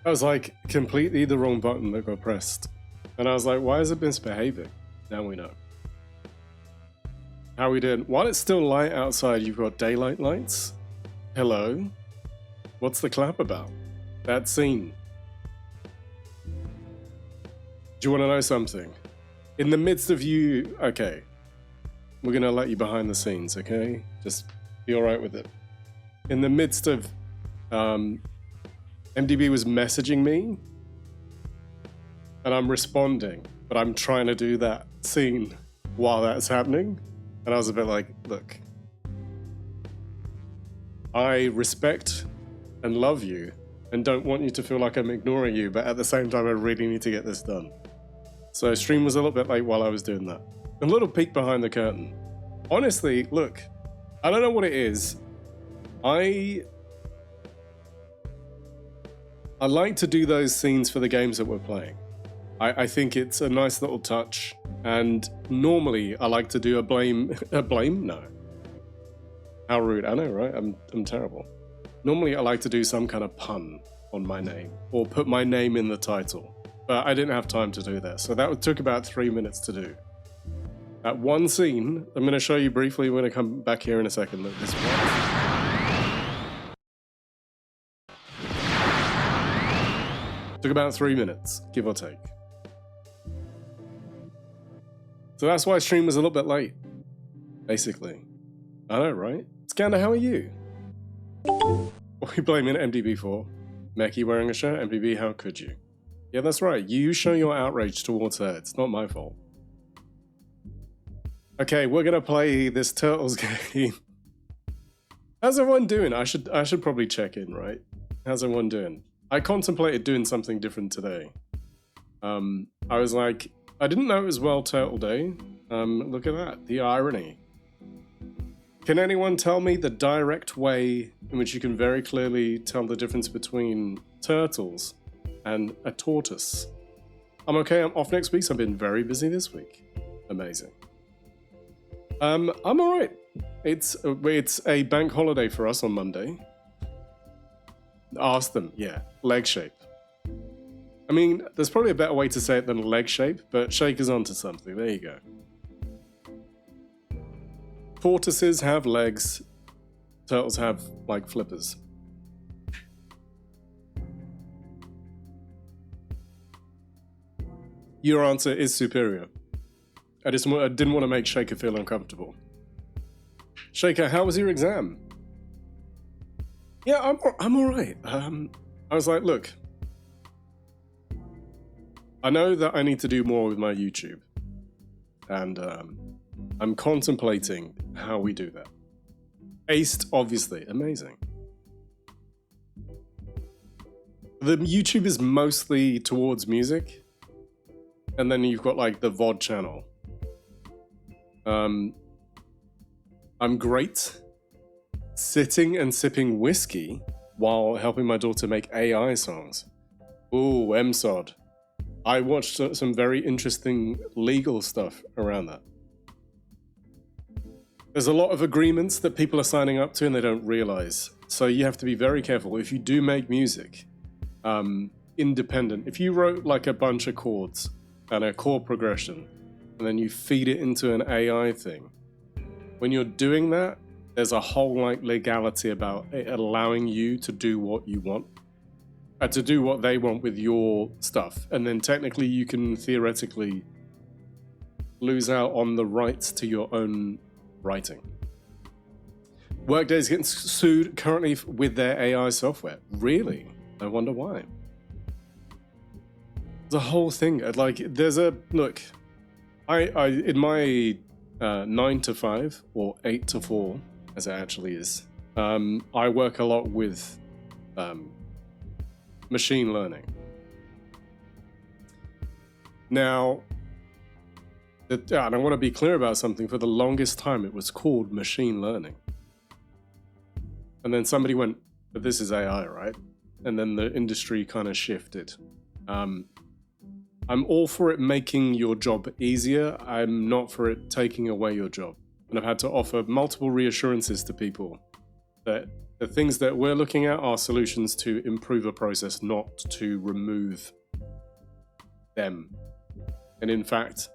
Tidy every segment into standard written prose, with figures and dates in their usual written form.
I was like completely the wrong button that got pressed. And I was like, why is it misbehaving? Now we know. How we did. While it's still light outside, you've got daylight lights. Hello? What's the clap about? That scene. Do you want to know something? In the midst of you... Okay. We're going to let you behind the scenes, okay? Just be alright with it. In the midst of... MDB was messaging me. And I'm responding. But I'm trying to do that scene while that's happening. And I was a bit like, look. I respect and love you. And don't want you to feel like I'm ignoring you. But at the same time, I really need to get this done. So stream was a little bit late while I was doing that. A little peek behind the curtain. Honestly, look. I don't know what it is. I like to do those scenes for the games that we're playing. I think it's a nice little touch, and normally I like to do a blame. A blame? No. How rude! I know, right? I'm terrible. Normally I like to do some kind of pun on my name or put my name in the title, but I didn't have time to do that, so that took about 3 minutes to do. That one scene, I'm going to show you briefly. We're going to come back here in a second. Look, this one. Took about 3 minutes, give or take. So that's why stream was a little bit late, basically. I know, right? Scanner, how are you? What are you blaming MDB for? Meki wearing a shirt? MDB, how could you? Yeah, that's right. You show your outrage towards her. It's not my fault. Okay, we're gonna play this Turtles game. How's everyone doing? I should probably check in, right? How's everyone doing? I contemplated doing something different today. I was like, I didn't know it was World Turtle Day. Look at that, the irony. Can anyone tell me the direct way in which you can very clearly tell the difference between turtles and a tortoise? I'm okay, I'm off next week, so I've been very busy this week. Amazing. I'm alright. It's a bank holiday for us on Monday. Ask them, yeah. Leg shape. I mean, there's probably a better way to say it than leg shape, but Shaker's onto something. There you go. Tortoises have legs. Turtles have, like, flippers. Your answer is superior. I didn't want to make Shaker feel uncomfortable. Shaker, how was your exam? Yeah, I'm all right. I was like, look, I know that I need to do more with my YouTube, and I'm contemplating how we do that. Aced, obviously, amazing. The YouTube is mostly towards music, and then you've got like the VOD channel. I'm great sitting and sipping whiskey while helping my daughter make AI songs. Ooh, MSOD. I watched some very interesting legal stuff around that. There's a lot of agreements that people are signing up to and they don't realize. So you have to be very careful. If you do make music, independent, if you wrote like a bunch of chords and a chord progression, and then you feed it into an AI thing, when you're doing that, there's a whole like legality about it allowing you to do what you want, to do what they want with your stuff, and then technically you can theoretically lose out on the rights to your own writing. Workday's getting sued currently with their AI software. Really? I wonder why. The whole thing, like, there's a look. I in my 9 to 5 or 8 to 4, as it actually is, I work a lot with machine learning. Now, and I want to be clear about something. For the longest time, it was called machine learning, and then somebody went, "But this is AI, right?" And then the industry kind of shifted. I'm all for it making your job easier. I'm not for it taking away your job. And I've had to offer multiple reassurances to people that The things that we're looking at are solutions to improve a process, not to remove them. And in fact,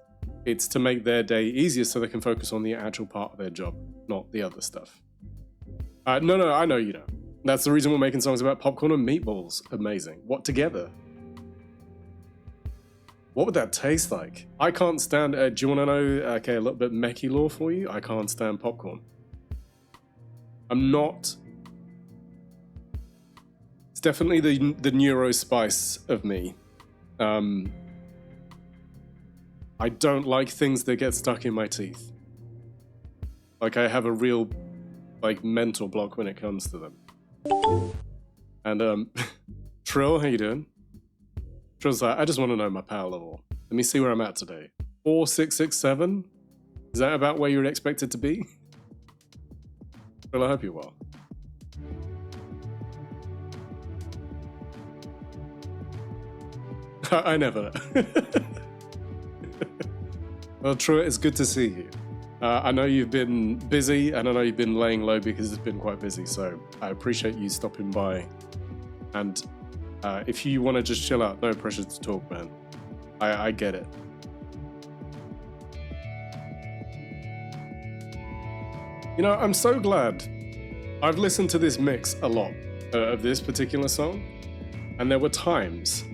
it's to make their day easier so they can focus on the actual part of their job, not the other stuff. No, I know you know. That's the reason we're making songs about popcorn and meatballs. Amazing. What, together? What would that taste like? I can't stand... do you want to know, okay, a little bit mechy lore for you? I can't stand popcorn. I'm not... It's definitely the neuro spice of me. I don't like things that get stuck in my teeth. Like, I have a real, like, mental block when it comes to them. And, Trill, how you doing? Trill's like, I just want to know my power level. Let me see where I'm at today. 4667? Is that about where you would expect it to be? Trill, I hope you're well. I never know. Well, Trill, it's good to see you. I know you've been busy, and I know you've been laying low because it's been quite busy, so I appreciate you stopping by. And if you want to just chill out, no pressure to talk, man. I get it. You know, I'm so glad. I've listened to this mix a lot of this particular song, and there were times...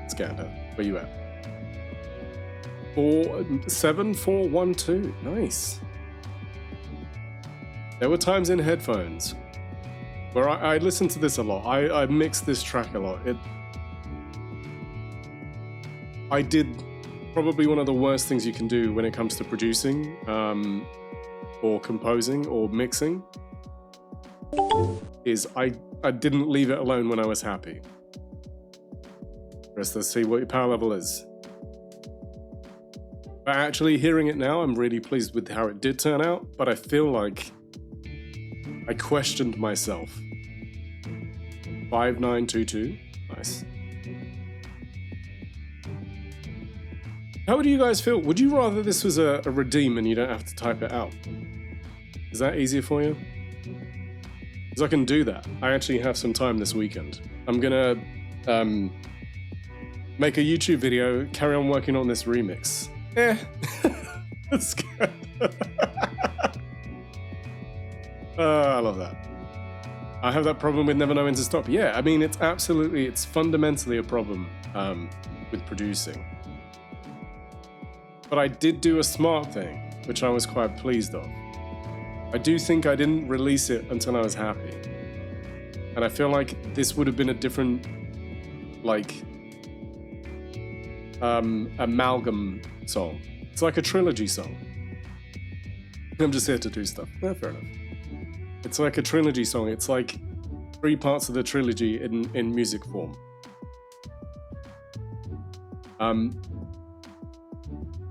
Scander, where you at? 47412. Nice. There were times in headphones where I listened to this a lot. I mixed this track a lot. I did probably one of the worst things you can do when it comes to producing or composing or mixing is I didn't leave it alone when I was happy. Let's see what your power level is. But actually hearing it now, I'm really pleased with how it did turn out, but I feel like I questioned myself. 5922. Nice. How would you guys feel? Would you rather this was a redeem and you don't have to type it out? Is that easier for you? Because I can do that. I actually have some time this weekend. I'm gonna make a YouTube video, carry on working on this remix. That's good. I love that. I have that problem with never knowing to stop. Yeah, I mean, it's fundamentally a problem with producing. But I did do a smart thing, which I was quite pleased of. I do think I didn't release it until I was happy. And I feel like this would have been a different, like, amalgam song. It's like a trilogy song. I'm just here to do stuff. Yeah, fair enough. It's like a trilogy song. It's like 3 parts of the trilogy in music form.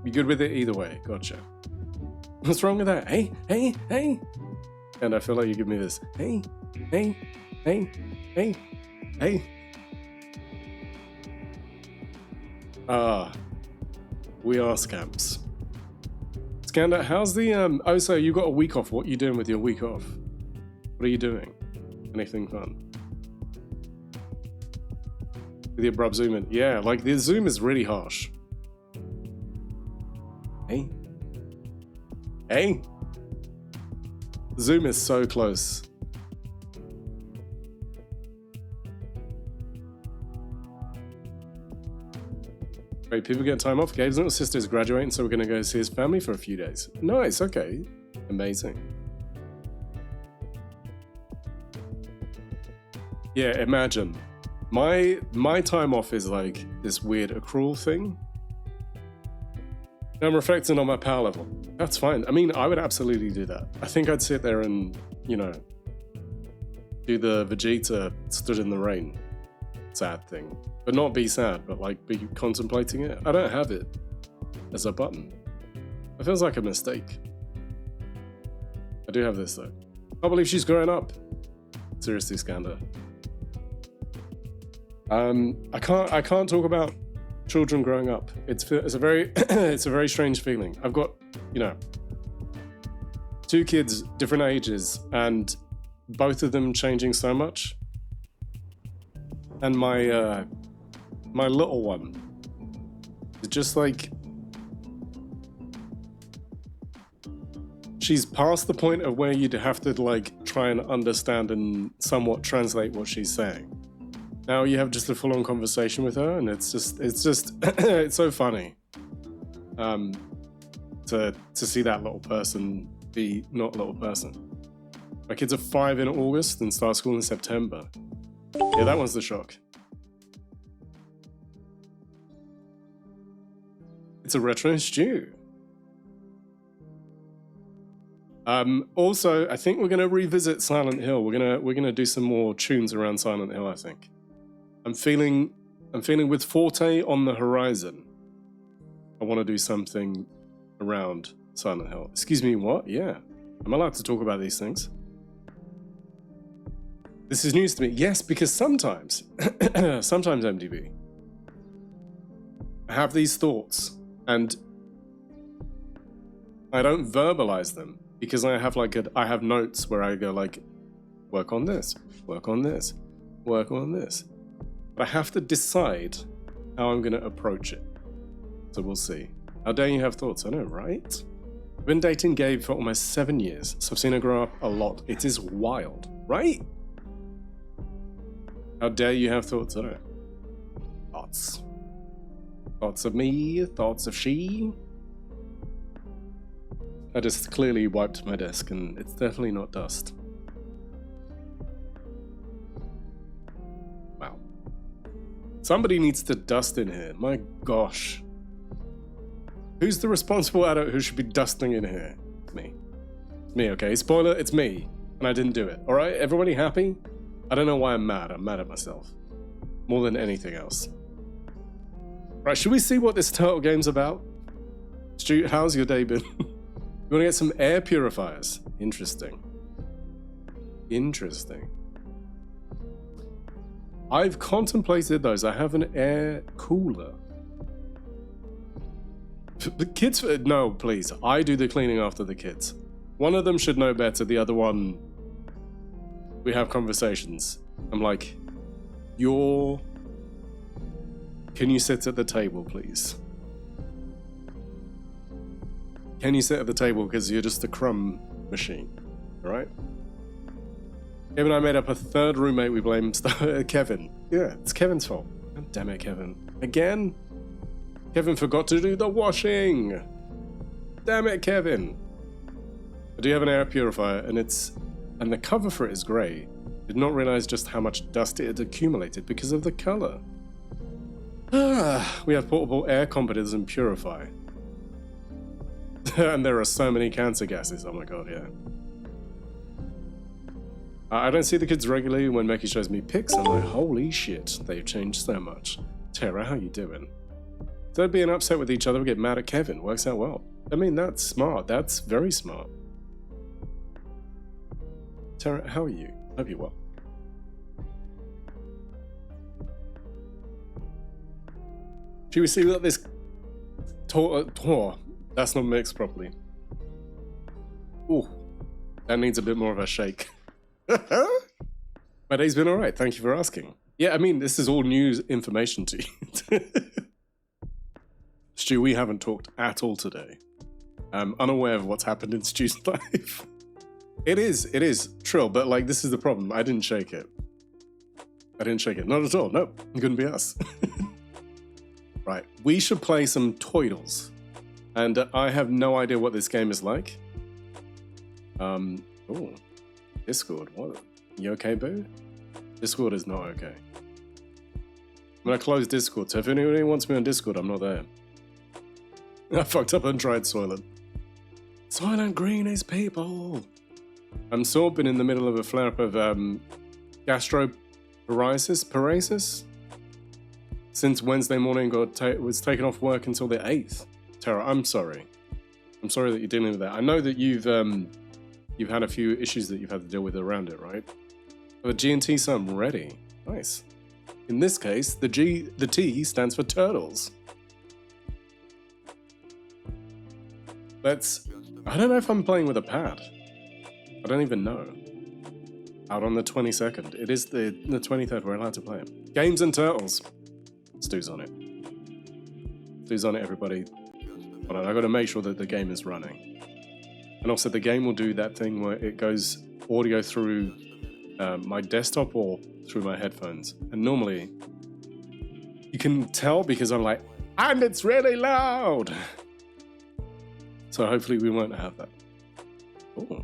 Be good with it either way. Gotcha. What's wrong with that? Hey. And I feel like you give me this. Hey. We are scamps. Scander, how's the oh, so you got a week off. What are you doing with your week off? What are you doing? Anything fun? With the abrupt zoom in. Yeah, like the zoom is really harsh. Hey. Zoom is so close. Great, people get time off. Gabe's little sister's graduating, so we're going to go see his family for a few days. Nice, okay. Amazing. Yeah, imagine. My time off is like this weird accrual thing. I'm reflecting on my power level. That's fine. I mean, I would absolutely do that. I think I'd sit there and, you know, do the Vegeta stood in the rain sad thing. But not be sad, but like be contemplating it. I don't have it as a button. It feels like a mistake. I do have this though. I can't believe she's growing up. Seriously, Scander. I can't talk about children growing up. It's a very it's a very strange feeling. I've got, you know, 2 kids, different ages, and both of them changing so much. And my my little one is just like, she's past the point of where you'd have to like try and understand and somewhat translate what she's saying. Now you have just a full-on conversation with her, and it's just it's so funny to see that little person be not a little person. My kids are 5 in August and start school in September. Yeah, that one's the shock. It's a retro stew. Also, I think we're gonna revisit Silent Hill. We're gonna do some more tunes around Silent Hill, I think. I'm feeling with Forte on the horizon, I want to do something around Silent Hill. Excuse me, what? Yeah. I'm allowed to talk about these things. This is news to me. Yes, because sometimes, sometimes MDB, I have these thoughts and I don't verbalize them because I have I have notes where I go like, work on this, work on this, work on this. But I have to decide how I'm going to approach it. So we'll see. How dare you have thoughts? I know, right? I've been dating Gabe for almost 7 years, so I've seen her grow up a lot. It is wild, right? How dare you have thoughts? I know. Thoughts. Thoughts of me, thoughts of she. I just clearly wiped my desk and it's definitely not dust. Wow. Somebody needs to dust in here. My gosh. Who's the responsible adult who should be dusting in here? It's me. It's me, okay? Spoiler, it's me. And I didn't do it. Alright, everybody happy? I don't know why I'm mad. I'm mad at myself. More than anything else. Right, should we see what this turtle game's about? Stu, how's your day been? You want to get some air purifiers? Interesting. Interesting. I've contemplated those. I have an air cooler. The kids, no, please. I do the cleaning after the kids. One of them should know better. The other one, we have conversations. I'm like, can you sit at the table, please? Can you sit at the table because you're just a crumb machine, all right? Kevin and I made up a third roommate. We blame Kevin. Yeah, it's Kevin's fault. God damn it, Kevin. Again? Kevin forgot to do the washing. Damn it, Kevin. I do have an air purifier, and the cover for it is grey. Did not realize just how much dust it had accumulated because of the color. We have portable air competitors and purify. And there are so many cancer gases. Oh my god, yeah. I don't see the kids regularly. When Becky shows me pics, I'm like, holy shit, they've changed so much. Tara, how you doing? Instead of being upset with each other, we get mad at Kevin. Works out well. I mean, that's smart. That's very smart. Tara, how are you? Hope you're well. Should we see what this that's not mixed properly. Ooh, that needs a bit more of a shake. My day's been alright, thank you for asking. Yeah, I mean, this is all news information to you. Stu, we haven't talked at all today. I'm unaware of what's happened in Stu's life. It is, Trill, but like, this is the problem. I didn't shake it. Not at all, no, it couldn't be us. Right, we should play some toitles. And I have no idea what this game is like. Oh, Discord, what? You okay, boo? Discord is not okay. I'm gonna close Discord, so if anybody wants me on Discord, I'm not there. I fucked up and tried Soylent. Soylent Green is people! I'm sort of been in the middle of a flare-up of paralysis? Since Wednesday morning was taken off work until the 8th. Tara, I'm sorry. I'm sorry that you're dealing with that. I know that you've had a few issues that you've had to deal with around it, right? The G&T sum ready. Nice. In this case, the T stands for turtles. I don't know if I'm playing with a pad. I don't even know. Out on the 22nd. It is the 23rd. We're allowed to play it. Games and Turtles. Stu's on it. Stu's on it, everybody. Hold on, I got to make sure that the game is running. And also, the game will do that thing where it goes audio through my desktop or through my headphones. And normally, you can tell because I'm like, and it's really loud. So hopefully we won't have that. Ooh.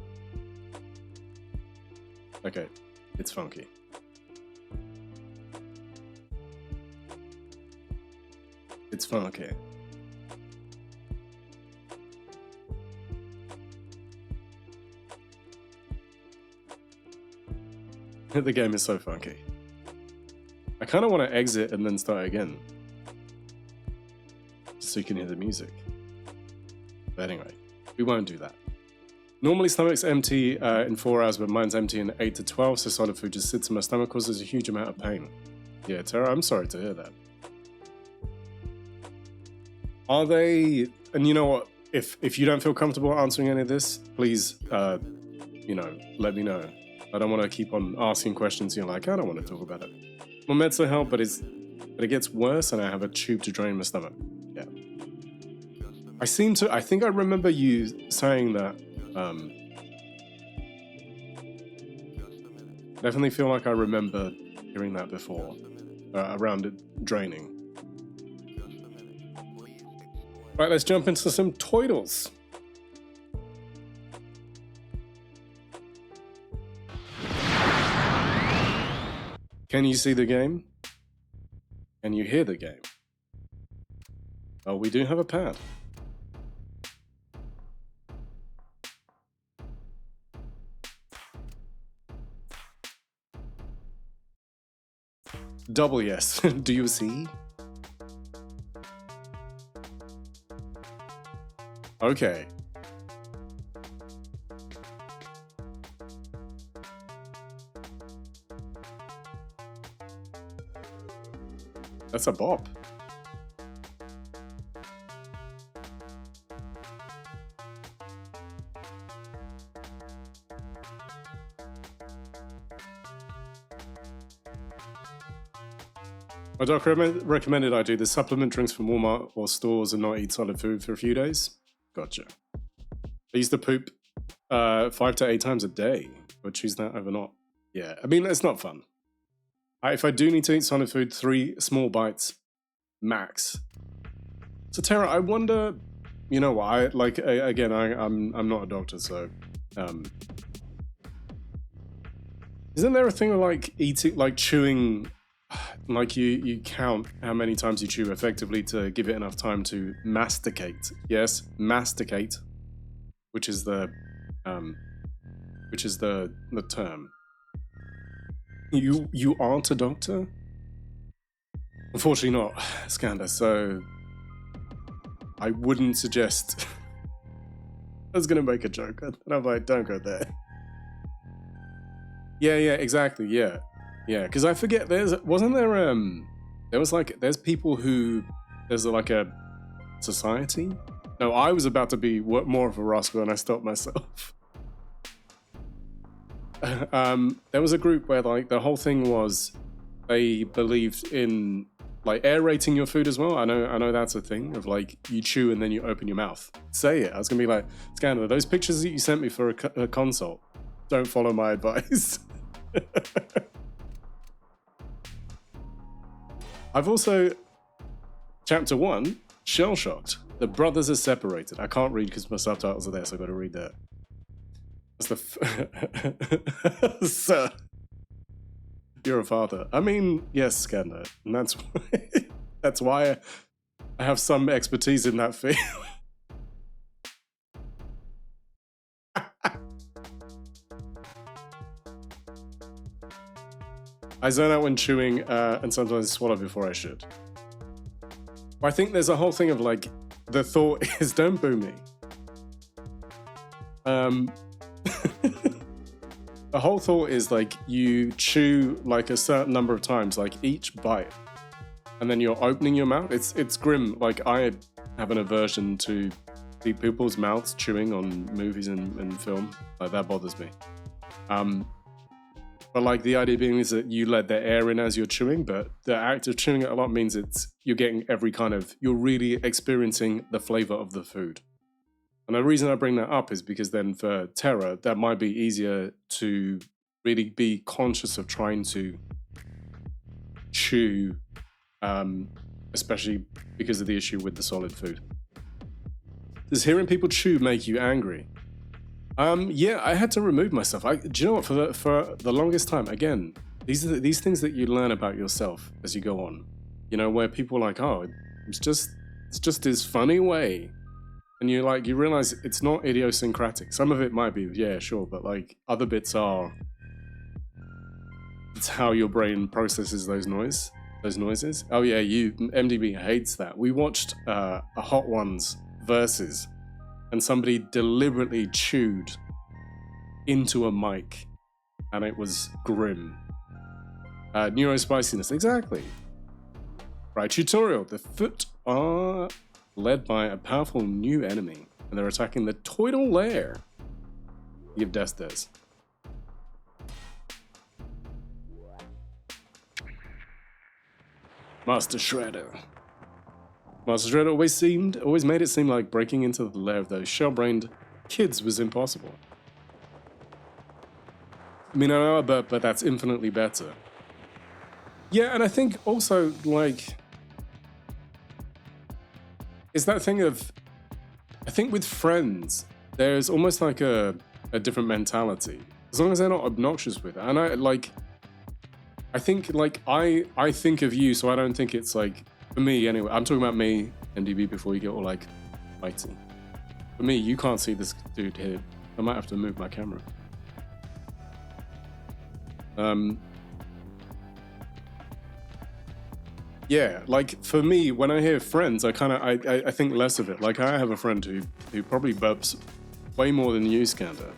Okay, it's funky. It's funky. The game is so funky. I kind of want to exit and then start again. Just so you can hear the music. But anyway, we won't do that. Normally stomach's empty in 4 hours, but mine's empty in 8 to 12, so solid food just sits in my stomach, causes a huge amount of pain. Yeah, Tara, I'm sorry to hear that. Are they... And you know what? If you don't feel comfortable answering any of this, please, you know, let me know. I don't want to keep on asking questions. You're like, I don't want to talk about it. My meds will help, but it gets worse, and I have a tube to drain my stomach. Yeah. I think I remember you saying that. Definitely feel like I remember hearing that before, around it draining. Right, let's jump into some toitles. Can you see the game? Can you hear the game? Oh, we do have a pad. Double yes. Do you see? Okay. That's a bop. My doctor recommended I do the supplement drinks from Walmart or stores and not eat solid food for a few days. Gotcha. I used to poop 5 to 8 times a day. Would choose that over not. Yeah, I mean, it's not fun. If I do need to eat solid food, 3 small bites max. So Tara, I wonder, you know what? Again, I'm not a doctor, so isn't there a thing of like eating, like chewing, like you count how many times you chew effectively to give it enough time to masticate? Yes, masticate, which is the term. You aren't a doctor? Unfortunately not, Skander, so I wouldn't suggest. I was gonna make a joke, and I'm like, don't go there. Yeah, exactly, yeah, because I forget, there's people who, there's like a society? No, I was about to be more of a rascal and I stopped myself. There was a group where like the whole thing was they believed in like aerating your food as well. I know that's a thing of like you chew and then you open your mouth. Say it. I was gonna be like, Scanner, those pictures that you sent me for a consult, don't follow my advice. I've also, chapter 1, shell shocked. The brothers are separated. I can't read because my subtitles are there, so I've got to read that. That's the sir. You're a father. I mean, yes, Skander, and that's why I have some expertise in that field. I zone out when chewing, and sometimes swallow before I should. I think there's a whole thing of like, the thought is, don't boo me. The whole thought is like you chew like a certain number of times, like each bite, and then you're opening your mouth. It's grim. Like I have an aversion to See people's mouths chewing on movies and film. Like, that bothers me. But like the idea being is that you let the air in as you're chewing, but the act of chewing it a lot means you're getting every kind of, you're really experiencing the flavor of the food. And the reason I bring that up is because then for terror, that might be easier to really be conscious of trying to chew, especially because of the issue with the solid food. Does hearing people chew make you angry? Yeah, I had to remove myself. Do you know what? For the longest time, again, these are these things that you learn about yourself as you go on. You know, where people are like, oh, it's just this funny way, and you realize it's not idiosyncratic. Some of it might be, yeah, sure, but like other bits are. It's how your brain processes those noises. Oh yeah, MDB hates that. We watched a Hot Ones versus. And somebody deliberately chewed into a mic, and it was grim. Neurospiciness, exactly. Right, tutorial. The foot are led by a powerful new enemy, and they're attacking the toitle lair. Give Des. Master Shredder. Master Shredder always made it seem like breaking into the lair of those shell-brained kids was impossible. I mean, I know, but that's infinitely better. Yeah, and I think also, like, it's that thing of, I think with friends, there's almost like a different mentality. As long as they're not obnoxious with it. And I think, like, I think of you, so I don't think it's like, for me, anyway, I'm talking about me, MDB, before you get all, like, fighty. For me, you can't see this dude here. I might have to move my camera. Yeah, like, for me, when I hear friends, I think less of it. Like, I have a friend who probably burps way more than you, Skander.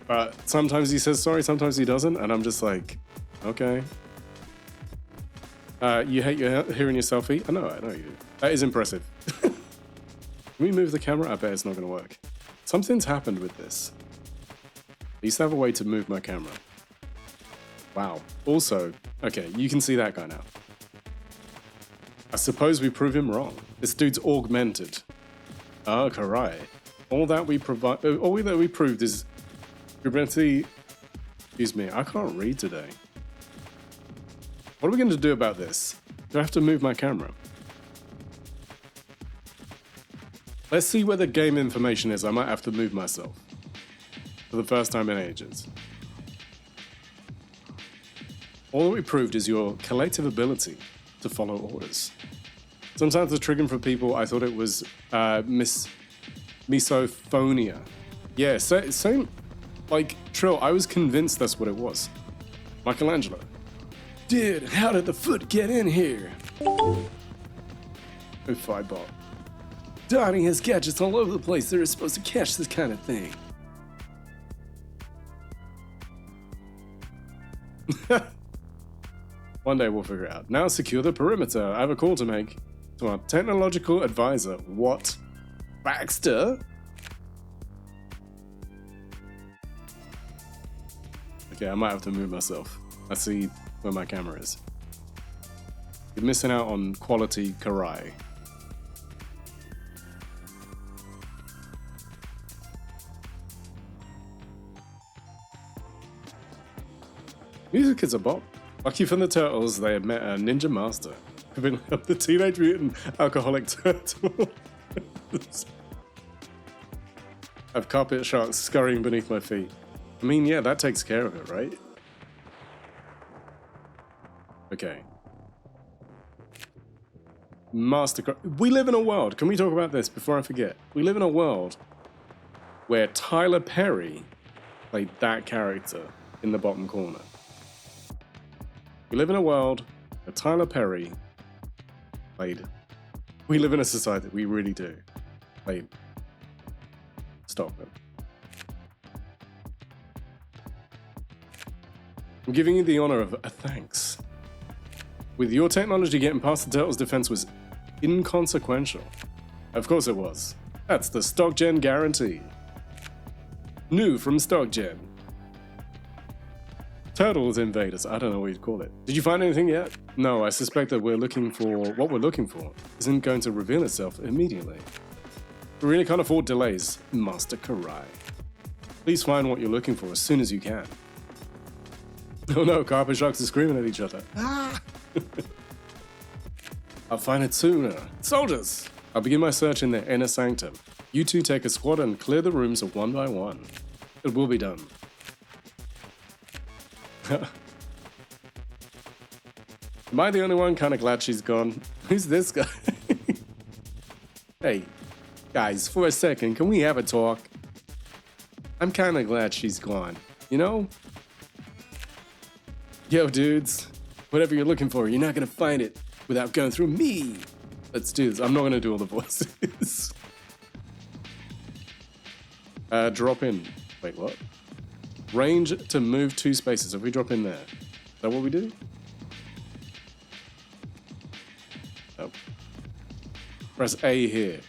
But sometimes he says sorry, sometimes he doesn't, and I'm just like, okay. You hate hearing yourself eat? I know you do. That is impressive. Can we move the camera? I bet it's not going to work. Something's happened with this. I used to have a way to move my camera. Wow. Also, okay, you can see that guy now. I suppose we prove him wrong. This dude's augmented. Oh, Karai. All that we proved is durability. Excuse me, I can't read today. What are we going to do about this? Do I have to move my camera? Let's see where the game information is. I might have to move myself. For the first time in ages. All that we proved is your collective ability to follow orders. Sometimes the triggering for people, I thought it was misophonia. Yeah, same. Like, Trill, I was convinced that's what it was. Michelangelo. Dude, how did the foot get in here? Oh, Fibot. Donnie has gadgets all over the place. They're supposed to catch this kind of thing. One day we'll figure it out. Now secure the perimeter. I have a call to make to our technological advisor. What? Baxter? Okay, I might have to move myself. Let's see where my camera is. You're missing out on quality Karai. Music is a bop. Lucky for the turtles, they have met a ninja master. The Teenage Mutant Alcoholic Turtle. I have carpet sharks scurrying beneath my feet. I mean, yeah, that takes care of it, right? Okay. We live in a world, can we talk about this before I forget? We live in a world where Tyler Perry played that character in the bottom corner. We live in a world where Tyler Perry played. We live in a society, we really do. Played Stockman. I'm giving you the honor of a thanks. With your technology, getting past the turtles' defense was inconsequential. Of course it was. That's the Stock Gen guarantee. New from Stock Gen. Turtles invaders. I don't know what you'd call it. Did you find anything yet? No, I suspect that what we're looking for isn't going to reveal itself immediately. We really can't afford delays, Master Karai. Please find what you're looking for as soon as you can. Oh no, Carpet Sharks are screaming at each other. Ah! I'll find it sooner. Soldiers! I'll begin my search in the inner sanctum. You two take a squad and clear the rooms one by one. It will be done. Am I the only one kind of glad she's gone? Who's this guy? Hey, guys, for a second, can we have a talk? I'm kind of glad she's gone, you know? Yo, dudes, whatever you're looking for, you're not gonna find it without going through me. Let's do this. I'm not gonna do all the voices. Drop in. Wait, what? Range to move 2 spaces. If we drop in there, is that what we do? Oh. Press A here.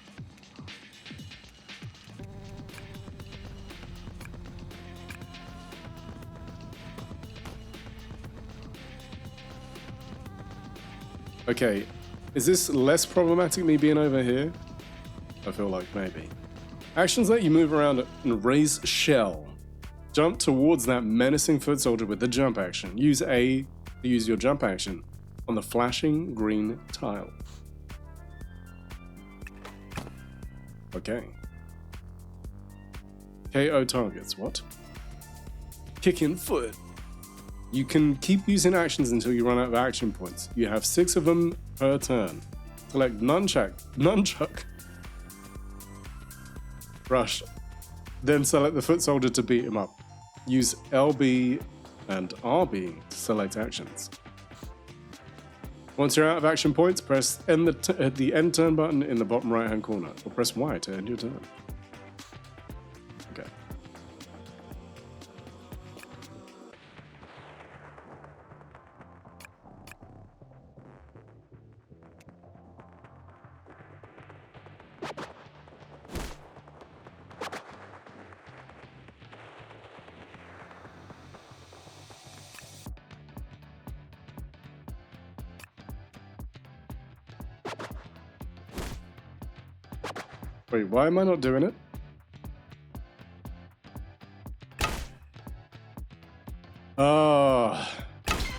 Okay, is this less problematic me being over here? I feel like maybe. Actions let you move around and raise shell. Jump towards that menacing foot soldier with the jump action. Use A to use your jump action on the flashing green tile. Okay. KO targets, what? Kicking foot. You can keep using actions until you run out of action points. You have 6 of them per turn. Select nunchuck. Rush. Then select the foot soldier to beat him up. Use LB and RB to select actions. Once you're out of action points, press the end turn button in the bottom right hand corner, or press Y to end your turn. Okay. Wait, why am I not doing it? Oh,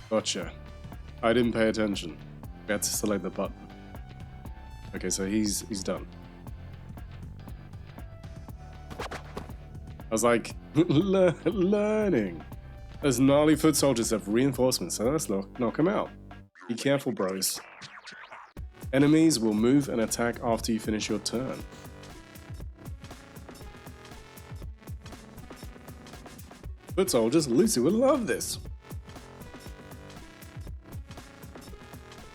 gotcha. I didn't pay attention. We had to select the button. Okay, so he's done. I was like, learning. Those gnarly foot soldiers have reinforcements, so let's knock them out. Be careful, bros. Enemies will move and attack after you finish your turn. Foot soldiers, Lucy would love this.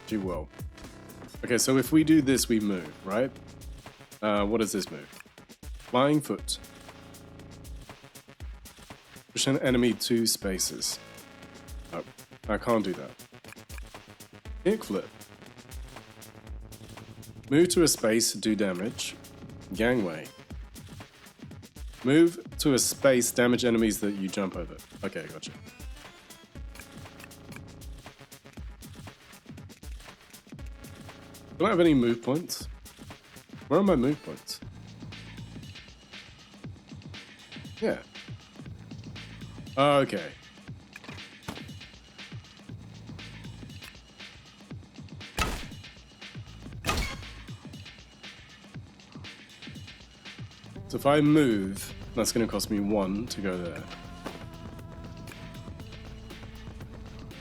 She will. Okay, so if we do this, we move, right? What does this move? Flying foot. Push an enemy 2 spaces. No, I can't do that. Kickflip. Move to a space, do damage. Gangway. Move to a space, damage enemies that you jump over. Okay, gotcha. Do I have any move points? Where are my move points? Yeah. Okay. So if I move, that's going to cost me 1 to go there.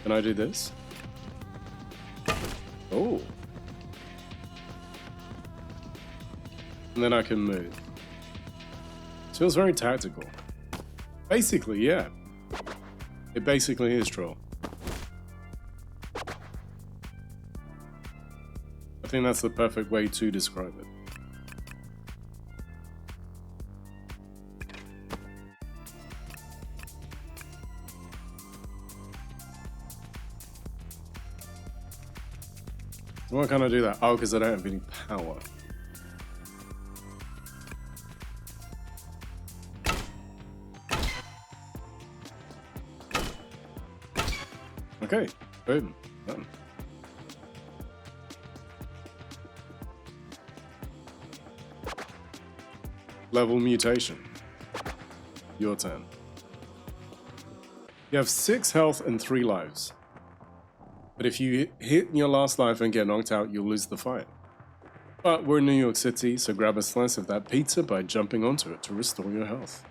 Can I do this? Oh. And then I can move. It feels very tactical. Basically, yeah. It basically is Troll. I think that's the perfect way to describe it. Why can't I do that? Oh, because I don't have any power. Okay, boom, done. Level mutation. Your turn. You have 6 health and 3 lives. But if you hit your last life and get knocked out, you'll lose the fight. But we're in New York City, so grab a slice of that pizza by jumping onto it to restore your health.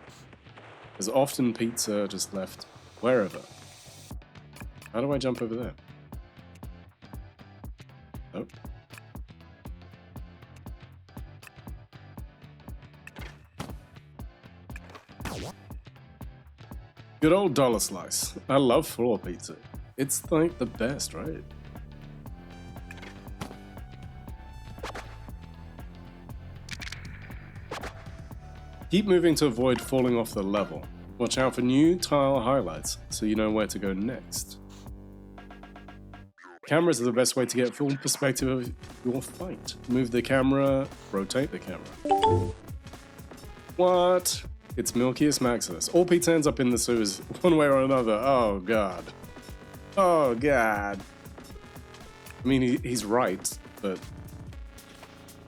There's often pizza just left wherever. How do I jump over there? Nope. Good old dollar slice. I love floor pizza. It's like the best, right? Keep moving to avoid falling off the level. Watch out for new tile highlights so you know where to go next. Cameras are the best way to get full perspective of your fight. Move the camera, rotate the camera. What? It's Milkius Maximus. All pizza ends up in the sewers one way or another. Oh god. Oh god. I mean, he's right, but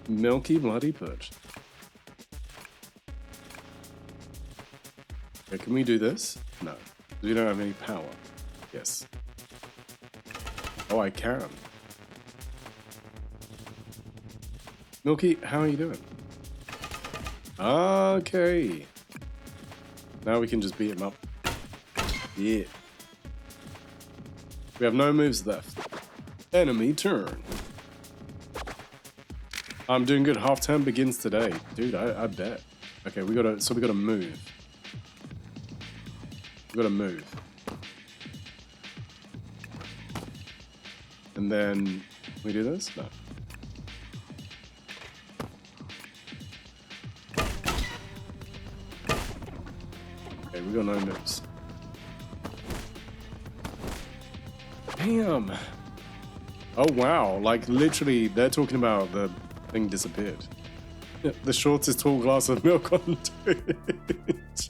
Milky bloody purge. Okay, can we do this? No. We don't have any power. Yes. Oh, I can. Milky, how are you doing? Okay. Now we can just beat him up. Yeah. We have no moves left. Enemy turn. I'm doing good. Half time begins today. Dude, I bet. Okay, we gotta move. We gotta move. And then we do this? No. Okay, we got no moves. Damn. Oh wow, like literally they're talking about the thing disappeared. The shortest tall glass of milk on it.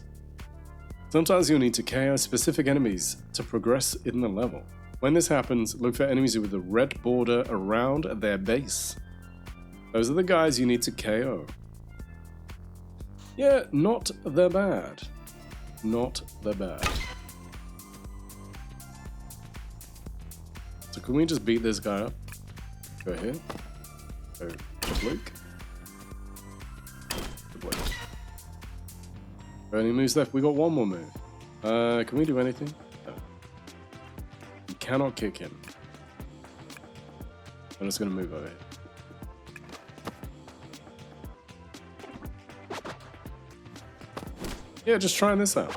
Sometimes you'll need to KO specific enemies to progress in the level. When this happens, look for enemies with a red border around their base. Those are the guys you need to KO. Yeah, not the bad. Not the bad. So can we just beat this guy up? Go here. Go to Luke. Any moves left? We got one more move. Can we do anything? No. We cannot kick him. I'm just gonna move over here. Yeah, just trying this out.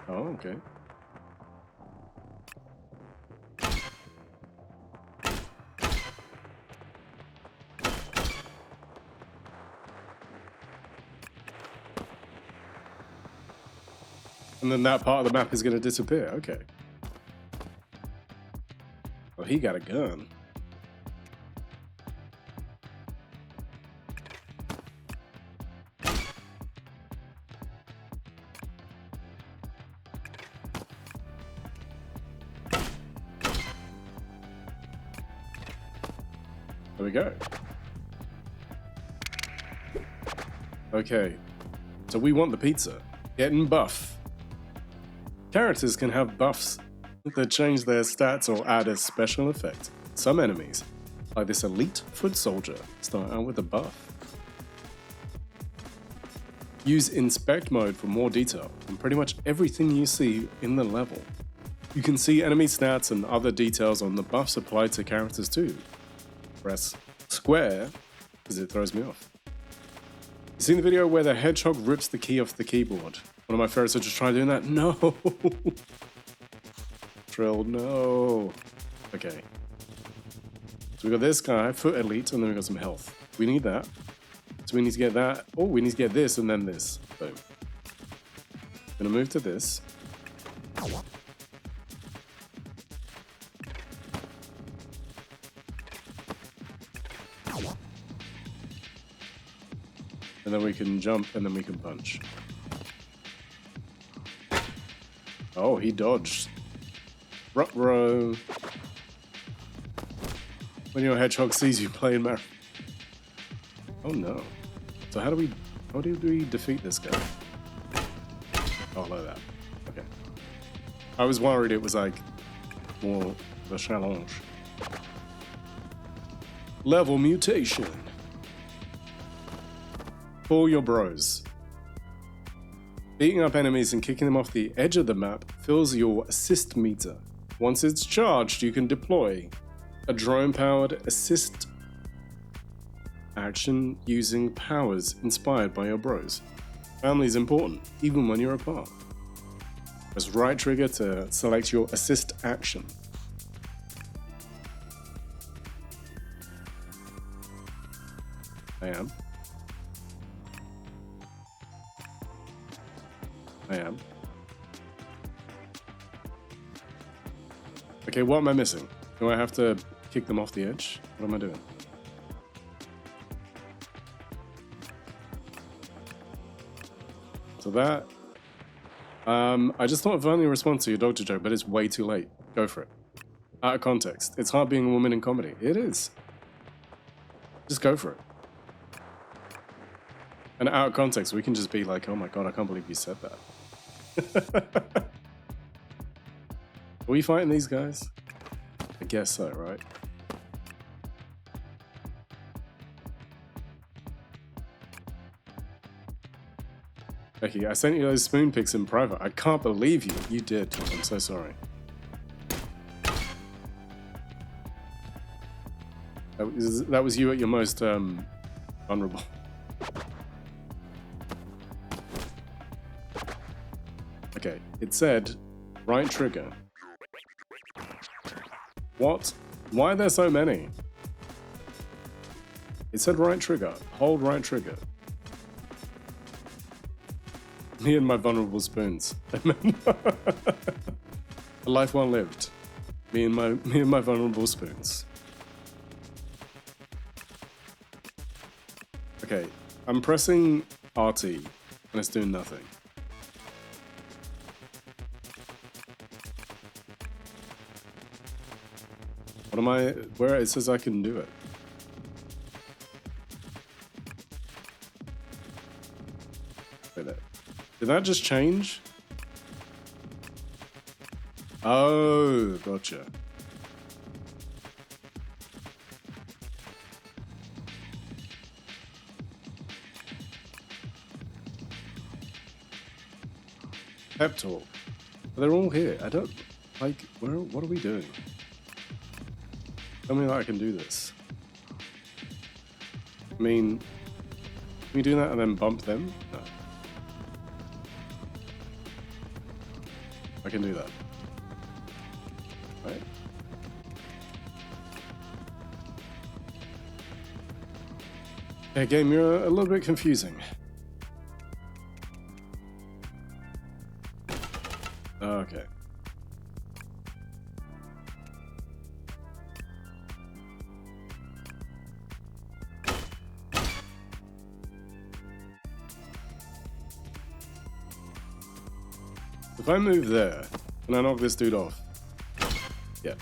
Oh, okay. And then that part of the map is going to disappear. Okay. Well, he got a gun. There we go. Okay. So we want the pizza. Getting buff. Characters can have buffs that change their stats or add a special effect. Some enemies, like this elite foot soldier, start out with a buff. Use inspect mode for more detail on pretty much everything you see in the level. You can see enemy stats and other details on the buffs applied to characters too. Press square because it throws me off. You seen the video where the hedgehog rips the key off the keyboard? One of my favorites are just trying doing that. No! Trill, no. Okay. So we got this guy, foot elite, and then we got some health. We need that. So we need to get that. Oh, we need to get this and then this. Boom. Gonna move to this. And then we can jump, and then we can punch. Oh, he dodged. Ruh-roh. When your hedgehog sees you playing Mario. Oh no. So how do we defeat this guy? Oh, like that. Okay. I was worried it was like more of a challenge. Level mutation. For your bros. Beating up enemies and kicking them off the edge of the map fills your assist meter. Once it's charged, you can deploy a drone-powered assist action using powers inspired by your bros. Family is important, even when you're apart. Press right trigger to select your assist action. I am. Okay, what am I missing? Do I have to kick them off the edge? What am I doing? So that... I just thought of only respond to your doctor joke, but it's way too late. Go for it. Out of context. It's hard being a woman in comedy. It is. Just go for it. And out of context, we can just be like, oh my god, I can't believe you said that. Are we fighting these guys? I guess so, right? Becky, I sent you those spoon pics in private. I can't believe you. You did. I'm so sorry. That was you at your most vulnerable. Okay, it said right trigger. What? Why are there so many? It said right trigger. Hold right trigger. Me and my vulnerable spoons. A life well lived. Me and my vulnerable spoons. Okay, I'm pressing RT and it's doing nothing. What am I? Where it says I can do it. Wait there. Did that just change? Oh, gotcha. Pep talk. They're all here. I don't like. What are we doing? Tell me that I can do this. I mean, can we do that and then bump them? No. I can do that. Right? Yeah, game, you're a little bit confusing. Okay. If I move there, can I knock this dude off? Yeah.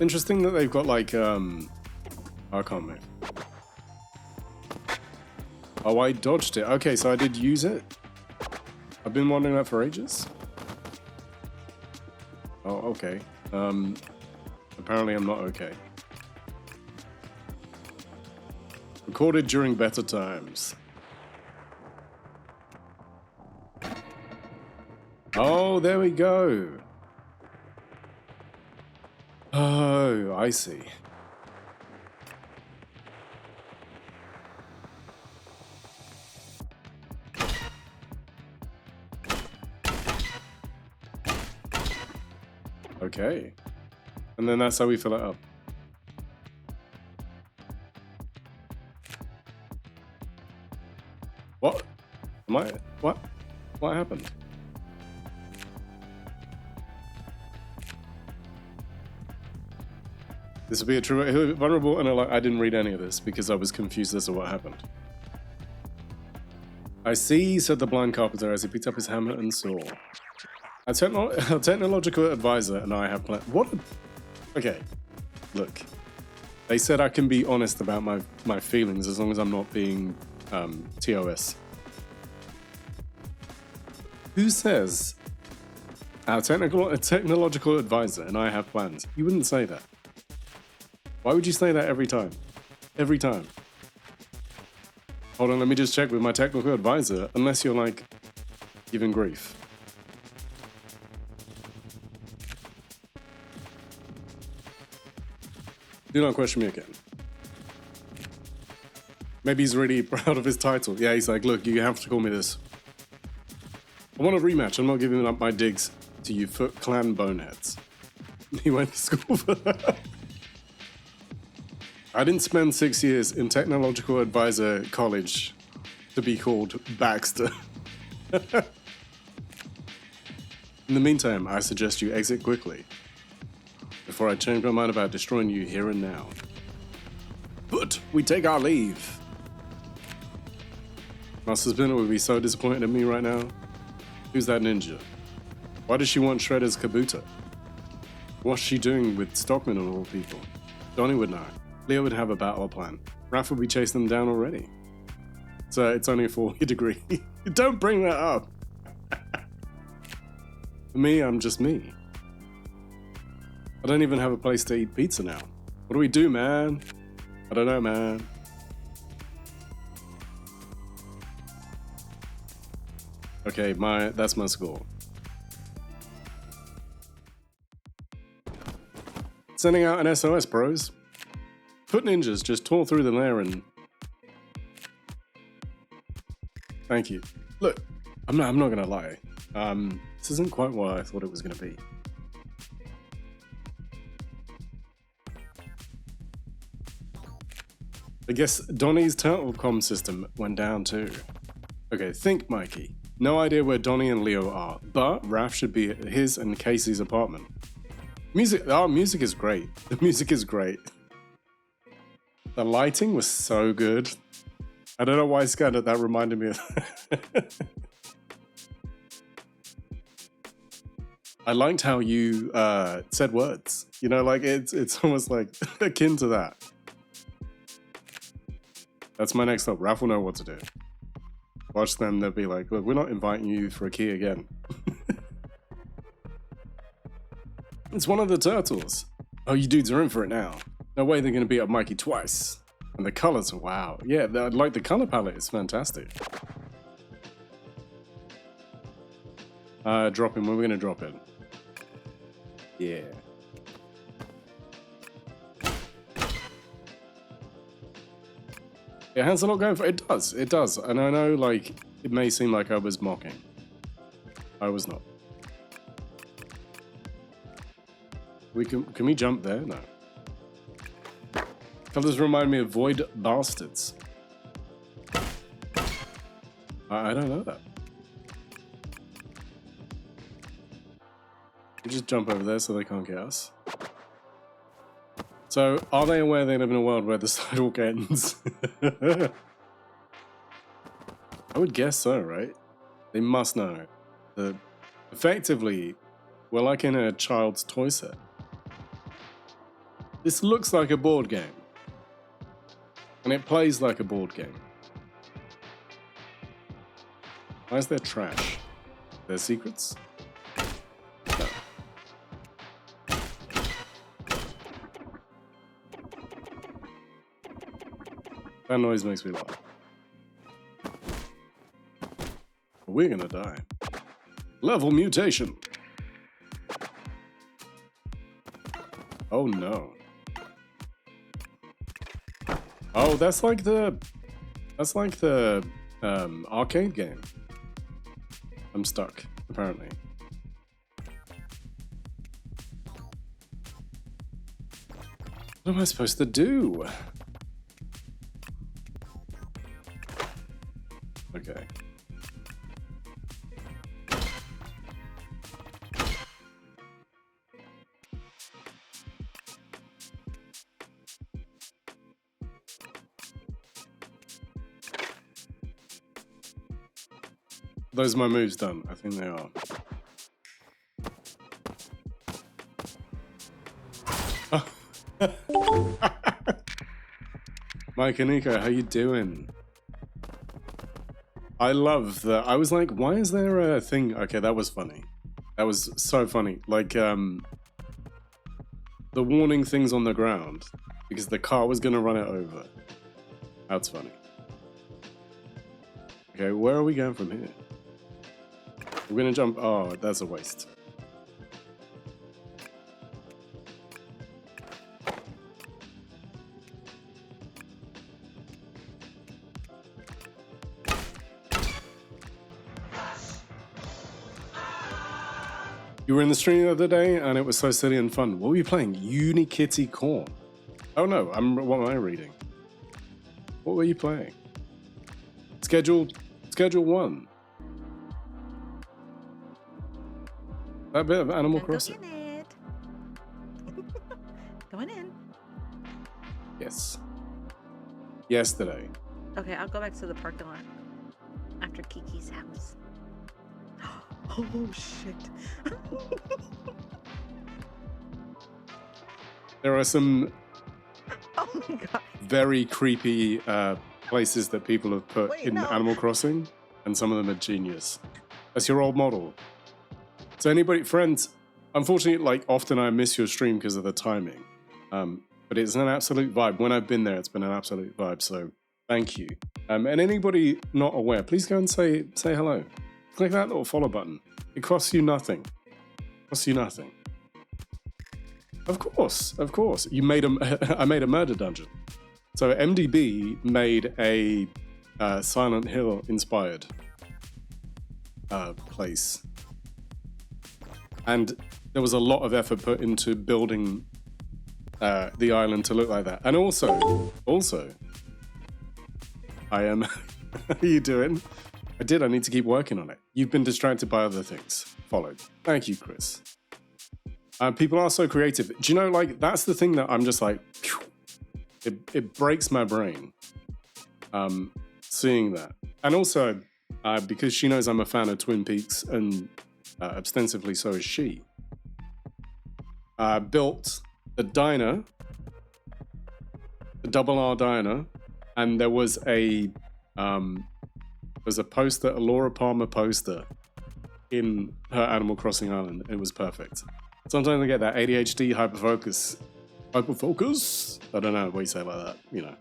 Interesting that they've got like, I can't move. Oh, I dodged it. Okay, so I did use it. I've been wondering that for ages. Oh, okay. Apparently I'm not okay. Recorded during better times. Oh, there we go. Oh, I see. Okay. And then that's how we fill it up. What? Am I? What? What happened? This will be a true vulnerable, and I didn't read any of this because I was confused as to what happened. I see, said the blind carpenter as he picked up his hammer and saw. Our technological advisor and I have planned. What? Okay, look. They said I can be honest about my feelings as long as I'm not being TOS. Who says our technological advisor and I have plans? You wouldn't say that. Why would you say that every time? Every time. Hold on, let me just check with my technical advisor, unless you're like giving grief. Do not question me again. Maybe he's really proud of his title. Yeah, he's like, look, you have to call me this. I want a rematch. I'm not giving up my digs to you Foot Clan boneheads. He went to school for that. I didn't spend 6 years in technological advisor college to be called Baxter. In the meantime, I suggest you exit quickly before I change my mind about destroying you here and now. But we take our leave. Master Spinner would be so disappointed in me right now. Who's that ninja? Why does she want Shredder's Kabuto? What's she doing with Stockman and all people? Donnie would know. Leo would have a battle plan. Raph would be chasing them down already. So it's only a 40 degree. Don't bring that up. For me, I'm just me. I don't even have a place to eat pizza now. What do we do, man? I don't know, man. Okay, that's my score. Sending out an SOS, bros. Foot ninjas just tore through the lair and... Thank you. Look, I'm not gonna lie. This isn't quite what I thought it was gonna be. I guess Donnie's turtle comm system went down too. Okay, think, Mikey. No idea where Donnie and Leo are, but Raph should be at his and Casey's apartment. Music is great. The music is great. The lighting was so good. I don't know why that reminded me of I liked how you said words. You know, like it's almost like akin to that. That's my next stop. Raph will know what to do. Watch them, they'll be like, look, we're not inviting you for a key again. It's one of the turtles. Oh, you dudes are in for it now. No way they're going to beat up Mikey twice. And the colors, wow. Yeah, like the color palette is fantastic. Drop in, when we're going to drop in. Yeah. It has a lot going for it. It does. And I know, like, it may seem like I was mocking. I was not. Can we jump there? No. Colors remind me of Void Bastards. I don't know that. We just jump over there so they can't get us. So, are they aware they live in a world where the sidewalk ends? I would guess so, right? They must know. Effectively, we're like in a child's toy set. This looks like a board game. And it plays like a board game. Why is there trash? There's secrets? No. That noise makes me laugh. We're gonna die. Level mutation. Oh no. Oh, that's like the arcade game. I'm stuck, apparently. What am I supposed to do? Okay. those are my moves done? I think they are. Mike and Nico, how you doing? I love that. I was like, why is there a thing? Okay, that was funny. That was so funny. Like, the warning things on the ground because the car was going to run it over. That's funny. Okay, where are we going from here? We're going to jump. Oh, that's a waste. You were in the stream the other day and it was so silly and fun. What were you playing? Unikitty Corn. Oh no, what am I reading? What were you playing? Schedule 1. That bit of Animal Crossing. Go in it. Going in. Yes. Yesterday. Okay, I'll go back to the parking lot after Kiki's house. Oh shit. There are some Oh my god. very creepy places that people have put in no. Animal Crossing, and some of them are genius. That's your old model. So anybody, friends, unfortunately, like often I miss your stream because of the timing. But it's an absolute vibe. When I've been there, it's been an absolute vibe. So thank you. And anybody not aware, please go and say hello. Click that little follow button. It costs you nothing. Costs you nothing. Of course. You made I made a murder dungeon. So MDB made a Silent Hill inspired place. And there was a lot of effort put into building the island to look like that. And also, I am. How are you doing? I need to keep working on it. You've been distracted by other things. Followed. Thank you, Chris. People are so creative. Do you know, like, that's the thing that I'm just like, it breaks my brain seeing that. And also, because she knows I'm a fan of Twin Peaks and ostensibly so is she, built the diner, the Double R diner, and there was a poster, a Laura Palmer poster in her Animal Crossing island. It was perfect. Sometimes I get that ADHD hyperfocus. I don't know what you say like that, you know.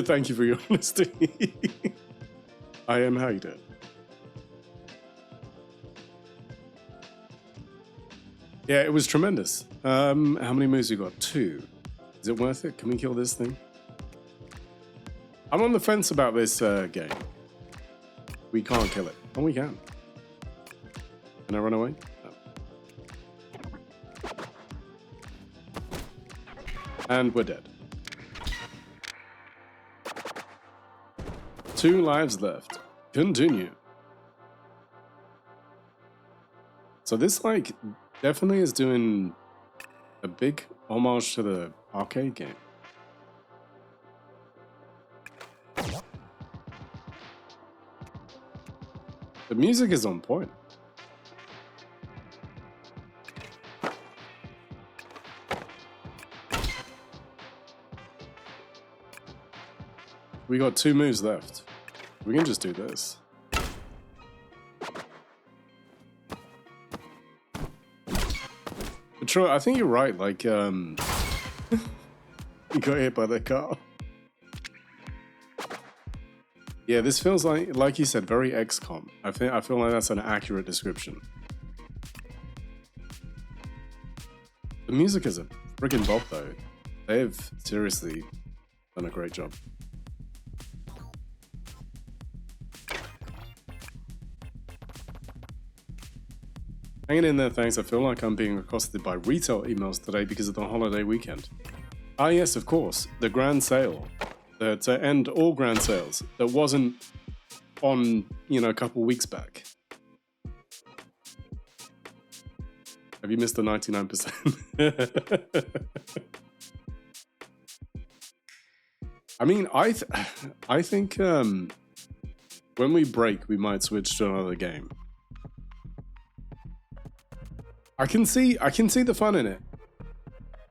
Thank you for your honesty. I am. How you doing? Yeah, it was tremendous. How many moves you got? 2. Is it worth it? Can we kill this thing? I'm on the fence about this game. We can't kill it. Oh, we can. Can I run away? No. And we're dead. 2 lives left. Continue. So this, like, definitely is doing a big homage to the arcade game. The music is on point. We got 2 moves left. We can just do this. But Troy, I think you're right. Like, you got hit by the car. Yeah, this feels like you said, very XCOM. I feel like that's an accurate description. The music is a freaking bop, though. They've seriously done a great job. Hanging in there, thanks. I feel like I'm being accosted by retail emails today because of the holiday weekend. Ah, yes, of course. The grand sale. To end all grand sales. That wasn't on, a couple weeks back. Have you missed the 99%? I mean, I think When we break, we might switch to another game. I can see the fun in it.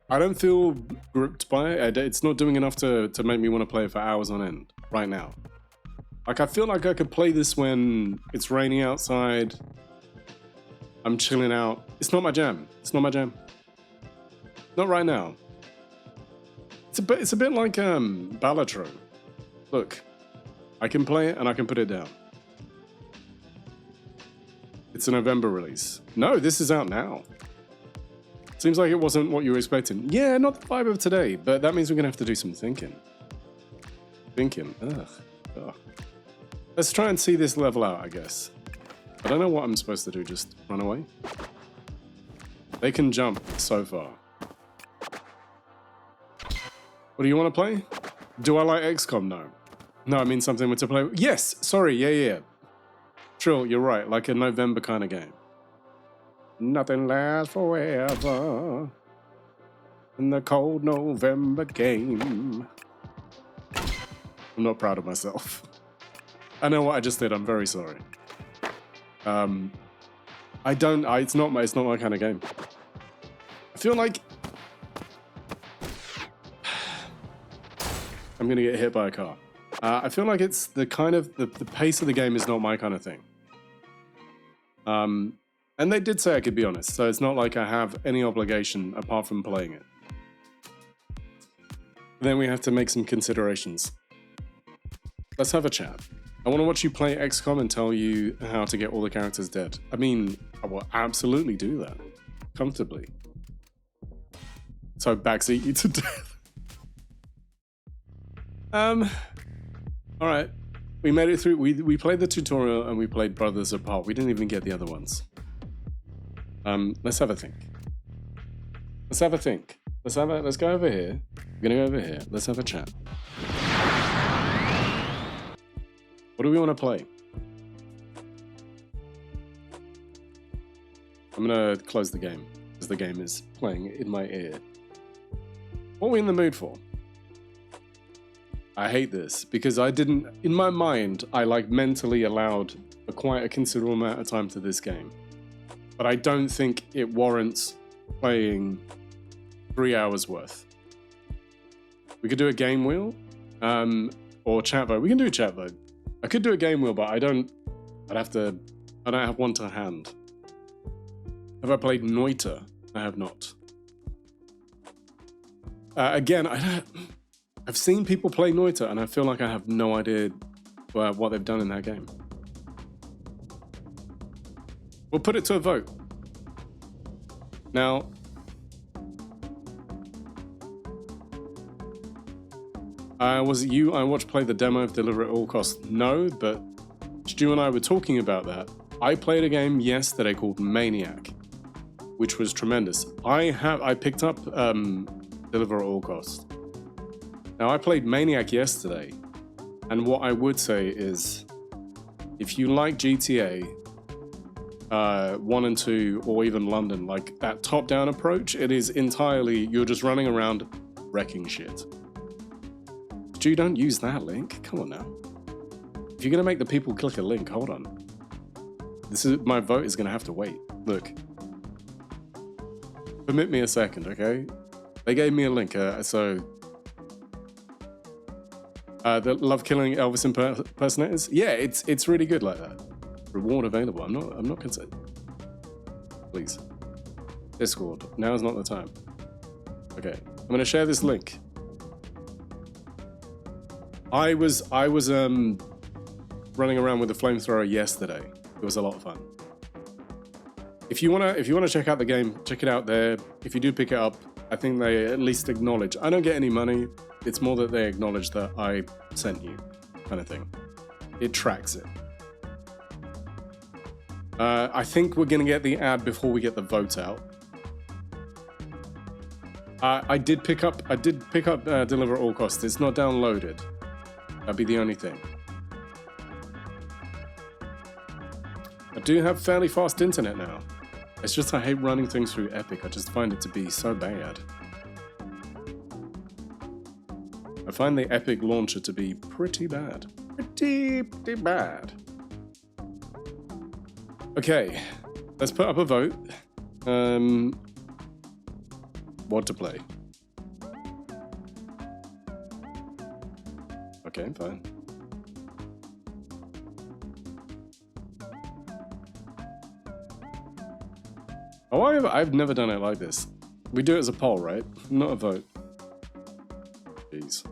I don't feel gripped by it. It's not doing enough to make me want to play it for hours on end right now. Like, I feel like I could play this when it's raining outside. I'm chilling out. It's not my jam. It's not my jam. Not right now. It's a bit like Balatro. Look, I can play it and I can put it down. It's a November release. No, this is out now. Seems like it wasn't what you were expecting. Yeah, not the vibe of today, but that means we're gonna have to do some thinking. Ugh. Let's try and see this level out, I guess. I don't know what I'm supposed to do, just run away. They can jump so far. What do you want to play? Do I like XCOM? No. No, I mean something to play. Yes, sorry, yeah. Trill, you're right, like a November kind of game. Nothing lasts forever in the cold November game. I'm not proud of myself. I know what I just did, I'm very sorry. It's not my kind of game. I feel like I'm gonna get hit by a car. I feel like it's the kind of the pace of the game is not my kind of thing. And they did say I could be honest, so it's not like I have any obligation apart from playing it. Then we have to make some considerations. Let's have a chat. I want to watch you play XCOM and tell you how to get all the characters dead. I mean, I will absolutely do that. Comfortably. So backseat you to death. Alright. We made it through. We played the tutorial and we played Brothers Apart. We didn't even get the other ones. Let's have a think. Let's go over here. We're gonna go over here. Let's have a chat. What do we want to play? I'm gonna close the game because the game is playing in my ear. What are we in the mood for? I hate this because I didn't, in my mind, I like mentally allowed quite a considerable amount of time to this game. But I don't think it warrants playing 3 hours worth. We could do a game wheel, or chat vote. We can do a chat vote. I could do a game wheel, but I don't have one to hand. Have I played Noita? I have not. Again, I've seen people play Noita, and I feel like I have no idea what they've done in that game. We'll put it to a vote. Now, was it you I watched play the demo of Deliver at All Costs? No, but Stu and I were talking about that. I played a game yesterday called Maniac, which was tremendous. I picked up Deliver at All Costs. Now, I played Maniac yesterday, and what I would say is, if you like GTA 1 and 2, or even London, like that top-down approach, it is entirely, you're just running around wrecking shit. Stu, don't use that link. Come on now. If you're going to make the people click a link, hold on. My vote is going to have to wait. Look. Permit me a second, okay? They gave me a link, so... the love killing Elvis impersonators? Yeah, it's really good like that. Reward available. I'm not concerned. Please. Discord. Now is not the time. Okay. I'm gonna share this link. I was running around with a flamethrower yesterday. It was a lot of fun. If you wanna check out the game, check it out there. If you do pick it up, I think they at least acknowledge. I don't get any money. It's more that they acknowledge that I sent you, kind of thing. It tracks it. I think we're gonna get the ad before we get the vote out. I did pick up Deliver at All Costs. It's not downloaded. That'd be the only thing. I do have fairly fast internet now. It's just I hate running things through Epic. I just find it to be so bad. I find the Epic launcher to be pretty bad. pretty bad. Okay, let's put up a vote. What to play? Okay, fine. Oh, I've never done it like this. We do it as a poll, right? Not a vote. Jeez.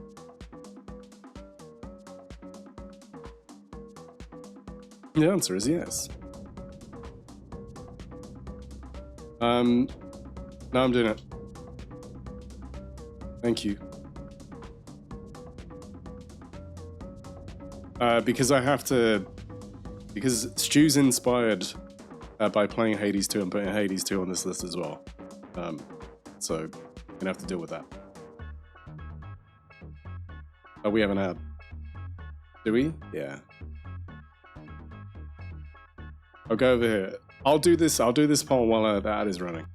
The answer is yes. Now I'm doing it. Thank you. Because I have to... Because Stu's inspired by playing Hades 2 and putting Hades 2 on this list as well. So, I'm gonna have to deal with that. Oh, we haven't had. Do we? Yeah. I'll go over here. I'll do this poll while the ad is running.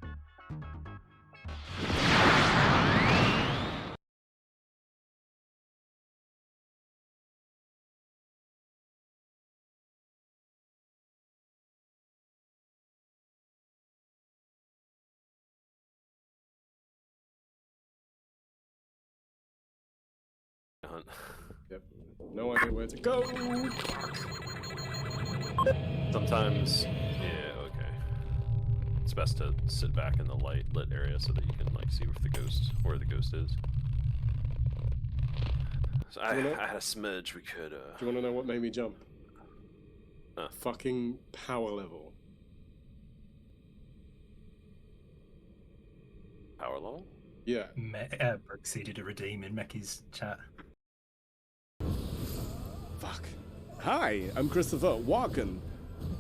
Yep. No idea where to go. Sometimes, yeah, okay. It's best to sit back in the lit area so that you can like see where the ghost is. So I had a smidge. We could. Do you want to know what made me jump? Fucking power level. Power level? Yeah. Proceeded to redeem in Meki's chat. Fuck. Hi, I'm Christopher Walken.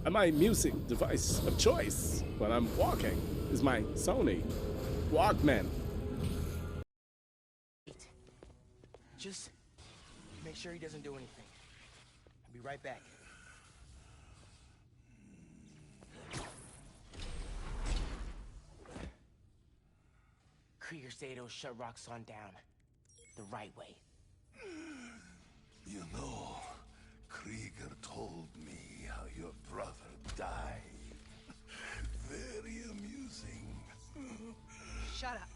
And my music device of choice when I'm walking is my Sony Walkman. Just make sure he doesn't do anything. I'll be right back. Krieger say those shut rocks on down the right way. You know, Krieger told me how your brother died. Very amusing. Shut up.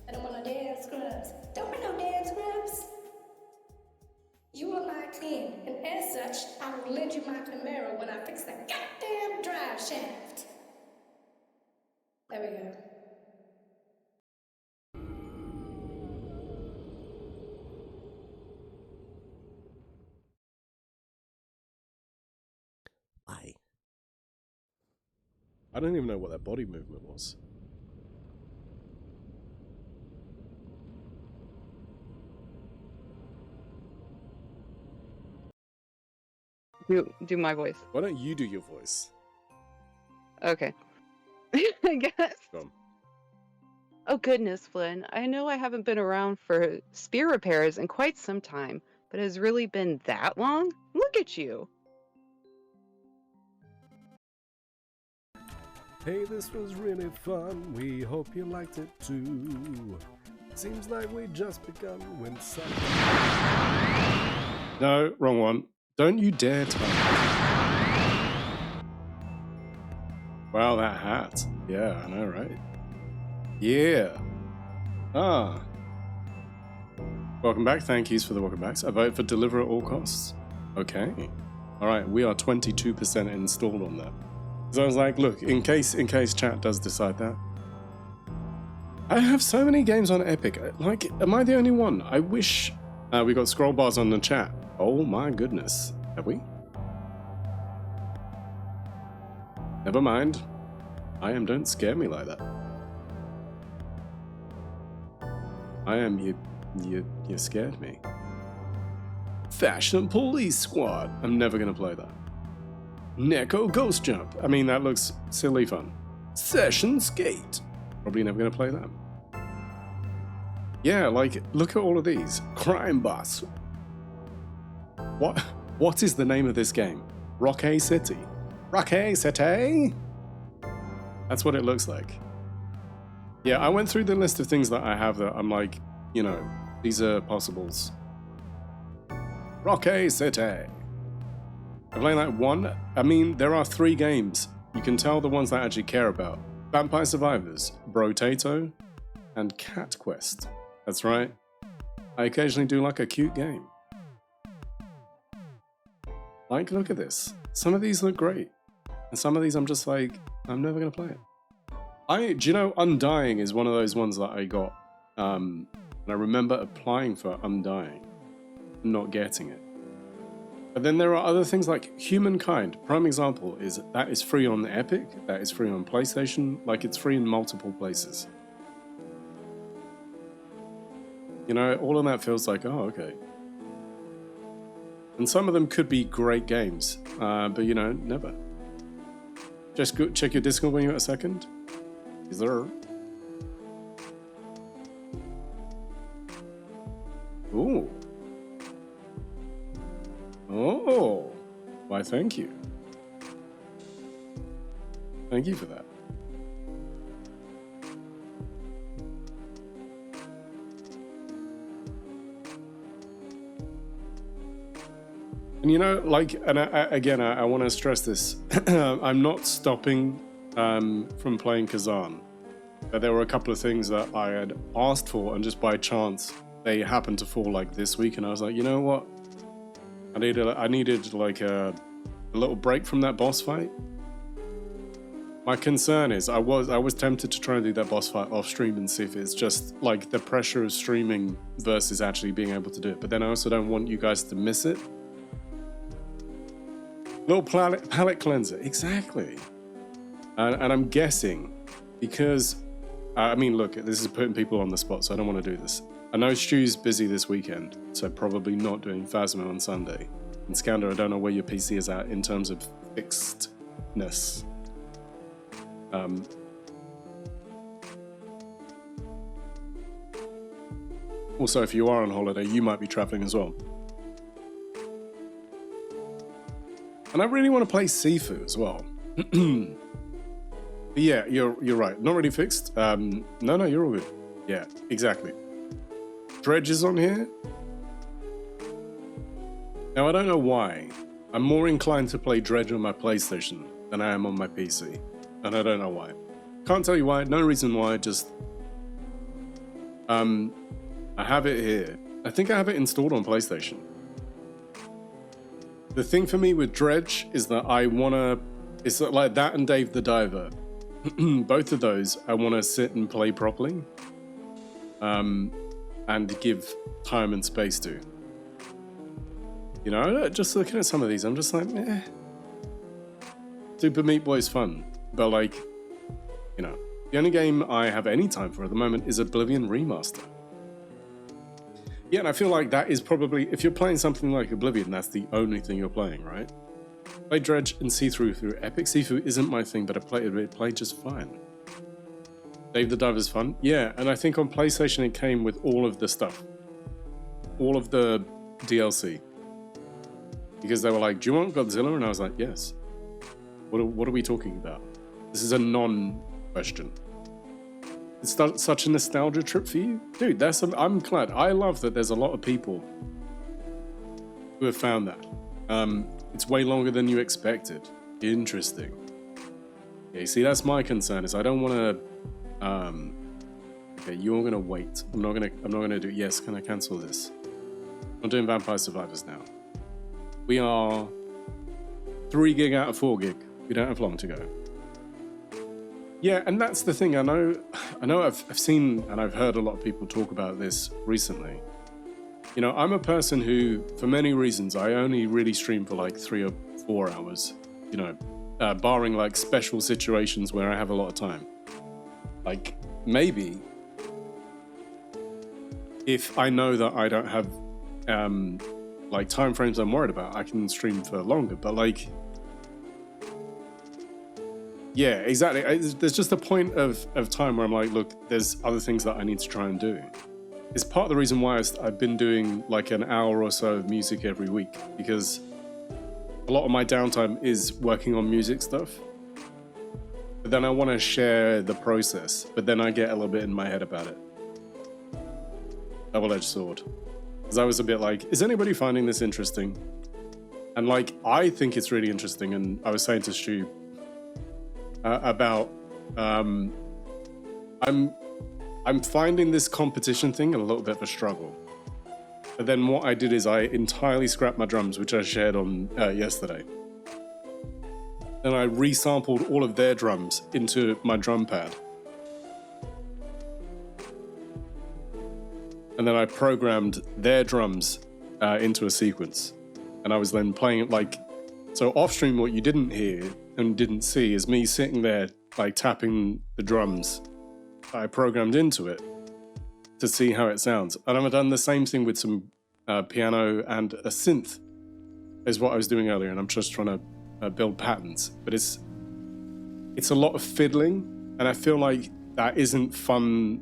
I don't want no damn scrubs. Don't want no damn scrubs. You are my kin, and as such, I will lend you my Camaro when I fix the goddamn drive shaft. There we go. Why? I don't even know what that body movement was. Do my voice. Why don't you do your voice? Okay. I guess. Go on. Oh goodness, Flynn. I know I haven't been around for spear repairs in quite some time, but has really been that long? Look at you. Hey, this was really fun. We hope you liked it too. Seems like we just begun when something... No, wrong one. Don't you dare touch it. Wow, that hat. Yeah, I know, right? Yeah. Ah. Welcome back. Thank yous for the welcome backs. I vote for deliver at all costs. Okay. Alright, we are 22% installed on that. So I was like, look, in case chat does decide that. I have so many games on Epic. Like, am I the only one? I wish... we got scroll bars on the chat. Oh my goodness. Have we? Never mind. Don't scare me like that. You scared me. Fashion Police Squad. I'm never gonna play that. Neko Ghost Jump. I mean, that looks silly fun. Session Skate. Probably never gonna play that. Yeah, like, look at all of these. Crime Boss. What is the name of this game? Rocky City. Rocky City? That's what it looks like. Yeah, I went through the list of things that I have that I'm like, you know, these are possibles. Rocky City. I'm playing like one. I mean, there are 3 games. You can tell the ones that I actually care about. Vampire Survivors, Brotato, and Cat Quest. That's right. I occasionally do like a cute game. Like, look at this. Some of these look great. And some of these I'm just like, I'm never going to play it. Do you know, Undying is one of those ones that I got. And I remember applying for Undying, not getting it. But then there are other things like Humankind. Prime example is that is free on Epic, that is free on PlayStation, like it's free in multiple places. You know, all of that feels like, oh, okay. And some of them could be great games, but you know, never. Just go check your Discord when you get a second. Is there? Ooh. Oh. Why, thank you. Thank you for that. And you know, like, and I want to stress this. I'm not stopping from playing Kazan. But there were a couple of things that I had asked for, and just by chance, they happened to fall like this week. And I was like, you know what? I needed like a little break from that boss fight. My concern is I was tempted to try and do that boss fight off stream and see if it's just like the pressure of streaming versus actually being able to do it. But then I also don't want you guys to miss it. Little palette cleanser, exactly. And I'm guessing, because, I mean, look, this is putting people on the spot, so I don't want to do this. I know Stu's busy this weekend, so probably not doing Phasmo on Sunday. And Skander, I don't know where your PC is at in terms of fixedness. Also, if you are on holiday, you might be traveling as well. And I really want to play Sifu as well. But yeah, you're right. Not really fixed. No, you're all good. Yeah, exactly. Dredge is on here. Now, I don't know why. I'm more inclined to play Dredge on my PlayStation than I am on my PC. And I don't know why. Can't tell you why. No reason why. Just... I have it here. I think I have it installed on PlayStation. The thing for me with Dredge is that I want to... It's like that and Dave the Diver. Both of those, I want to sit and play properly. And give time and space to. You know, just looking at some of these, I'm just like, eh. Super Meat Boy's fun. But like, you know, the only game I have any time for at the moment is Oblivion Remaster. Yeah, and I feel like that is probably, if you're playing something like Oblivion, that's the only thing you're playing, right? Play Dredge and Sifu through Epic. Sifu isn't my thing, but it played just fine. Dave the Diver's fun. Yeah, and I think on PlayStation it came with all of the stuff. All of the DLC. Because they were like, do you want Godzilla? And I was like, yes. What are we talking about? This is a non-question. It's such a nostalgia trip for you? Dude, I'm glad. I love that there's a lot of people who have found that. It's way longer than you expected. Interesting. Yeah, you see, that's my concern, is I don't want to... okay, you're going to wait. I'm not going to do... Yes, can I cancel this? I'm doing Vampire Survivors now. We are 3 gig out of 4 gig. We don't have long to go. Yeah, and that's the thing. I know I've seen and I've heard a lot of people talk about this recently. You know, I'm a person who, for many reasons, I only really stream for like 3 or 4 hours, you know, barring like special situations where I have a lot of time. Like, maybe if I know that I don't have like time frames I'm worried about, I can stream for longer, but like, yeah, exactly. There's just a point of time where I'm like, look, there's other things that I need to try and do. is part of the reason why I've been doing like an hour or so of music every week, because a lot of my downtime is working on music stuff. But then I want to share the process, but then I get a little bit in my head about it. Double-edged sword. Because I was a bit like, is anybody finding this interesting? And like, I think it's really interesting, and I was saying to Stu about I'm finding this competition thing a little bit of a struggle. But then what I did is I entirely scrapped my drums, which I shared on yesterday. And I resampled all of their drums into my drum pad. And then I programmed their drums into a sequence. And I was then playing it like... So off stream, what you didn't hear and didn't see is me sitting there like tapping the drums I programmed into it to see how it sounds. And I've done the same thing with some piano and a synth is what I was doing earlier, and I'm just trying to build patterns. But it's a lot of fiddling, and I feel like that isn't fun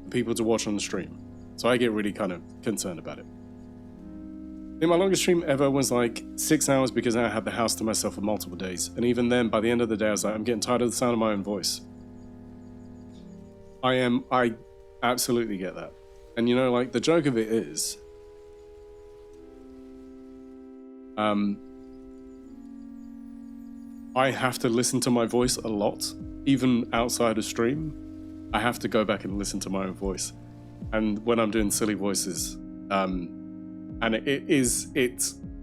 for people to watch on the stream. So I get really kind of concerned about it. I think my longest stream ever was like 6 hours because I had the house to myself for multiple days. And even then, by the end of the day, I was like, I'm getting tired of the sound of my own voice. I absolutely get that. And you know, like, the joke of it is, I have to listen to my voice a lot, even outside of stream. I have to go back and listen to my own voice. And when I'm doing silly voices, and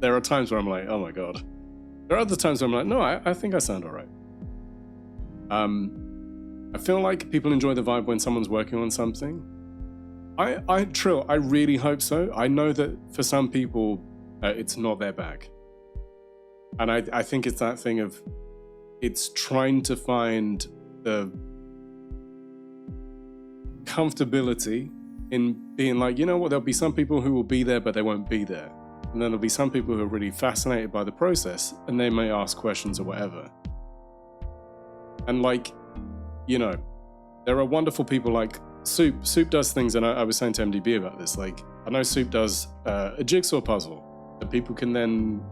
there are times where I'm like, oh my God. There are other times where I'm like, no, I think I sound all right. I feel like people enjoy the vibe when someone's working on something. I really hope so. I know that for some people, it's not their bag. And I think it's that thing of, it's trying to find the comfortability in being like, you know what, there'll be some people who will be there, but they won't be there. And then there'll be some people who are really fascinated by the process, and they may ask questions or whatever. And like, you know, there are wonderful people like Soup. Soup does things, and I was saying to MDB about this, like, I know Soup does a jigsaw puzzle that people can then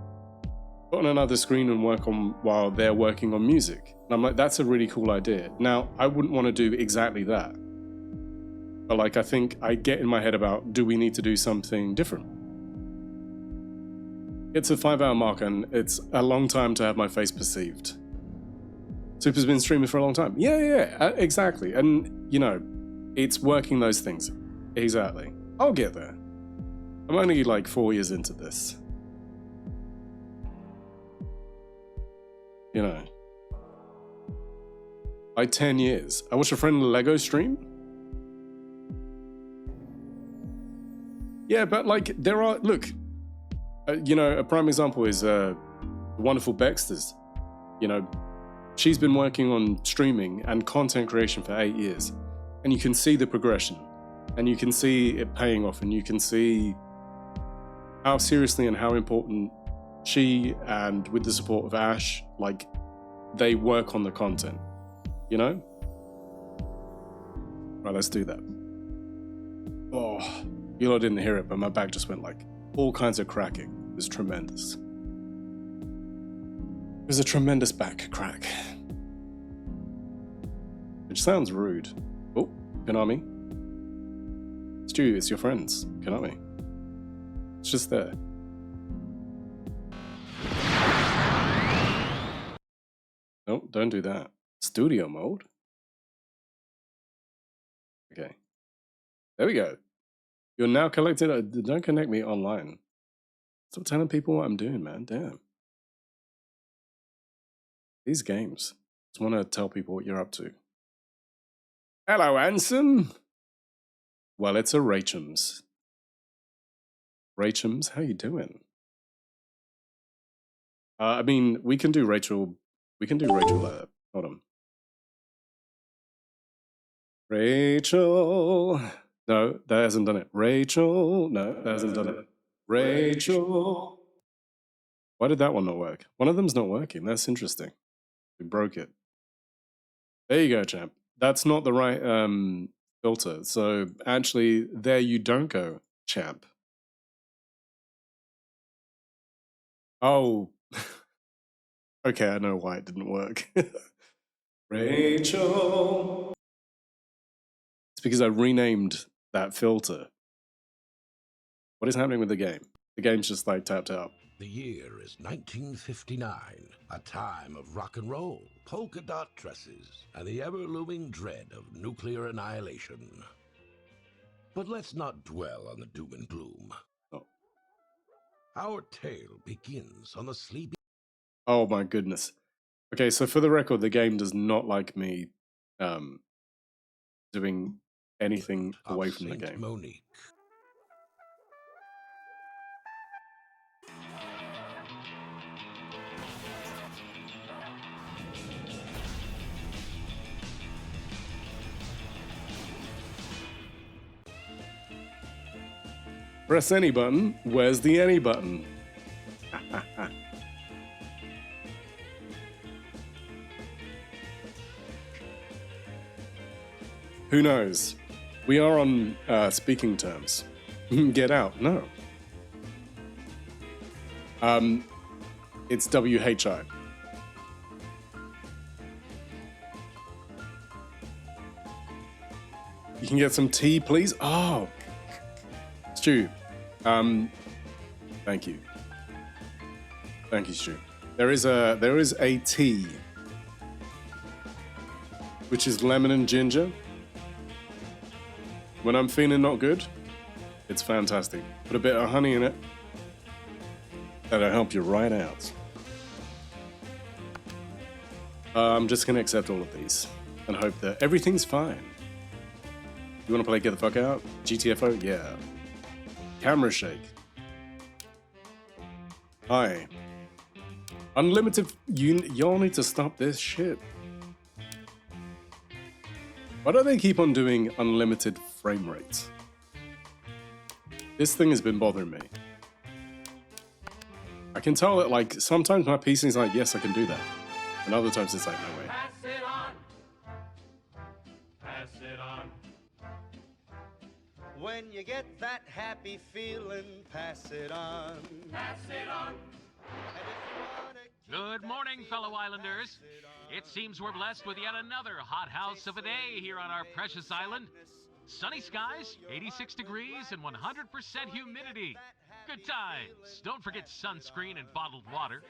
put on another screen and work on while they're working on music. And I'm like, that's a really cool idea. Now, I wouldn't want to do exactly that. But like, I think I get in my head about, do we need to do something different? It's a 5-hour mark, and it's a long time to have my face perceived. Super's been streaming for a long time. Yeah, exactly. And, you know, it's working those things. Exactly. I'll get there. I'm only like 4 years into this. You know. Like 10 years. I watched a friend Lego stream. Yeah, but like, there are, look, you know, a prime example is the wonderful Bexters. You know, she's been working on streaming and content creation for 8 years. And you can see the progression. And you can see it paying off. And you can see how seriously and how important she, and with the support of Ash, like, they work on the content. You know? Right, let's do that. Oh, you lot didn't hear it, but my back just went like all kinds of cracking. It was tremendous. It was a tremendous back crack. Which sounds rude. Oh, Konami. Stu, it's your friends. Konami. It's just there. No, don't do that. Studio mode. Okay. There we go. You're now collected. Don't connect me online. Stop telling people what I'm doing, man. Damn. These games. Just want to tell people what you're up to. Hello, Anson. Well, it's a Rachums. Rachums, how you doing? I mean, we can do Rachel. We can do Rachel. Hold on. Rachel. No, that hasn't done it. Rachel. No, that hasn't done it. Rachel. Why did that one not work? One of them's not working. That's interesting. We broke it. There you go, champ. That's not the right filter. So actually, there you don't go, champ. Oh, okay, I know why it didn't work. Rachel. It's because I renamed that filter. What is happening with the game? The game's just like tapped out. The year is 1959, a time of rock and roll, polka dot dresses, and the ever-looming dread of nuclear annihilation. But let's not dwell on the doom and gloom. Oh. Our tale begins on the sleepy... Oh my goodness. Okay, so for the record, the game does not like me doing anything away from the Saint game. Monique. Press any button. Where's the any button? Who knows? We are on speaking terms. Get out. No. It's WHI. You can get some tea, please? Oh. Stu. Thank you. Thank you, Stu. There is a tea, which is lemon and ginger. When I'm feeling not good, it's fantastic. Put a bit of honey in it. That'll help you right out. I'm just gonna accept all of these and hope that everything's fine. You wanna play Get the Fuck Out? GTFO? Yeah. Camera shake. Hi. Unlimited. Y'all need to stop this shit. Why don't they keep on doing unlimited frame rates? This thing has been bothering me. I can tell that, like, sometimes my PC's like, yes, I can do that. And other times it's like, no way. Pass it on. Pass it on. When you get that happy feeling, pass it on. Pass it on. Good morning, fellow islanders. It seems we're blessed with yet another hot house of a day here on our precious island. Sunny skies, 86 degrees, and 100% humidity. Good times. Don't forget sunscreen and bottled water.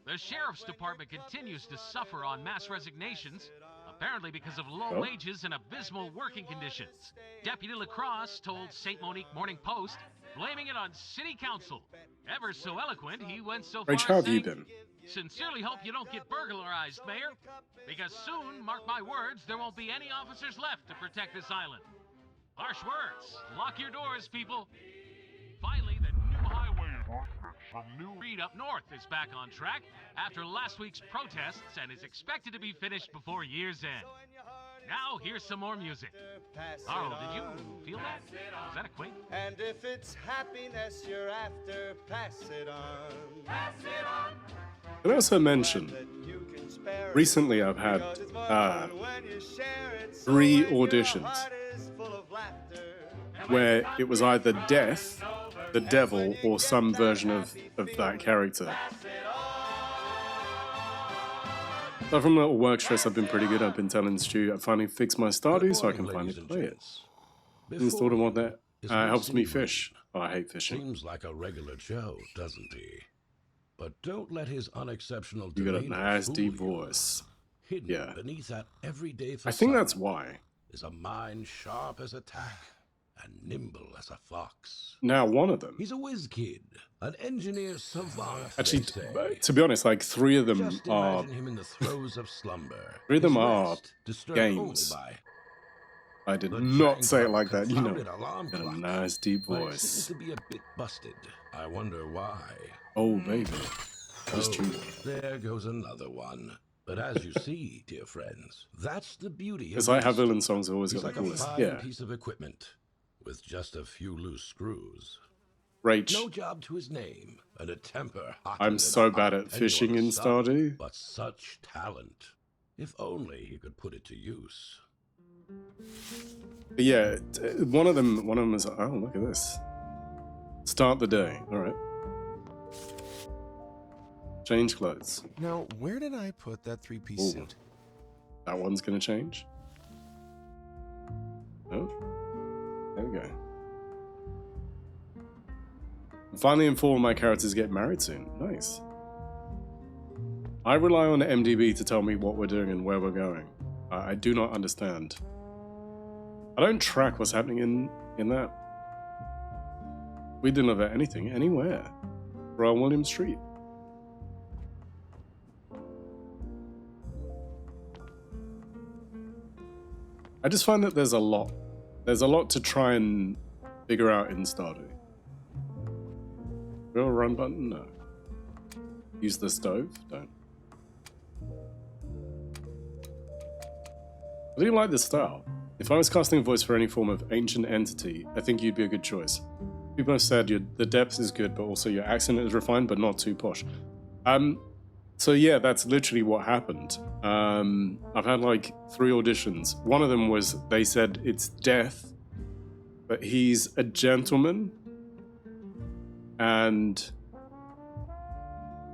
The Sheriff's Department continues to suffer on mass resignations, apparently because of low wages and abysmal working conditions. Deputy Lacrosse told St. Monique Morning Post, blaming it on City Council. Ever so eloquent, he went so far Rach, how as have you saying, been? sincerely hope you don't get burglarized, Mayor, because soon, mark my words, there won't be any officers left to protect this island. Harsh words. Lock your doors, people. Finally, the new highway from New Reed up north is back on track after last week's protests and is expected to be finished before year's end. Now, here's some more music. Carl, did you feel that? Was that a quake? And if it's happiness you're after, pass it on. Pass it on. Can I also mention, recently I've had 3 auditions where it was either death, the devil, or some version of that character. So from little work stress, I've been pretty good. I've been telling Stu I finally fixed my Stardew so I can finally play it. Installed and what that helps me fish. Oh, I hate fishing. Seems like a regular Joe, doesn't he? But don't let his unexceptional You got a demeanor nice fool deep you. voice. Hidden Yeah. beneath that everyday facade I think that's why. is a mind sharp as a tack and nimble as a fox. Now, one of them. He's a whiz kid, an engineer savant. Actually, they say. to be honest, like 3 of them Just are. imagine him in the throes of slumber. 3 of them his are rest disturbed games. only by I did the not say it jangle like that. You know, confounded alarm got a clock. nice deep But it voice. seems to be a bit busted. I wonder why. Oh, baby. That's Oh, true. there goes another one. But as you see, dear friends, that's the beauty of Because I have Beast. villain songs, I've always He's got like the a coolest. fine Yeah. piece of equipment with just a few loose screws. Rach, No job to his name, and a temper hotter I'm than so a bad at jalapeno fishing on in the sun, Stardew. But such talent. If only he could put it to use. But yeah, one of them was like, oh, look at this. Start the day. All right. Change clothes. Now, where did I put that three-piece Ooh. suit? That one's gonna change. Oh, there we go. I'm finally informed my characters get married soon. Nice. I rely on MDB to tell me what we're doing and where we're going. I do not understand. I don't track what's happening in that. We deliver anything, anywhere. Royal William Street. I just find that there's a lot. There's a lot to try and figure out in Stardew. Real run button? No. Use the stove? Don't. I do like this style. If I was casting a voice for any form of ancient entity, I think you'd be a good choice. People have said the depth is good, but also your accent is refined, but not too posh. So yeah, that's literally what happened. I've had like 3 auditions. One of them was, they said it's death, but he's a gentleman. And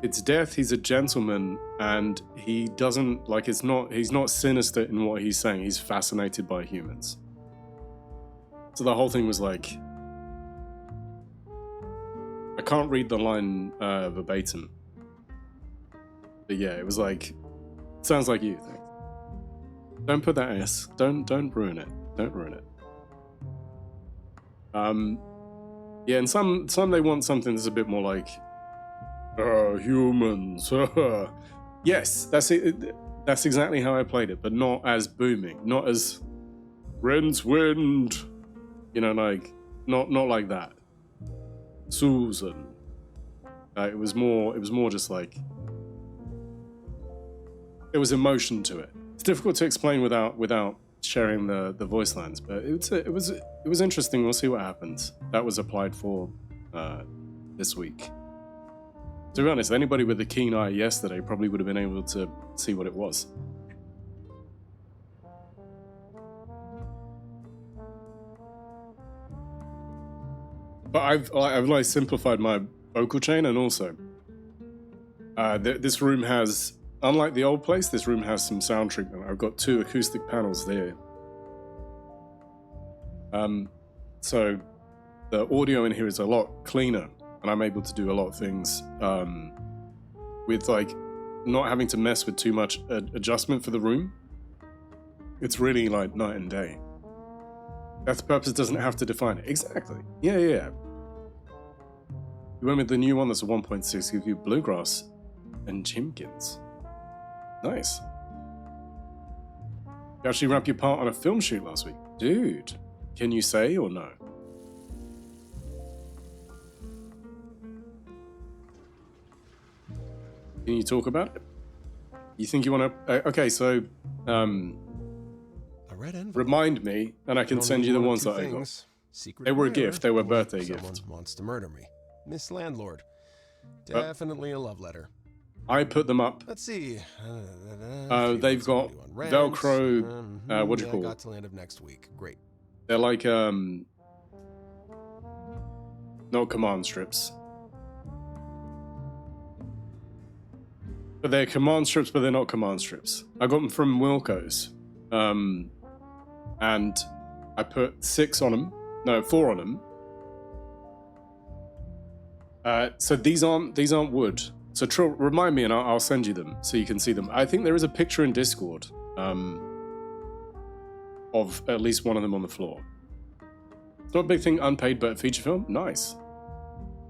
it's death, he's a gentleman, and he doesn't, like, he's not sinister in what he's saying. He's fascinated by humans. So the whole thing was like, I can't read the line verbatim. But yeah, it was like, sounds like you. Thanks. Don't put that S. Don't ruin it. Don't ruin it. Yeah, and some they want something that's a bit more like, humans. Yes, that's it. That's exactly how I played it, but not as booming, not as Ren's wind. You know, like not like that. Susan. It was more just like, there was emotion to it. It's difficult to explain without sharing the voice lines, but it was interesting. We'll see what happens. That was applied for this week. To be honest, anybody with a keen eye yesterday probably would have been able to see what it was. But I've like simplified my vocal chain, and also this room has, unlike the old place, this room has some sound treatment. I've got 2 acoustic panels there. So the audio in here is a lot cleaner, and I'm able to do a lot of things with like not having to mess with too much adjustment for the room. It's really like night and day. Death Purpose doesn't have to define it. Exactly. Yeah. You went with the new one that's a 1.6, give you Bluegrass and Chimkins. Nice. You actually wrapped your part on a film shoot last week. Dude, can you say or no? Can you talk about it? You think you want to... okay, so... A red envelope. Remind me, and I can send you the ones that I got. They were a gift. They were birthday gifts. Someone wants to murder me. Miss Landlord. Definitely a love letter. I put them up. Let's see. They've got Velcro. What do you call it? Got till end of next week. Great. They're like not command strips, but they're command strips, but they're not command strips. I got them from Wilco's, and I put 6 on them. No, 4 on them. So these aren't wood. So Trill, remind me, and I'll send you them so you can see them. I think there is a picture in Discord of at least one of them on the floor. It's not a big thing, unpaid, but feature film? Nice.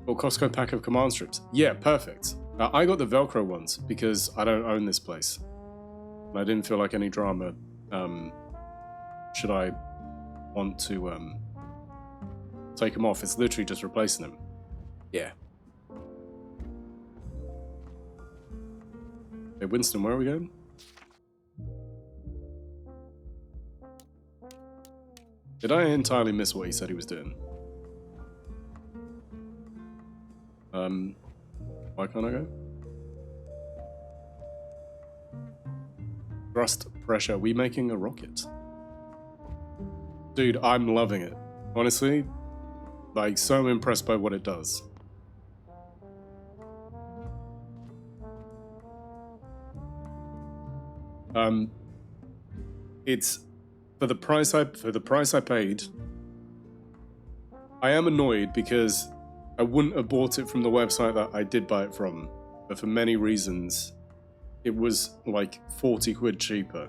Or Costco pack of command strips. Yeah, perfect. I got the Velcro ones because I don't own this place. And I didn't feel like any drama. Should I want to take them off? It's literally just replacing them. Yeah. Hey, Winston, where are we going? Did I entirely miss what he said he was doing? Why can't I go? Thrust pressure. We making a rocket? Dude, I'm loving it. Honestly, like, so impressed by what it does. It's for the price I paid. I am annoyed because I wouldn't have bought it from the website that I did buy it from, but for many reasons, it was like 40 quid cheaper.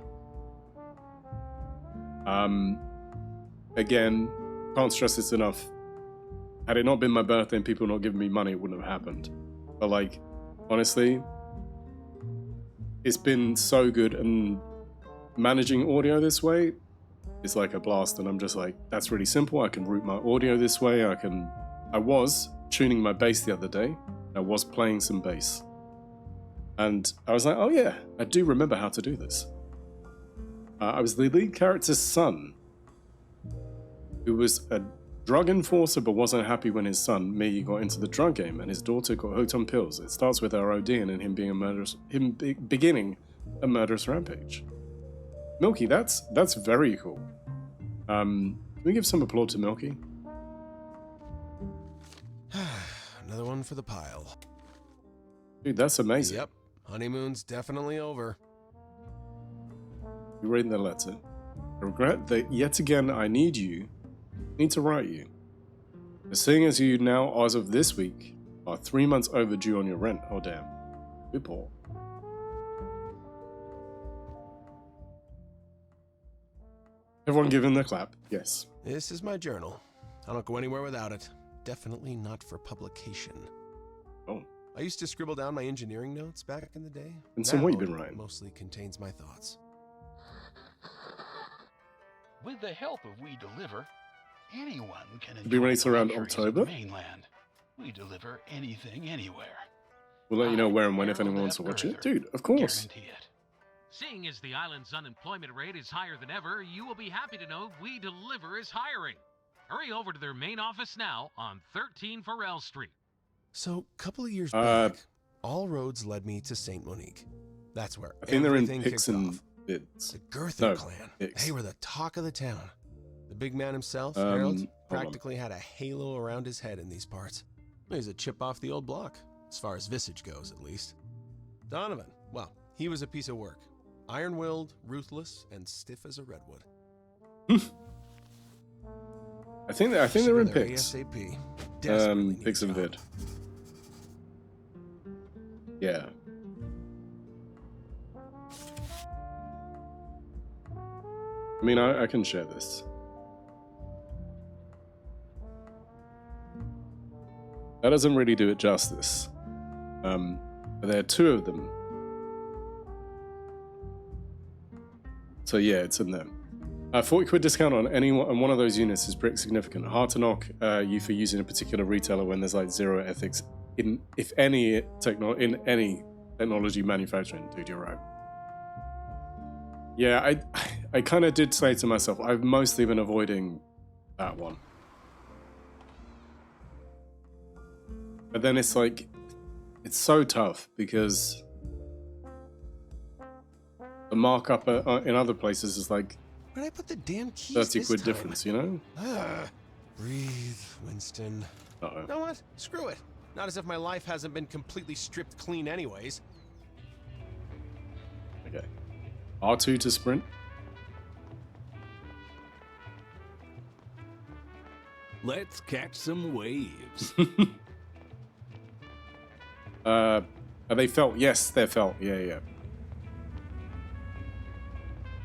Again, can't stress this enough. Had it not been my birthday and people not giving me money, it wouldn't have happened. But like, honestly, it's been so good, and managing audio this way is like a blast, and I'm just like, that's really simple. I can route my audio this way. I was tuning my bass the other day. I was playing some bass. And I was like, oh yeah, I do remember how to do this. I was the lead character's son, who was a drug enforcer but wasn't happy when his son, me, got into the drug game and his daughter got hooked on pills. It starts with her ODing and him beginning a murderous rampage. Milky, that's very cool. Can we give some applause to Milky? Another one for the pile. Dude, that's amazing. Yep, honeymoon's definitely over. You read the letter. I regret that yet again I need to write you. Seeing as you now, as of this week, are 3 months overdue on your rent. Oh damn. We're poor. Everyone give him the clap. Yes. This is my journal. I don't go anywhere without it. Definitely not for publication. Oh. I used to scribble down my engineering notes back in the day. And so what you been writing? Mostly contains my thoughts. With the help of We Deliver, anyone can enjoy Be released around the luxuries October. of the mainland. We deliver anything, anywhere. We'll let you know where and when if anyone wants to watch it. Dude, of course. Guarantee it. Seeing as the island's unemployment rate is higher than ever, you will be happy to know We Deliver is hiring. Hurry over to their main office now on 13 Farrell Street. So, a couple of years back, all roads led me to St. Monique. That's where I think they're in everything Pix kicked and off. Bits. The Girthin No, clan. Pix. They were the talk of the town. The big man himself, Harold, hold on. practically had a halo around his head in these parts. He's a chip off the old block, as far as visage goes, at least. Donovan, well, he was a piece of work. Iron-willed, ruthless, and stiff as a redwood. I think they're in There Pix. ASAP. Desperately need Pix and a job. Vid. Yeah. I mean, I can share this. That doesn't really do it justice. But there are two of them. So yeah, it's in there. 40 quid discount on one of those units is pretty significant. Hard to knock you for using a particular retailer when there's like zero ethics in any technology manufacturing. Dude, you're right. Yeah, I kind of did say to myself, I've mostly been avoiding that one. But then it's like, it's so tough because the markup in other places is like Where'd I put the damn keys 30 this quid time? difference, you know? Breathe, Winston. Uh-oh. You know what? Screw it. Not as if my life hasn't been completely stripped clean anyways. Okay. R2 to sprint. Let's catch some waves. Are they felt? Yes, they're felt. Yeah.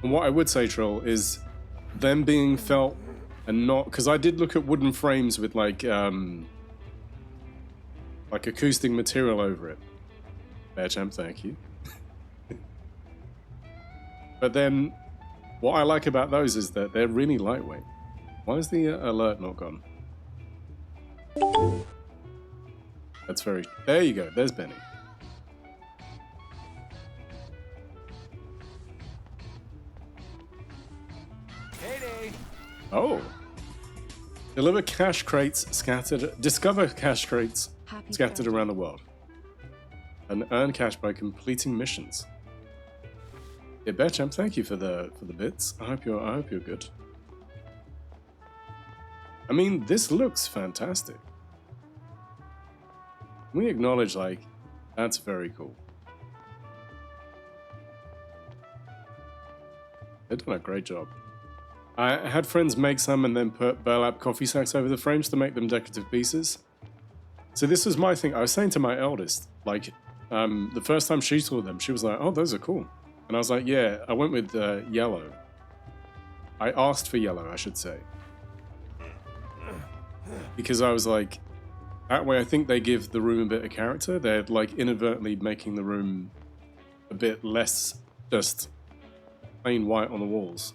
And what I would say, Troll, is them being felt and not, because I did look at wooden frames with like acoustic material over it. Bear Champ, thank you. But then, what I like about those is that they're really lightweight. Why is the alert not gone? That's very... There you go. There's Benny. Heyday! Oh. Discover cache crates scattered around the world. And earn cash by completing missions. Yeah, Bearchamp, thank you for the bits. I hope you're good. I mean, this looks fantastic. We acknowledge, like, that's very cool. They've done a great job. I had friends make some and then put burlap coffee sacks over the frames to make them decorative pieces. So this was my thing. I was saying to my eldest, like, the first time she saw them, she was like, oh, those are cool. And I was like, yeah, I went with yellow. I asked for yellow, I should say. Because I was like, that way I think they give the room a bit of character. They're like inadvertently making the room a bit less just plain white on the walls.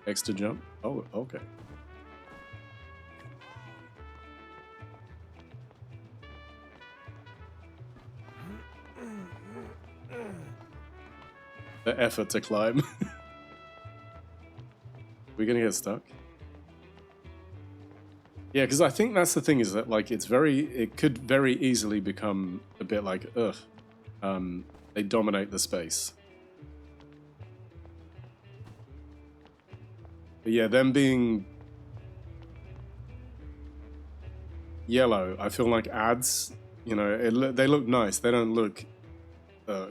Extra jump? Oh, okay. The effort to climb. We're gonna get stuck. Yeah, because I think that's the thing, is that like it could very easily become a bit like, ugh. They dominate the space. But yeah, them being yellow, I feel like adds, you know, they look nice. They don't look,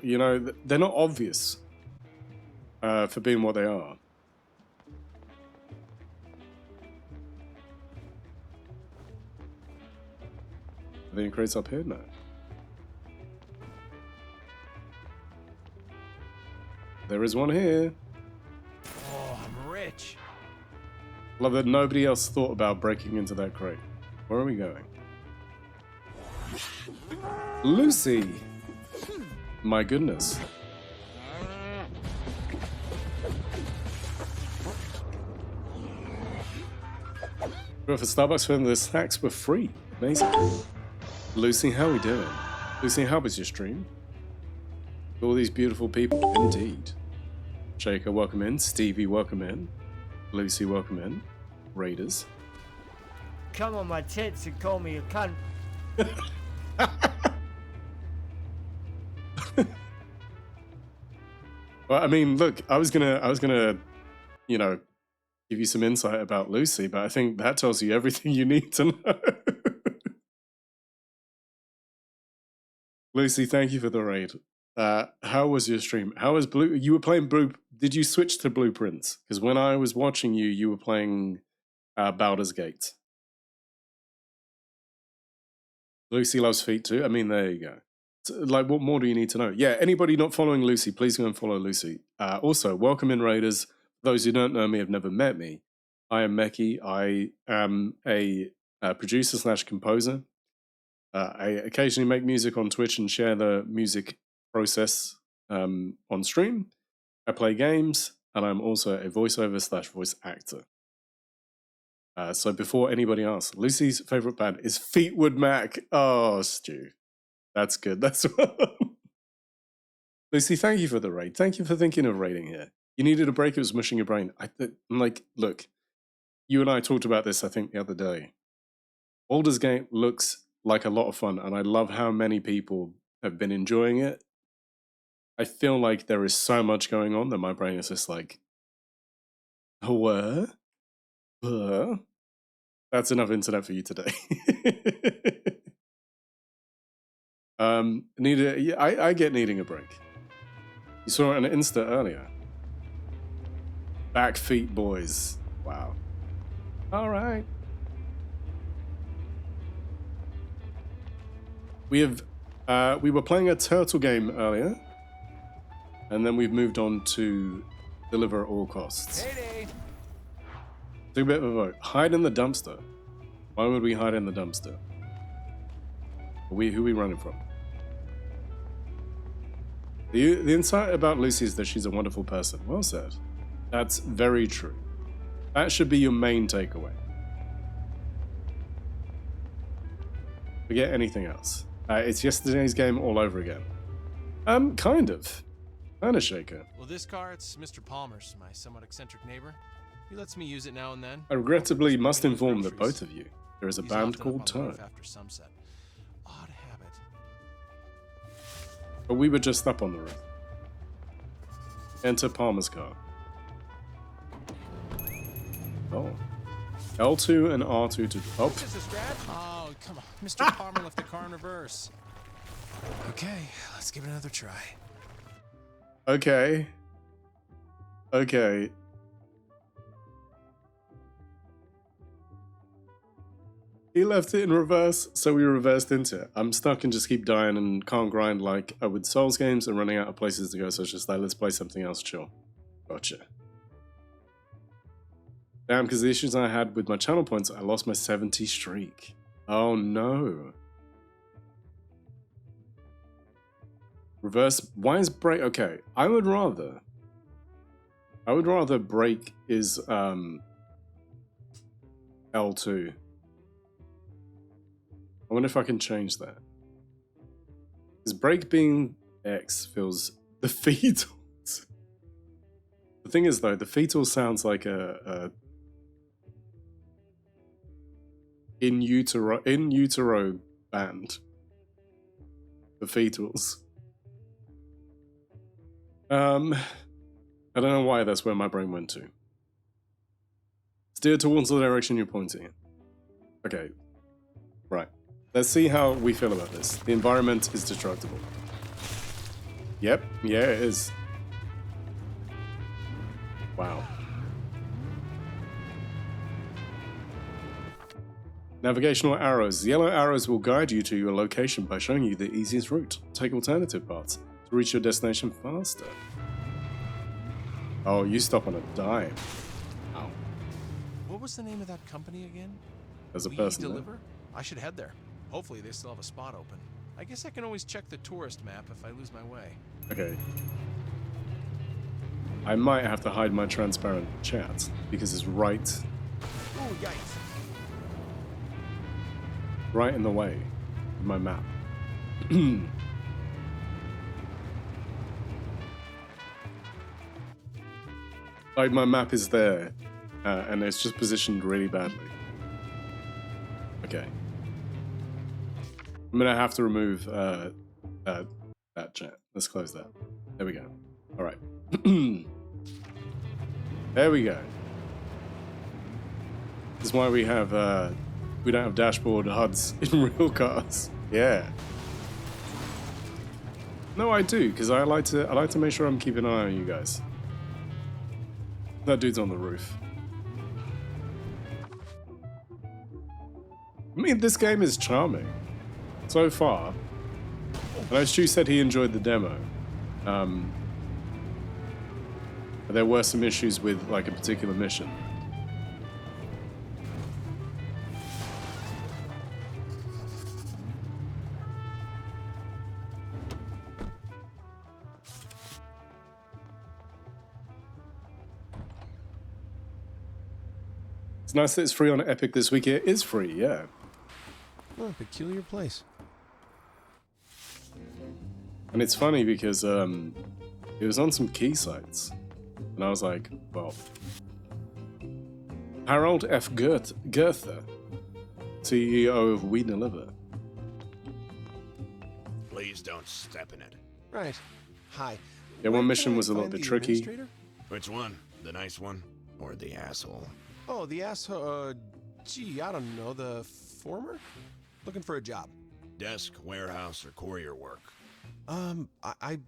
you know, they're not obvious for being what they are. Are there any crates up here? No. There is one here. Oh, I'm rich. Love that nobody else thought about breaking into that crate. Where are we going? Lucy! My goodness. For Starbucks film, the snacks were free. Amazing. Lucy, how are we doing? Lucy, how was your stream? All these beautiful people, indeed. Shaker, welcome in. Stevie, welcome in. Lucy, welcome in. Raiders. Come on my tits and call me a cunt. Well, I mean, look, I was gonna, you know, give you some insight about Lucy, but I think that tells you everything you need to know. Lucy, thank you for the raid. How was your stream? How was Blue? You were playing Blue. Did you switch to Blueprints? Because when I was watching you, you were playing Baldur's Gate. Lucy loves feet too. I mean, there you go. So, like, what more do you need to know? Yeah, anybody not following Lucy, please go and follow Lucy. Also, welcome in, Raiders. Those who don't know me have never met me. I am Meki. I am a producer / composer. I occasionally make music on Twitch and share the music process on stream. I play games, and I'm also a voiceover / voice actor. So before anybody asks, Lucy's favorite band is Fleetwood Mac. Oh, Stu. That's good. That's Lucy, thank you for the raid. Thank you for thinking of raiding here. You needed a break, it was mushing your brain. I'm like, look, you and I talked about this, I think, the other day. Baldur's Gate looks like a lot of fun, and I love how many people have been enjoying it. I feel like there is so much going on that my brain is just like, what? That's enough internet for you today. I get needing a break. You saw it on Insta earlier. Back feet boys. Wow. All right. We were playing a turtle game earlier, and then we've moved on to deliver at all costs. Heyday. Take a bit of a vote. Hide in the dumpster. Why would we hide in the dumpster? Who are we running from? The insight about Lucy is that she's a wonderful person. Well said. That's very true. That should be your main takeaway. Forget anything else. It's yesterday's game all over again. Kind of. Shaker. Well, this car, it's Mr. Palmer's, my somewhat eccentric neighbor. He lets me use it now and then. I regrettably must inform that both of you, there is a band called Turn. After sunset. Odd habit. But we were just up on the roof. Enter Palmer's car. Oh. L2 and R2 to... Oh. Just a scratch? Oh, come on. Mr. Palmer left the car in reverse. Okay, let's give it another try. Okay. Okay. He left it in reverse, so we reversed into it. I'm stuck and just keep dying and can't grind like I would Souls games and running out of places to go, so it's just like, let's play something else chill. Gotcha. Damn, because the issues I had with my channel points, I lost my 70 streak. Oh no. Reverse, why is break, okay, I would rather break is L2. I wonder if I can change that. Because break being X feels the fetals. The thing is though, the fetal sounds like a in utero band. The fetals. I don't know why that's where my brain went to. Steer towards the direction you're pointing in. Okay. Right. Let's see how we feel about this. The environment is destructible. Yep. Yeah, it is. Wow. Navigational arrows. The yellow arrows will guide you to your location by showing you the easiest route. Take alternative paths to reach your destination faster. Oh, you stop on a dime. Ow. What was the name of that company again? There's a We person there. Deliver? I should head there. Hopefully they still have a spot open. I guess I can always check the tourist map if I lose my way. Okay. I might have to hide my transparent chat because it's right Oh, yikes. right in the way of my map. Like my map is there and it's just positioned really badly. Okay. I'm gonna have to remove that chat. Let's close that. There we go. All right. There we go. This is why we have we don't have dashboard HUDs in real cars. Yeah. No, I do, because I like to make sure I'm keeping an eye on you guys. That dude's on the roof. I mean, this game is charming so far. I know Stu said he enjoyed the demo. But there were some issues with like a particular mission. It's nice that it's free on Epic this week. It is free, yeah. Oh, peculiar place. And it's funny because it was on some key sites. And I was like, well, Harold F. Goethe, CEO of We Deliver. Please don't step in it. Right. Hi. Yeah, one mission was a little Find bit the tricky. administrator? Which one? The nice one? Or the asshole? Oh, the asshole. Gee, I don't know. The former? Looking for a job. Desk, warehouse, or courier work? I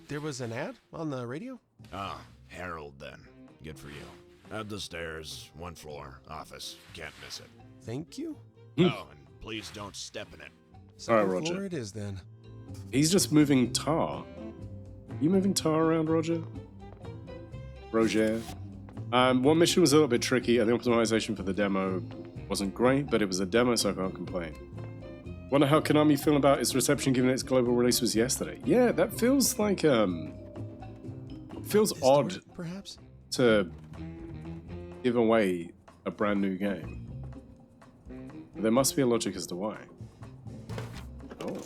there was an ad on the radio? Ah, Harold then. Good for you. At the stairs, one floor, office. Can't miss it. Thank you. Oh, and please don't step in it. Second Roger. floor it is then. He's just moving tar. You moving tar around, Roger? Roger. One mission was a little bit tricky, and the optimization for the demo wasn't great, but it was a demo, so I can't complain. Wonder how Konami feel about its reception given its global release was yesterday. Yeah, that feels like feels odd perhaps to give away a brand new game. But there must be a logic as to why. Oh.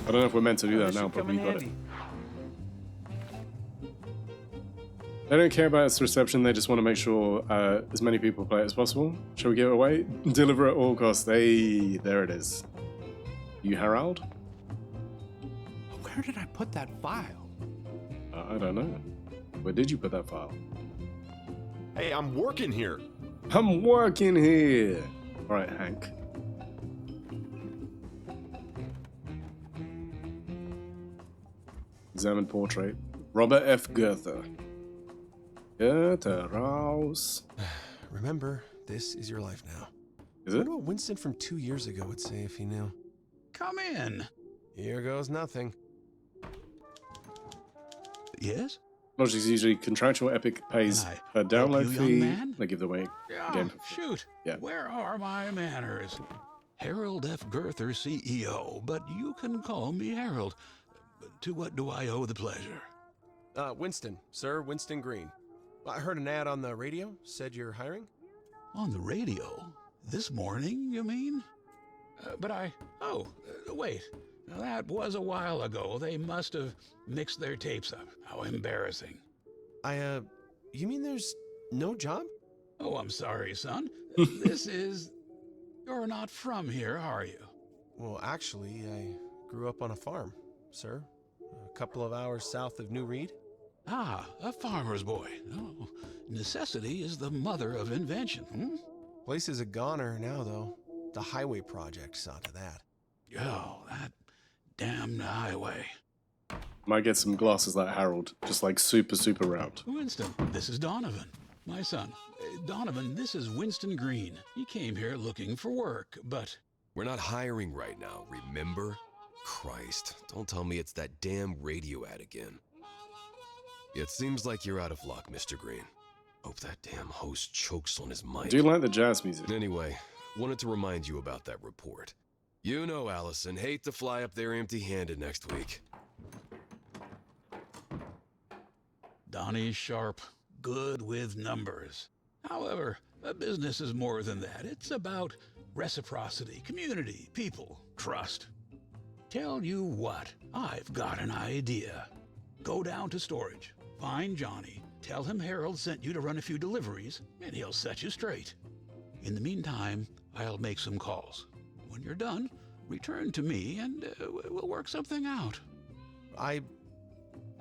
I don't know if we're meant to do that now, but we got it. They don't care about its reception, they just want to make sure as many people play it as possible. Shall we give it away? Deliver at all costs. Hey, there it is. You Harold? Where did I put that file? I don't know. Where did you put that file? Hey, I'm working here. I'm working here. All right, Hank. Examine portrait. Robert F. Goethe. Goethe Raus. Remember, this is your life now. Is I it? wonder what Winston from 2 years ago would say if he knew. Come in. Here goes nothing. Yes? Logic's usually contractual. Epic pays a download you, young fee. man? They give away Yeah, game. shoot. Yeah. Where are my manners? Harold F. Girther, CEO, but you can call me Harold. To what do I owe the pleasure? Winston, sir, Winston Green. I heard an ad on the radio, said you're hiring? On the radio? This morning, you mean? Wait. Now, that was a while ago. They must have mixed their tapes up. How embarrassing. You mean there's no job? Oh, I'm sorry, son. You're not from here, are you? Well, actually, I grew up on a farm, sir. A couple of hours south of New Reed. Ah, a farmer's boy. Oh, necessity is the mother of invention, hmm? Place is a goner now, though. The highway project saw to that. Oh, that damned highway. Might get some glasses like Harold, just like super round. Winston, this is Donovan, my son. Donovan, this is Winston Green. He came here looking for work, but... We're not hiring right now, remember? Christ, don't tell me it's that damn radio ad again. It seems like you're out of luck, Mr. Green. Hope that damn host chokes on his mic. Do you like the jazz music? Anyway, wanted to remind you about that report. You know, Allison, hate to fly up there empty-handed next week. Donnie Sharp, good with numbers. However, a business is more than that. It's about reciprocity, community, people, trust. Tell you what, I've got an idea. Go down to storage, find Johnny, tell him Harold sent you to run a few deliveries, and he'll set you straight. In the meantime, I'll make some calls. When you're done, return to me and we'll work something out.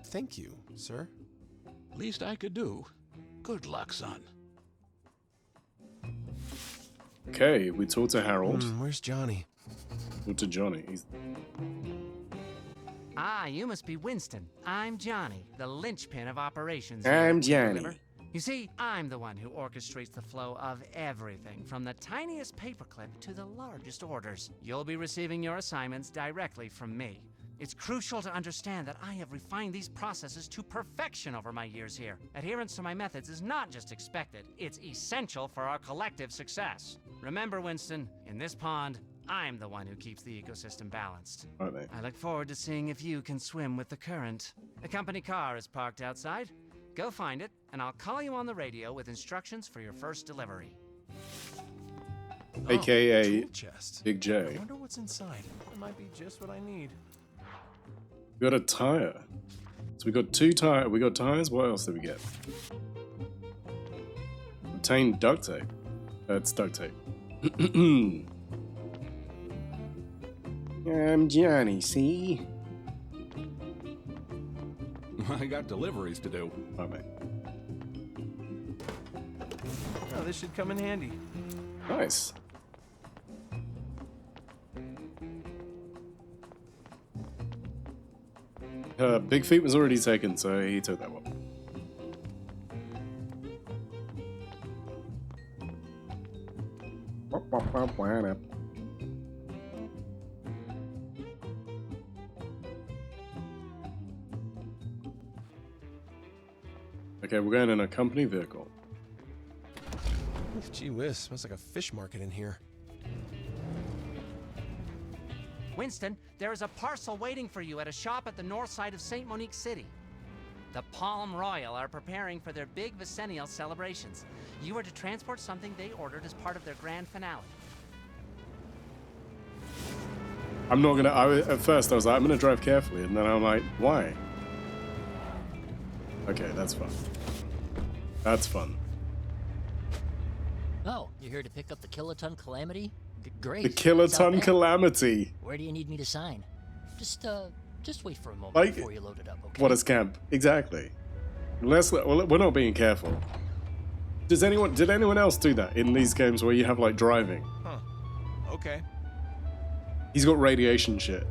Thank you, sir. Least I could do. Good luck, son. Okay, we talked to Harold. Where's Johnny? Talked to Johnny. Ah, you must be Winston. I'm Johnny, the linchpin of operations. I'm Johnny. You see, I'm the one who orchestrates the flow of everything, from the tiniest paperclip to the largest orders. You'll be receiving your assignments directly from me. It's crucial to understand that I have refined these processes to perfection over my years here. Adherence to my methods is not just expected, it's essential for our collective success. Remember, Winston, in this pond, I'm the one who keeps the ecosystem balanced. Right, I look forward to seeing if you can swim with the current. A company car is parked outside. Go find it, and I'll call you on the radio with instructions for your first delivery. AKA tool chest. Big J. I wonder what's inside. It might be just what I need. We got a tire. So we got two tires. We got tires. What else did we get? Obtain duct tape. That's duct tape. I'm Johnny, see? I got deliveries to do. All right. Oh, this should come in handy. Nice. Big Feet was already taken, so he took that one. Okay, we're going in a company vehicle. Gee whiz, smells like a fish market in here. Winston, there is a parcel waiting for you at a shop at the north side of St. Monique City. The Palm Royal are preparing for their big Vicennial celebrations. You are to transport something they ordered as part of their grand finale. I'm not gonna. At first, I was like, I'm gonna drive carefully, and then I'm like, why? Okay, that's fun. That's fun. Oh, you're here to pick up the Kiloton Calamity? Great. The Kiloton Calamity. Where do you need me to sign? Just wait for a moment Like, before you load it up, okay? What is camp? Exactly. We're not being careful. Did anyone else do that in these games where you have like driving? Huh. Okay. He's got radiation shit.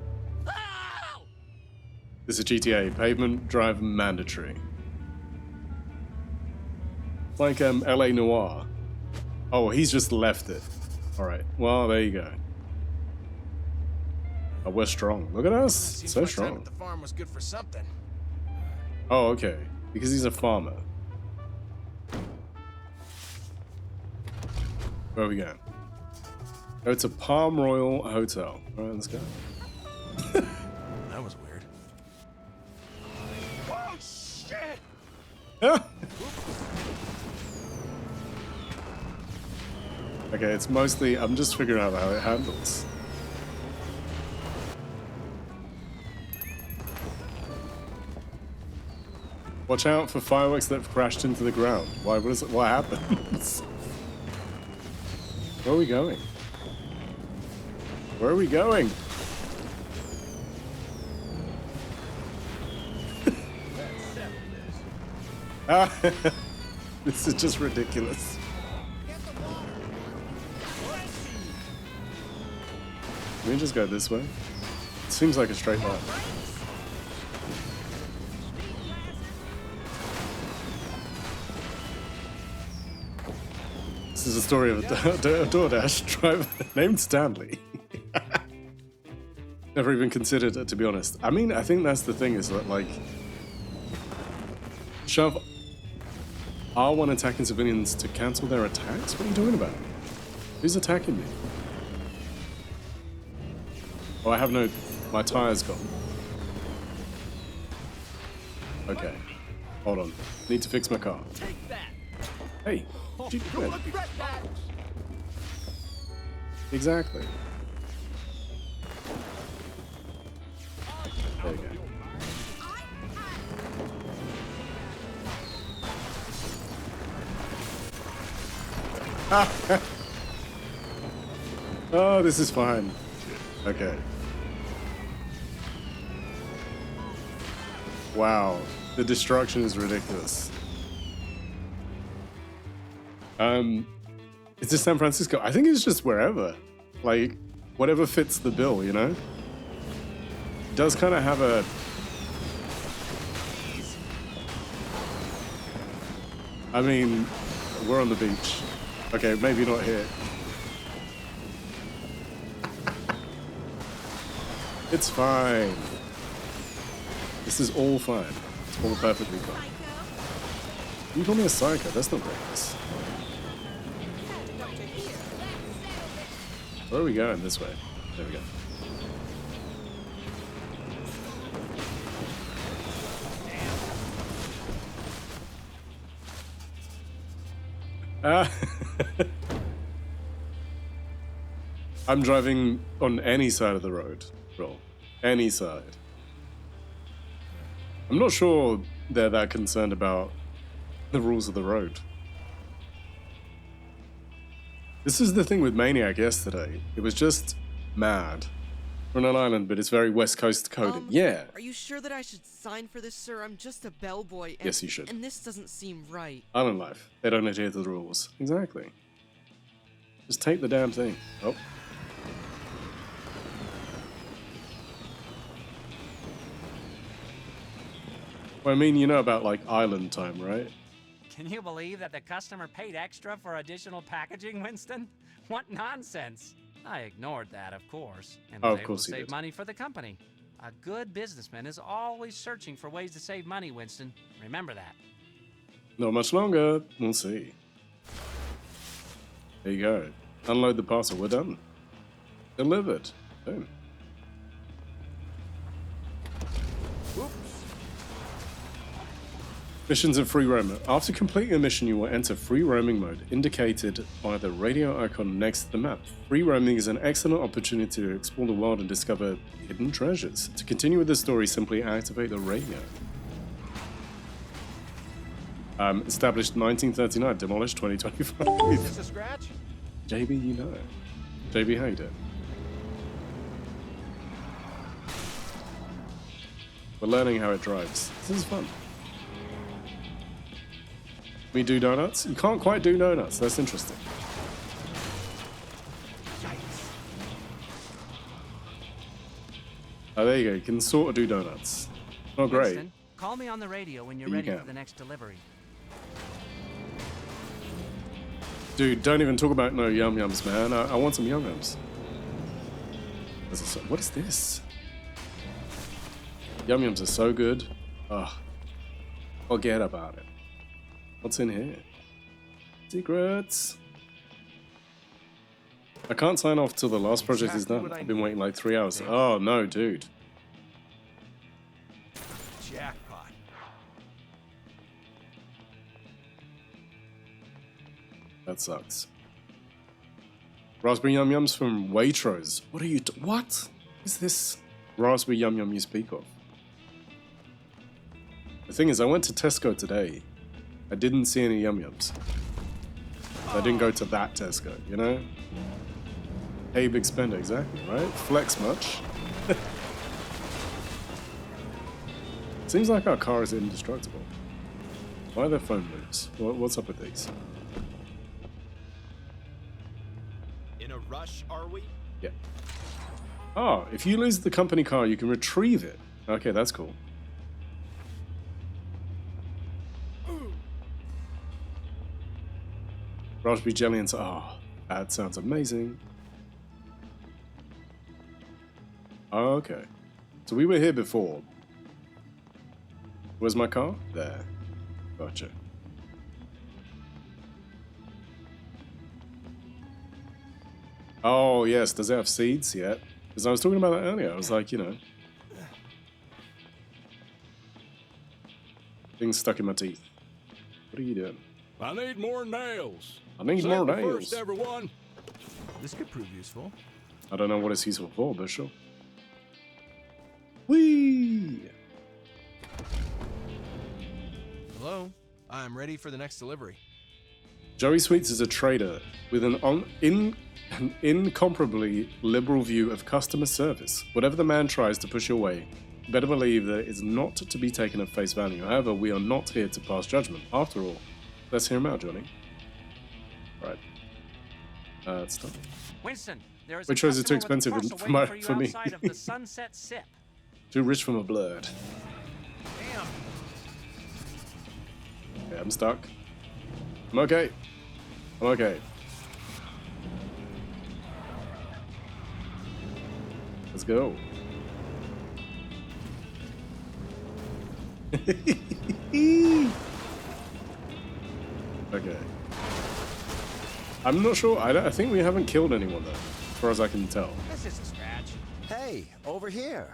This is GTA. Pavement drive mandatory. It's like LA Noire. Oh, he's just left it. Alright, well, there you go. Oh, we're strong. Look at us. Seems So my time strong. at the farm was good for something. Oh, okay. Because he's a farmer. Where are we going? Go to Palm Royal Hotel. Alright, let's go. That was weird. Oh, shit! Okay, it's mostly, I'm just figuring out how it handles. Watch out for fireworks that have crashed into the ground. Why? What happens? Where are we going? Where are we going? This is just ridiculous. Can we just go this way? It seems like a straight line. This is a story of a DoorDash driver named Stanley. Never even considered it, to be honest. I mean, I think that's the thing, is that, like, shove R1 attacking civilians to cancel their attacks? What are you talking about? Who's attacking me? Oh, I have no... My tire's gone. Okay. Hold on. Need to fix my car. Take that. Hey, what you doing? Exactly. There you go. Oh, this is fine. Okay. Wow, the destruction is ridiculous. Is this San Francisco? I think it's just wherever. Like, whatever fits the bill, you know? It does kind of have a... I mean, we're on the beach. Okay, maybe not here. It's fine. This is all fine. It's all perfectly fine. You call me a psycho? That's not great. Where are we going? This way. There we go. I'm driving on any side of the road, bro. Any side. I'm not sure they're that concerned about the rules of the road. This is the thing with Maniac yesterday. It was just mad. We're on an island, but it's very West Coast coded. Yeah. Are you sure that I should sign for this, sir? I'm just a bellboy. Yes, you should. And this doesn't seem right. Island life. They don't adhere to the rules. Exactly. Just take the damn thing. Oh. Well, I mean, you know about, like, island time, right? Can you believe that the customer paid extra for additional packaging, Winston? What nonsense! I ignored that, of course, and was able to save money for the company. A good businessman is always searching for ways to save money, Winston. Remember that. Not much longer. We'll see. There you go. Unload the parcel. We're done. Delivered. Boom. Whoops. Missions and free roam. After completing a mission, you will enter free roaming mode, indicated by the radio icon next to the map. Free roaming is an excellent opportunity to explore the world and discover hidden treasures. To continue with the story, simply activate the radio. Established 1939, demolished 2025. Is this a scratch? JB, you know. JB, how you doing? We're learning how it drives. This is fun. We do donuts? You can't quite do donuts. That's interesting. Oh, there you go. You can sort of do donuts. Not great. Winston, call me on the radio when you're You ready can. for the next delivery. Dude, don't even talk about no yum yums, man. I want some yum yums. What is this? Yum yums are so good. Ugh. Forget about it. What's in here? Secrets. I can't sign off till the last project is done. I've been waiting like 3 hours. Oh no, dude. Jackpot. That sucks. Raspberry yum yums from Waitrose. What are you? What is this raspberry yum yum you speak of? The thing is, I went to Tesco today. I didn't see any yum yums. I didn't go to that Tesco, you know? Hey, big spender, exactly, right? Flex much. Seems like our car is indestructible. Why are there phone booths? What's up with these? In a rush, are we? Yeah. Oh, if you lose the company car, you can retrieve it. Okay, that's cool. Raspberry jelly and oh, that sounds amazing. Oh, okay. So we were here before. Where's my car? There. Gotcha. Oh, yes. Does it have seeds yet? Because I was talking about that earlier. I was like, you know. Things stuck in my teeth. What are you doing? I need more nails. I need more nails. First, everyone. This could prove useful. I don't know what it's useful for, but sure. Whee! Hello? I'm ready for the next delivery. Joey Sweets is a trader with an incomparably liberal view of customer service. Whatever the man tries to push your way, you better believe that it is not to be taken at face value. However, we are not here to pass judgment. After all, let's hear him out, Johnny. Right. Stop. Winston, there is Which a one is it too customer with a expensive parcel for me? waiting for you outside of the Sunset Sip. Too rich for my blood. Damn. Okay, I'm stuck. I'm okay. I'm okay. Let's go. Okay. I'm not sure. I think we haven't killed anyone though, as far as I can tell. This is a scratch. Hey, over here.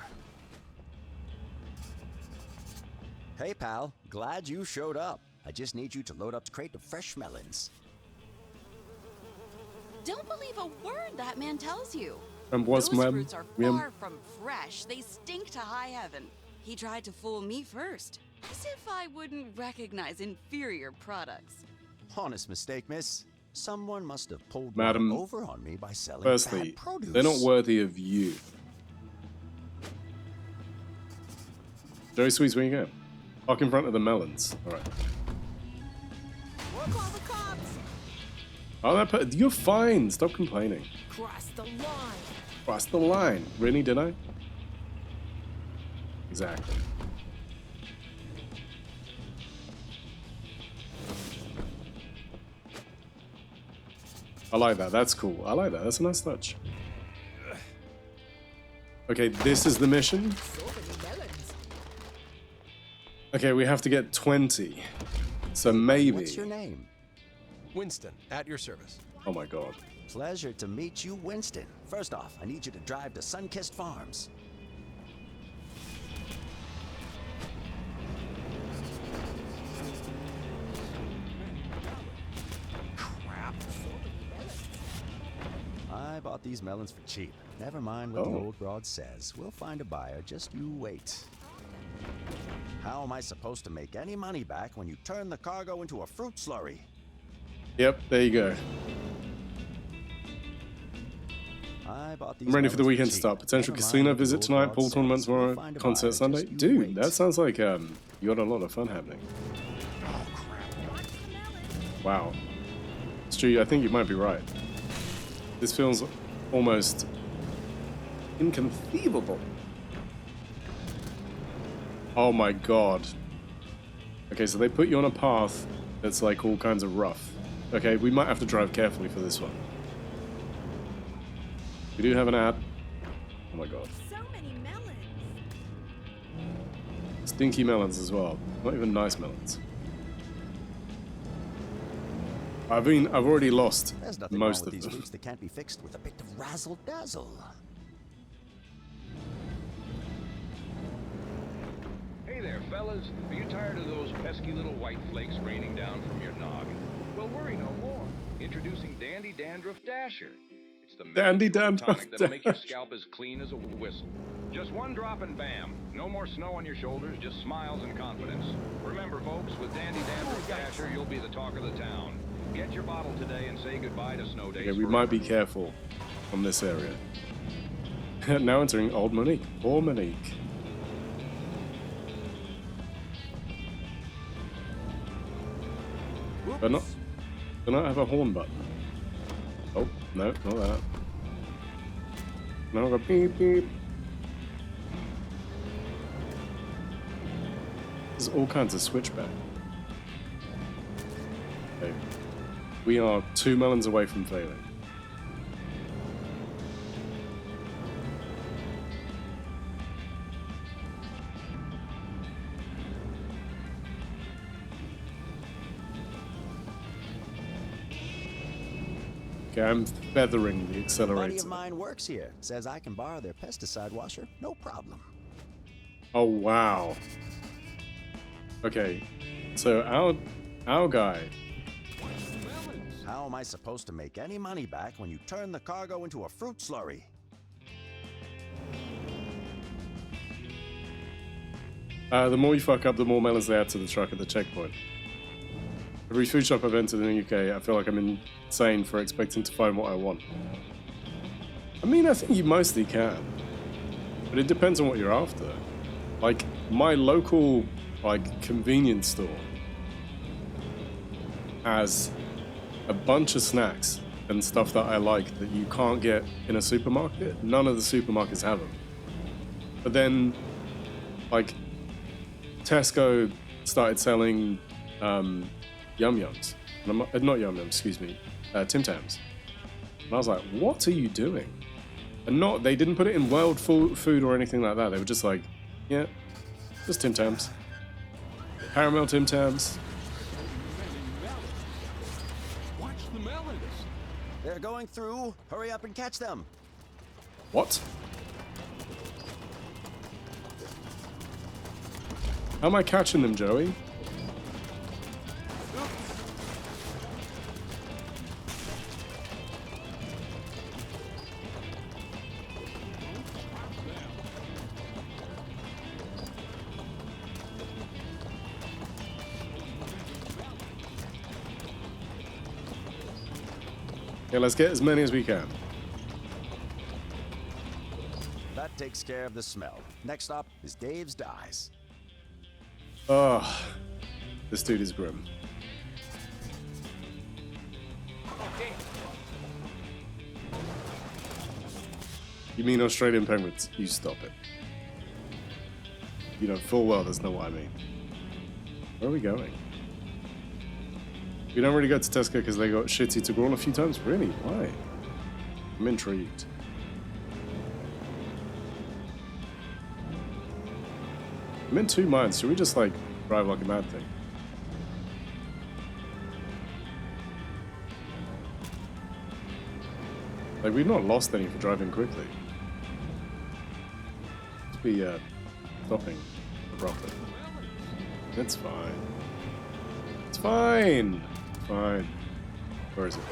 Hey, pal. Glad you showed up. I just need you to load up the crate of fresh melons. Don't believe a word that man tells you. And what's Those my fruits are far from fresh. They stink to high heaven. He tried to fool me first, as if I wouldn't recognize inferior products. Honest mistake, miss. Someone must have pulled Madam, one over on me by selling firstly, bad produce. they're not worthy of you. Joey Sweets, where you go? Park in front of the melons. All right. We'll call the cops. Oh, you're fine. Stop complaining. Cross the line. Cross the line. Really, did I? Exactly. I like that. That's cool. I like that. That's a nice touch. Okay, this is the mission. Okay, we have to get 20. So maybe. What's your name? Winston, at your service. Oh my god. Pleasure to meet you, Winston. First off, I need you to drive to Sunkissed Farms. Crap. I bought these melons for cheap. Never mind what the old broad says. We'll find a buyer, just you wait. How am I supposed to make any money back when you turn the cargo into a fruit slurry? Yep, there you go. I bought these I'm ready for the melons weekend to cheap. start. Potential Never mind casino what the visit old tonight, broad pool tournament says. We'll tomorrow, find a concert buyer, Sunday. just you Dude, wait. that sounds like you got a lot of fun happening. Wow. Stu, I think you might be right. This feels almost inconceivable. Oh my god. Okay, so they put you on a path that's like all kinds of rough. Okay, we might have to drive carefully for this one. We do have an ad. Oh my god. So many melons. Stinky melons as well. Not even nice melons. I've already lost There's nothing most wrong with of these them. boots that can't be fixed with a bit of razzle dazzle. Hey there, fellas. Are you tired of those pesky little white flakes raining down from your noggin? Well, worry no more. Introducing Dandy Dandruff Dasher. It's the Dandy magic Dandruff tonic that'll make your Dasher. scalp as clean as a whistle. Just one drop and bam. No more snow on your shoulders, just smiles and confidence. Remember, folks, with Dandy Dandruff Dasher, you'll be the talk of the town. Get your bottle today and say goodbye to snow days. Okay, we might be careful from this area. Now entering Old Monique. Poor Monique. Do not have a horn button. Oh, no, not that. No, go beep beep. There's all kinds of switchback. Okay. We are 2 melons away from failing. Okay, I'm feathering the A buddy accelerator. of mine works here. Says I can borrow their pesticide washer. No problem. Oh wow. Okay, so our guy. How am I supposed to make any money back when you turn the cargo into a fruit slurry? The more you fuck up, the more melons they add to the truck at the checkpoint. Every food shop I've entered in the UK, I feel like I'm insane for expecting to find what I want. I mean, I think you mostly can, but it depends on what you're after. Like, my local, like, convenience store has a bunch of snacks and stuff that I like that you can't get in a supermarket. None of the supermarkets have them. But then, like, Tesco started selling Yum Yums. Not Yum Yums, excuse me. Tim Tams. And I was like, what are you doing? And they didn't put it in world food or anything like that. They were just like, yeah, just Tim Tams. Caramel Tim Tams. Watch the melons. They're going through. Hurry up and catch them. What? How am I catching them, Joey? Okay, let's get as many as we can. That takes care of the smell. Next up is Dave's Dyes. Oh, this dude is grim. You mean Australian penguins? You stop it. You know full well that's not what I mean. Where are we going? We don't really go to Tesco because they got shitty to Grawl a few times? Really? Why? I'm intrigued. I'm in 2 minds. Should we just, like, drive like a mad thing? Like, we've not lost any for driving quickly. Let's be, stopping abruptly. It's fine. It's fine! It's fine. Where is it?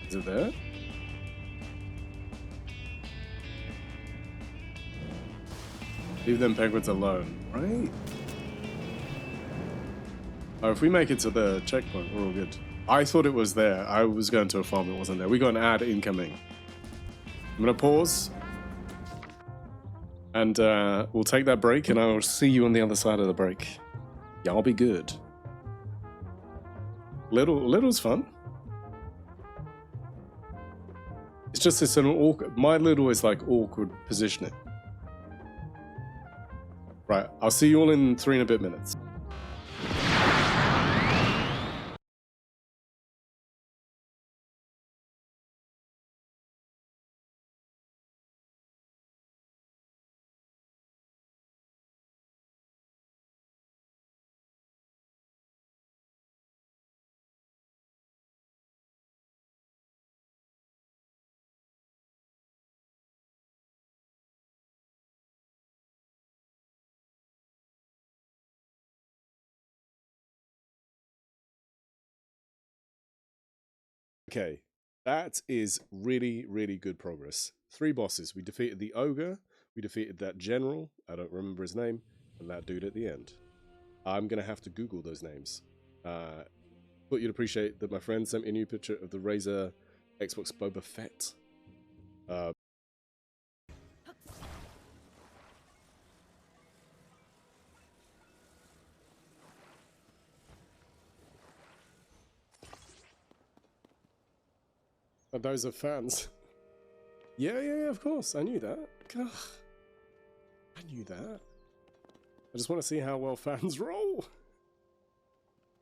Is it there? Leave them penguins alone, right? Oh, if we make it to the checkpoint, we're all good. I thought it was there. I was going to a farm that wasn't there. We got an ad incoming. I'm gonna pause. And we'll take that break, and I'll see you on the other side of the break. Y'all be good. Little's fun. It's just it's an awkward. My little is like awkward positioning. Right, I'll see you all in 3 and a bit minutes. Okay, that is really, really good progress. 3 bosses. We defeated the ogre, we defeated that general, I don't remember his name, and that dude at the end. I'm going to have to Google those names. But you'd appreciate that my friend sent me a new picture of the Razer Xbox Boba Fett. But those are fans. Yeah, of course. I knew that. Ugh. I knew that. I just want to see how well fans roll.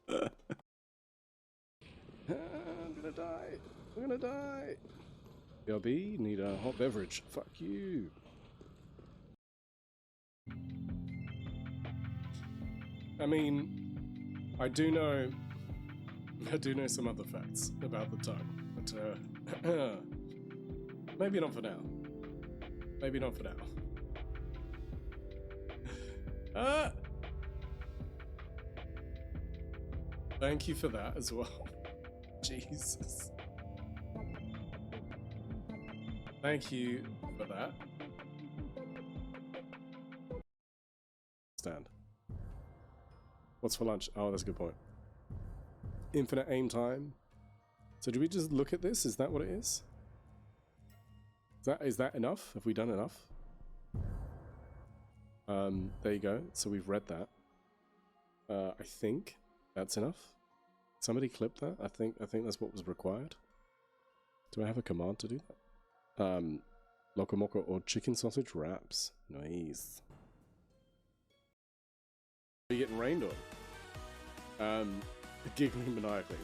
I'm gonna die. I'm gonna die. BRB, need a hot beverage. Fuck you. I mean, I do know some other facts about the tongue, but maybe not for now. Maybe not for now. Thank you for that as well. Jesus. Thank you for that. Stand. What's for lunch? Oh, that's a good point. Infinite aim time. So do we just look at this? Is that what it is? Is that enough? Have we done enough? There you go. So we've read that. I think that's enough. Somebody clip that. I think that's what was required. Do I have a command to do that? Locomoco or chicken sausage wraps. Nice. Are you getting rained on? Giggling maniacally.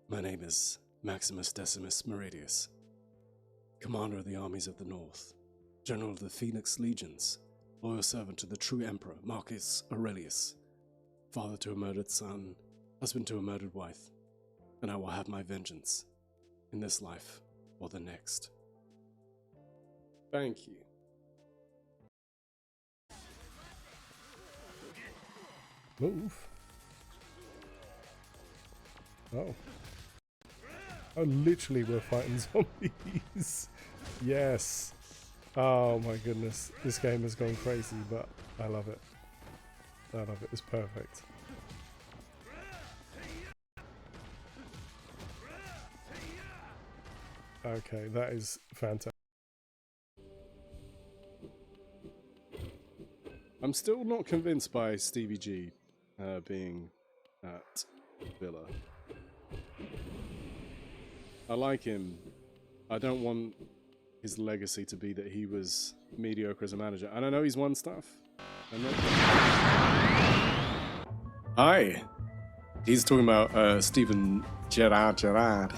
My name is Maximus Decimus Meridius, commander of the armies of the North, general of the Phoenix Legions, loyal servant to the true emperor Marcus Aurelius, father to a murdered son, husband to a murdered wife, and I will have my vengeance in this life or the next. Thank you. Move. Oh. Oh, literally we're fighting zombies. Yes. Oh my goodness. This game has gone crazy, but I love it. I love it. It's perfect. Okay, that is fantastic. I'm still not convinced by Stevie G being at Villa. I like him. I don't want his legacy to be that he was mediocre as a manager. And I know he's won stuff. Hi. He's talking about Steven Gerrard. How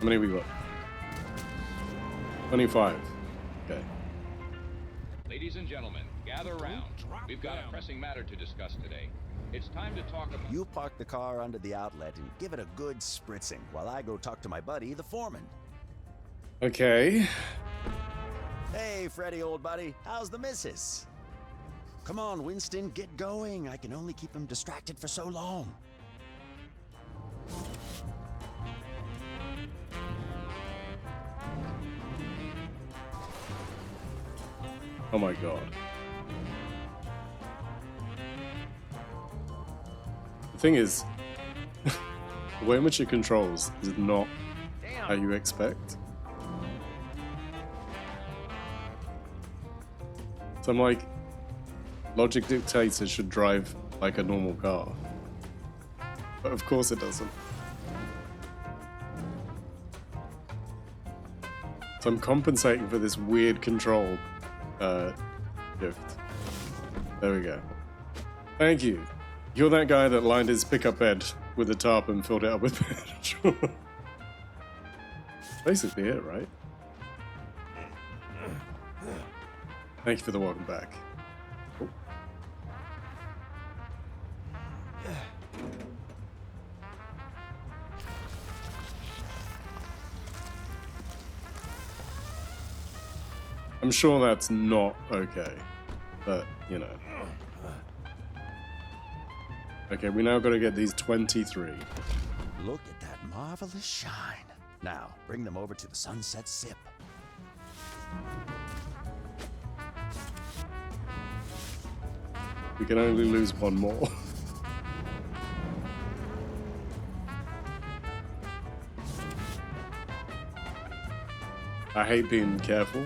many we got? 25. Okay. Ladies and gentlemen, gather round. We've got a pressing matter to discuss today. It's time to talk about... You park the car under the outlet and give it a good spritzing while I go talk to my buddy, the foreman. Okay. Hey, Freddy, old buddy. How's the missus? Come on, Winston, get going. I can only keep him distracted for so long. Oh my god. The thing is, The way in which it controls is not how you expect. So I'm like, logic dictates it should drive like a normal car. But of course it doesn't. So I'm compensating for this weird control shift. There we go. Thank you. You're that guy that lined his pickup bed with a tarp and filled it up with petrol. Basically it, right? Thank you for the welcome back. Oh. I'm sure that's not okay, but you know. Okay, we now got to get these 23. Look at that marvelous shine. Now, bring them over to the Sunset Sip. We can only lose one more. I hate being careful.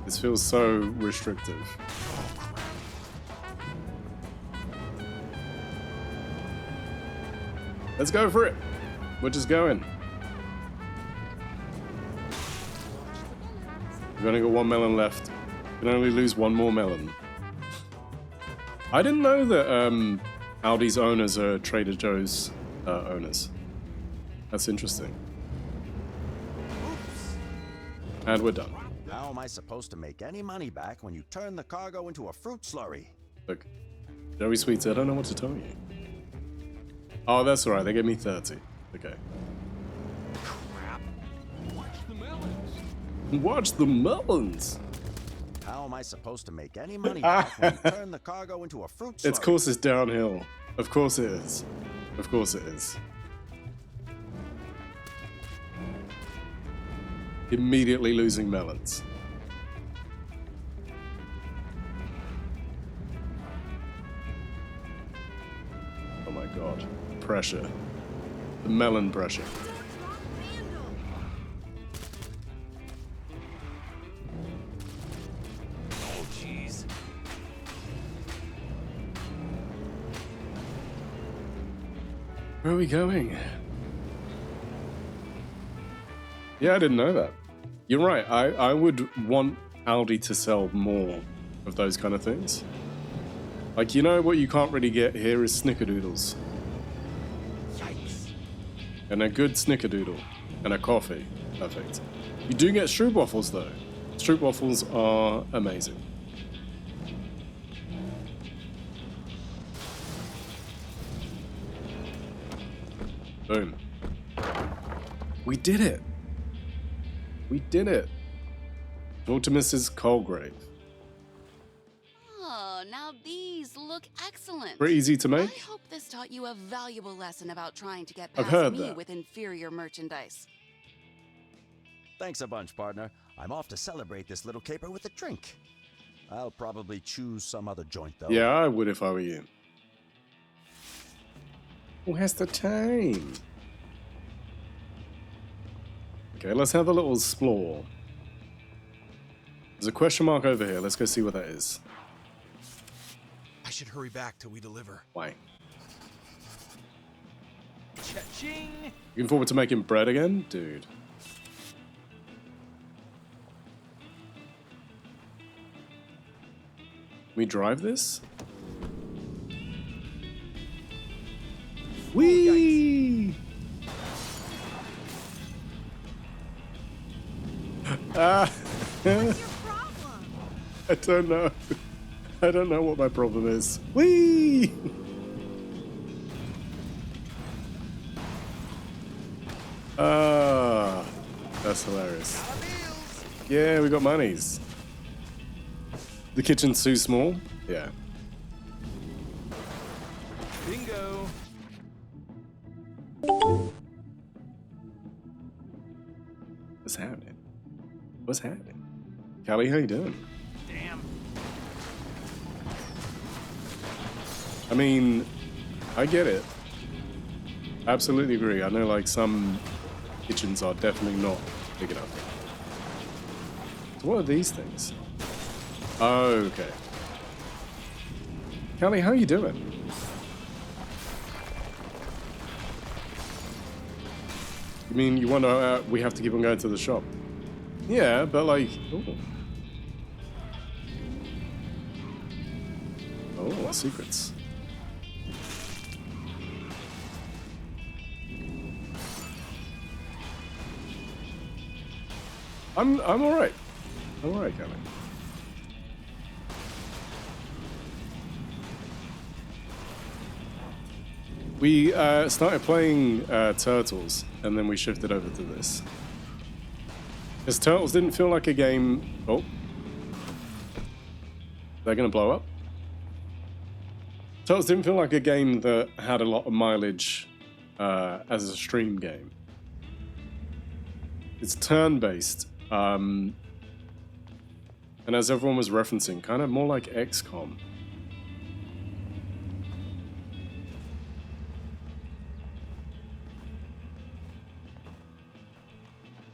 This feels so restrictive. Let's go for it. We're just going. We've only got one melon left. We can only lose one more melon. I didn't know that Aldi's owners are Trader Joe's owners. That's interesting. Oops. And we're done. How am I supposed to make any money back when you turn the cargo into a fruit slurry? Look, Joey Sweets, I don't know what to tell you. Oh, that's alright. They gave me 30. Okay. Crap. Watch the melons. Watch the melons. How am I supposed to make any money back when you turn the cargo into a fruit slurry? Of course it's downhill. Of course it is. Of course it is. Immediately losing melons. Oh my god. Pressure. The melon pressure. Oh, jeez. Where are we going? Yeah, I didn't know that. You're right. I would want Aldi to sell more of those kind of things. Like, you know what you can't really get here is snickerdoodles. Yikes. And a good snickerdoodle. And a coffee. Perfect. You do get stroopwafels though. Stroopwafels are amazing. Boom. We did it. We did it. Talk to Mrs. Colgrave. Oh, now these look excellent. Pretty easy to make. I hope this taught you a valuable lesson about trying to get I've past heard me that. with inferior merchandise. Thanks a bunch, partner. I'm off to celebrate this little caper with a drink. I'll probably choose some other joint, though. Yeah, I would if I were you. Who has the time? Okay, let's have a little explore. There's a question mark over here. Let's go see what that is. I should hurry back till we deliver. Why? Cha-ching! Looking forward to making bread again? Dude. We drive this? Whee! Ah! I don't know. I don't know what my problem is. Whee! Ah, that's hilarious. Yeah, we got monies. The kitchen's too small? Yeah. Bingo. What's happening? What's happening? Callie, how you doing? Damn. I mean, I get it. Absolutely agree. I know like some kitchens are definitely not big enough. So what are these things? Oh, okay. Callie, how you doing? You mean you wonder we have to keep on going to the shop? Yeah, but like... Ooh. Oh, secrets. I'm alright. I'm alright, Callie. We started playing Turtles, and then we shifted over to this. Because Turtles didn't feel like a game... Oh. They're going to blow up? Turtles didn't feel like a game that had a lot of mileage as a stream game. It's turn-based. And as everyone was referencing, kind of more like XCOM.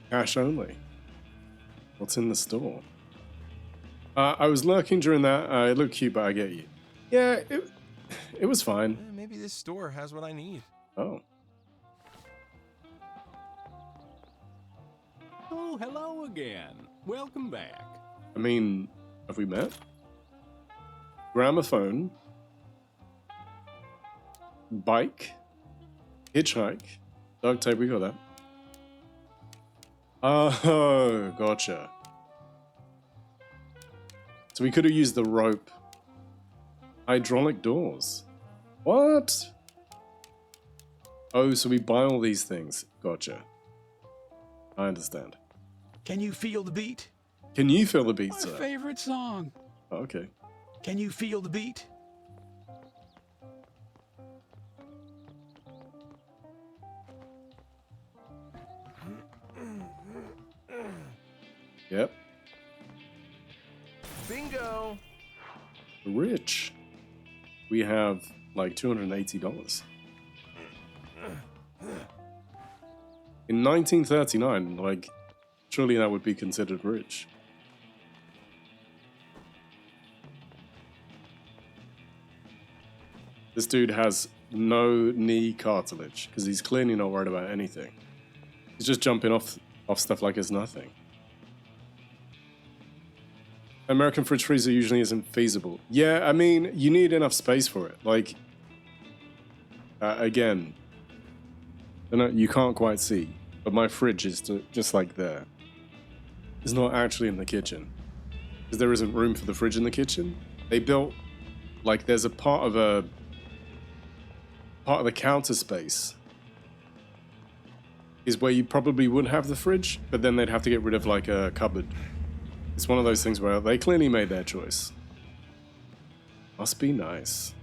Cash only. What's in the store? I was lurking during that. It looked cute, but I get you. Yeah, it was fine. Maybe this store has what I need. Oh. Oh, hello again. Welcome back. I mean, have we met? Gramophone. Bike. Hitchhike. Duct tape, we got that. Oh, gotcha. So we could have used the rope. Hydraulic doors. What? Oh, so we buy all these things. Gotcha. I understand. Can you feel the beat? Can you feel the beat, My sir? favorite song. Oh, okay. Can you feel the beat? Yep. Bingo. Rich. We have like $280. In 1939, like, surely that would be considered rich. This dude has no knee cartilage because he's clearly not worried about anything. He's just jumping off stuff like it's nothing. American fridge freezer usually isn't feasible. Yeah, I mean, you need enough space for it. Like, again, you can't quite see, but my fridge is just like there. It's not actually in the kitchen because there isn't room for the fridge in the kitchen. They built, like, there's a part of the counter space is where you probably would have the fridge, but then they'd have to get rid of like a cupboard. It's one of those things where they clearly made their choice. Must be nice.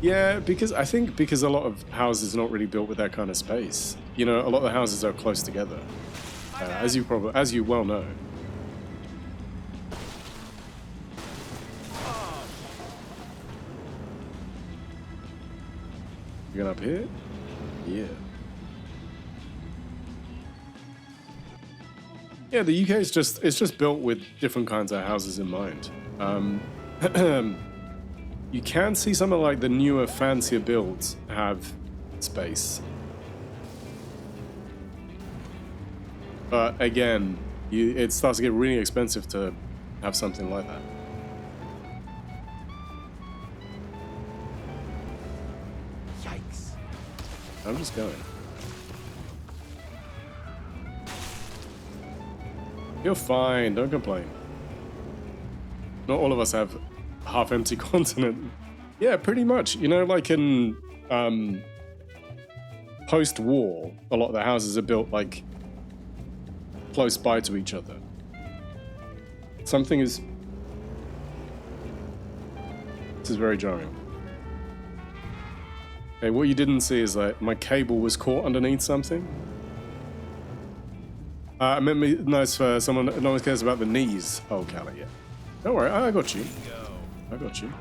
Yeah, because I think because a lot of houses are not really built with that kind of space. You know, a lot of the houses are close together, as you well know. You going up here? Yeah. Yeah, the UK is just built with different kinds of houses in mind. You can see some of like the newer, fancier builds have space. But again, it starts to get really expensive to have something like that. Yikes. I'm just going. You're fine, don't complain. Not all of us have half-empty continent. Yeah, pretty much. You know, like in post-war, a lot of the houses are built like close by to each other. Something is... This is very jarring. Okay, what you didn't see is that my cable was caught underneath something. I meant nice for someone. No one cares about the knees. Oh, Callie, yeah. Don't worry, I got you. I got you.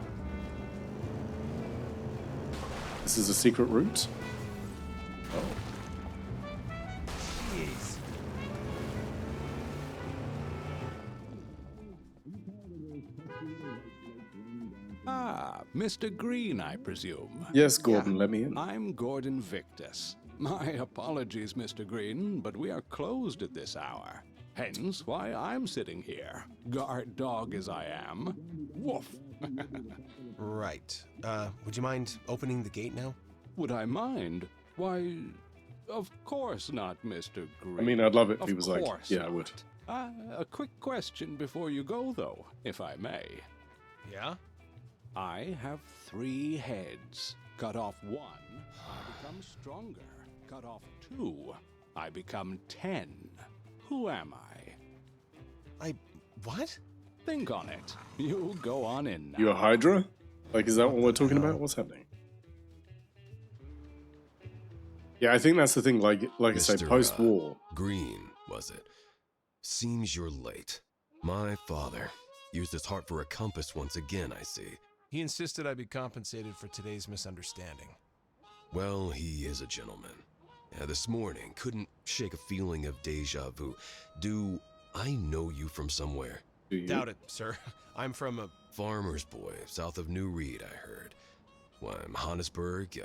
This is a secret route? Oh. Jeez. Ah, Mr. Green, I presume. Yes, Gordon, let me in. I'm Gordon Victus. My apologies, Mr. Green, but we are closed at this hour. Hence why I'm sitting here, guard dog as I am. Woof. Right. Would you mind opening the gate now? Would I mind? Why, of course not, Mr. Green. I mean, I'd love it if Of he was like, course yeah, I would. A quick question before you go, though, if I may. Yeah? I have 3 heads. Cut off 1, I become stronger. Cut off 2, I become 10. Who am I? What? Think on it. You go on in now. You a Hydra? Like, is that what we're talking about? What's happening? Yeah, I think that's the thing. Like I say, Mr. post-war. Green, was it? Seems you're late. My father used his heart for a compass once again, I see. He insisted I be compensated for today's misunderstanding. Well, he is a gentleman. This morning, couldn't shake a feeling of deja vu. Do I know you from somewhere? Do you? Doubt it, sir. I'm from a farmer's boy, south of New Reed, I heard. Why, Hannesburg,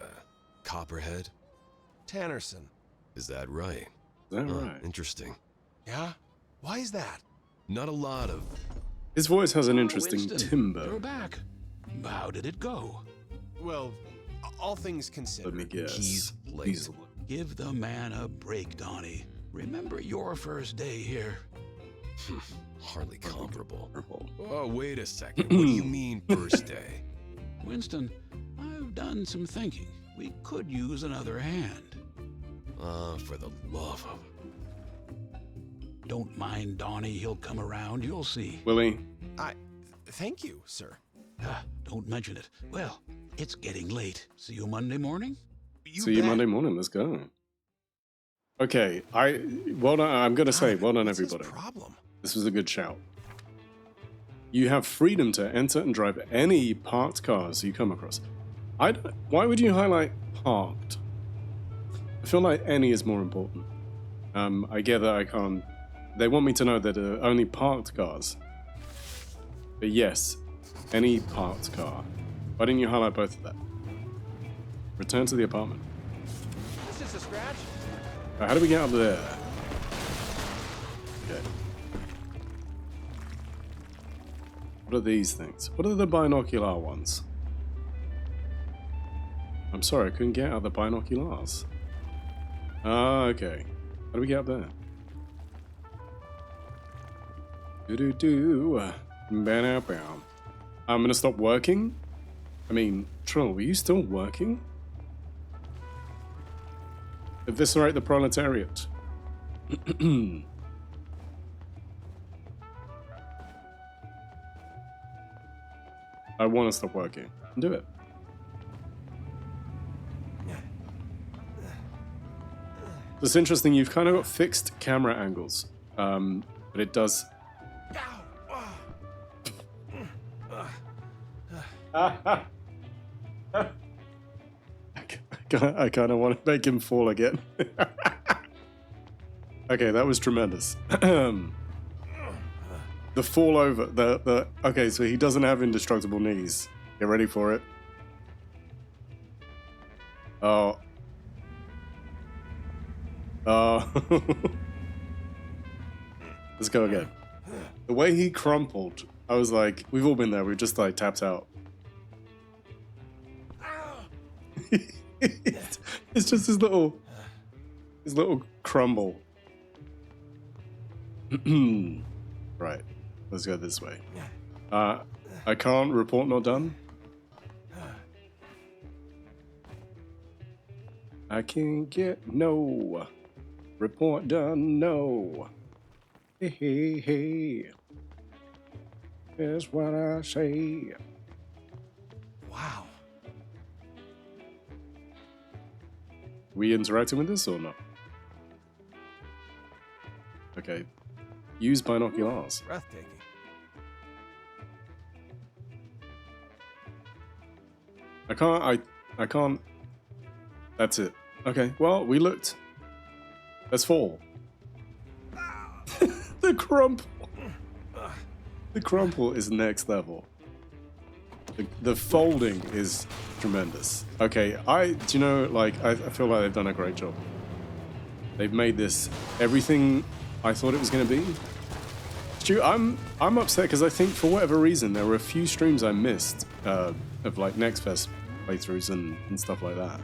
Copperhead? Tannerson. Is that right? Is that right? Interesting. Yeah? Why is that? Not a lot of... His voice has an interesting Winston, timbre. You're back. How did it go? Well, all things considered. Let me guess. He's late. Give the man a break, Donnie. Remember your first day here. Hardly comparable. Oh, wait a second. What do you mean first day? Winston, I've done some thinking. We could use another hand. For the love of... Don't mind Donnie, he'll come around, you'll see. Will he? Thank you, sir. Don't mention it. Well, it's getting late. See you Monday morning? See you Monday morning. Let's go. Okay, well done. I'm gonna say, well done, everybody. Problem? This was a good shout. You have freedom to enter and drive any parked cars you come across. Why would you highlight parked? I feel like any is more important. I get that I can't. They want me to know that only parked cars. But yes, any parked car. Why didn't you highlight both of that? Return to the apartment. This is a scratch. How do we get up there? Okay. What are these things? What are the binocular ones? I'm sorry, I couldn't get out the binoculars. Ah, okay. How do we get up there? Do-do-do. Ba-da-bam. I'm gonna stop working? I mean, Trill, were you still working? Eviscerate the proletariat. I want to stop working. Do it. It's interesting, you've kind of got fixed camera angles, but it does... I kind of want to make him fall again. Okay, that was tremendous. The fall over, okay, so he doesn't have indestructible knees. Get ready for it. Oh. Oh. Let's go again. The way he crumpled, I was like, we've all been there, we just like tapped out. It's just his little crumble. Right, let's go this way. I can't report not done. I can't get no report done, no. Hey, hey, hey. That's what I say. Wow. We interacting with this or not? Okay. Use binoculars. Breathtaking. I can't That's it. Okay, well, we looked. Let's fall. The crumple. The crumple is next level. The folding is tremendous. Okay, do you know, like, I feel like they've done a great job. They've made this everything I thought it was going to be. Stu, I'm upset because I think for whatever reason there were a few streams I missed of like Next Fest playthroughs and stuff like that.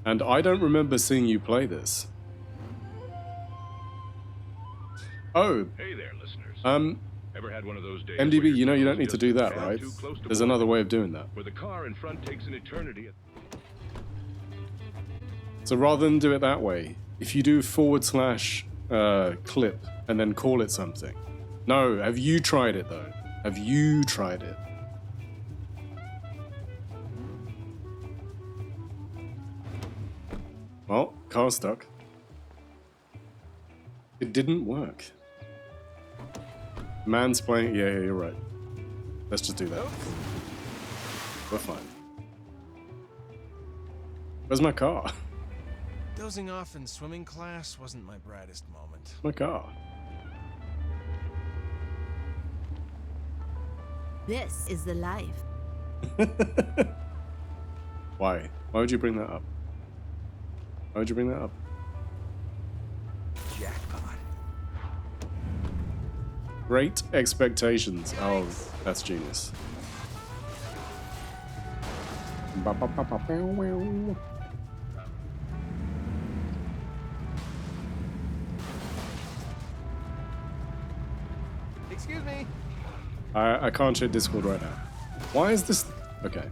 And I don't remember seeing you play this. Oh. Hey there, listeners. Ever had one of those days MDB, you know you don't need to do that, right? There's another way of doing that. where the car in front takes an eternity. So rather than do it that way, if you do / clip and then call it something. No, have you tried it though? Have you tried it? Well, car's stuck. It didn't work. Mansplaining. Yeah, you're right. Let's just do that. We're fine. Where's my car? Dozing off in swimming class wasn't my brightest moment. My car. This is the life. Why? Why would you bring that up? Why would you bring that up? Jackpot. Great expectations. Oh, that's genius. Excuse me. I can't check Discord right now. Why is this? Okay.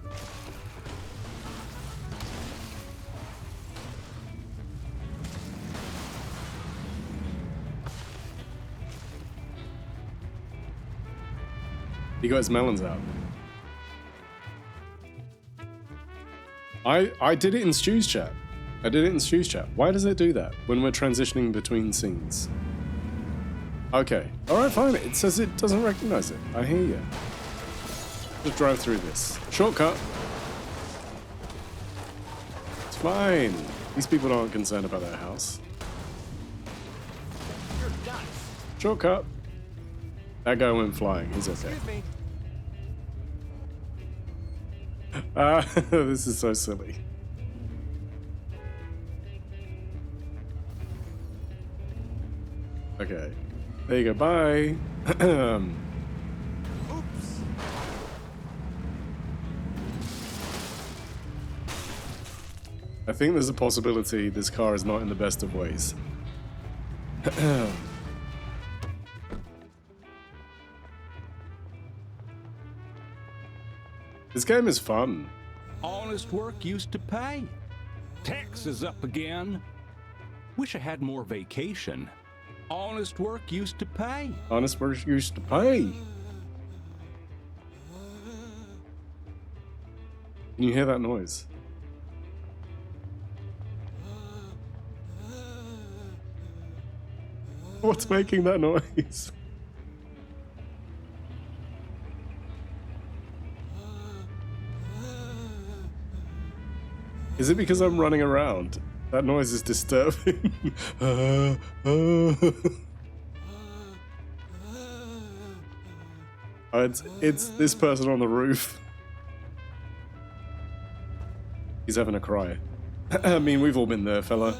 He got his melons out. I did it in Stu's chat. I did it in Stu's chat. Why does it do that when we're transitioning between scenes? Okay. Alright, fine. It says it doesn't recognize it. I hear you. Just drive through this. Shortcut. It's fine. These people aren't concerned about their house. You're nuts. Shortcut. That guy went flying. He's okay. Excuse me. This is so silly. Okay. There you go. Bye. Oops. I think there's a possibility this car is not in the best of ways. This game is fun. Honest work used to pay. Taxes up again. Wish I had more vacation. Honest work used to pay. Honest work used to pay. Can you hear that noise? What's making that noise? Is it because I'm running around? That noise is disturbing. It's this person on the roof. He's having a cry. I mean, we've all been there, fella.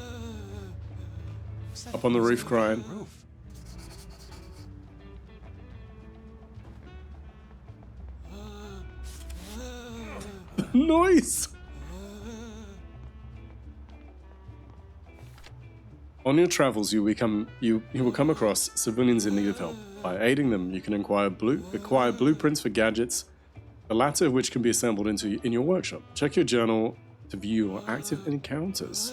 Up on the roof crying. Noise! On your travels, you will come across civilians in need of help. By aiding them, you can acquire blueprints for gadgets, the latter of which can be assembled in your workshop. Check your journal to view your active encounters.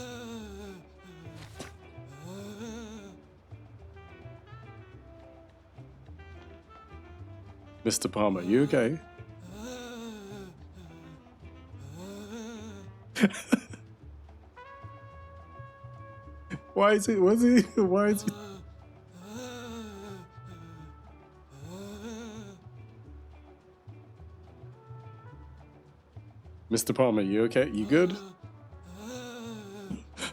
Mr. Palmer, you okay? Why is it? Why is it? Mr. Palmer, you okay? You good?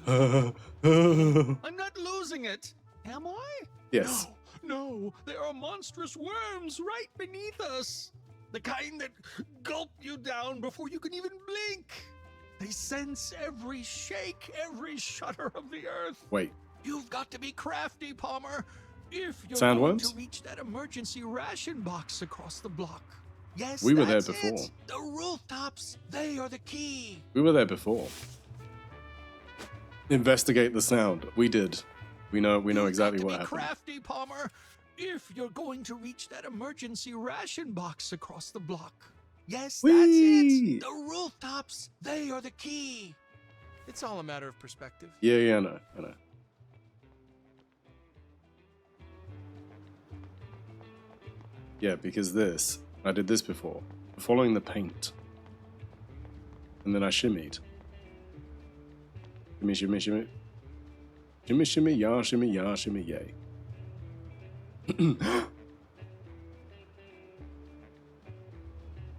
I'm not losing it, am I? Yes. No, there are monstrous worms right beneath us. The kind that gulp you down before you can even blink. They sense every shake, every shudder of the earth. Wait. You've got to be crafty, Palmer, if you're Sandworms? going to reach that emergency ration box across the block. Yes, We were there that's before. it. The rooftops, they are the key. We were there before. Investigate the sound. We did. We know exactly what happened. Crafty, Palmer, if you're going to reach that emergency ration box across the block. Yes, that's it. The rooftops, they are the key. It's all a matter of perspective. Yeah, I know. Yeah, because I did this before. Following the paint. And then I shimmied. Shimmy, shimmy, shimmy. Shimmy, shimmy, ya, shimmy, yay.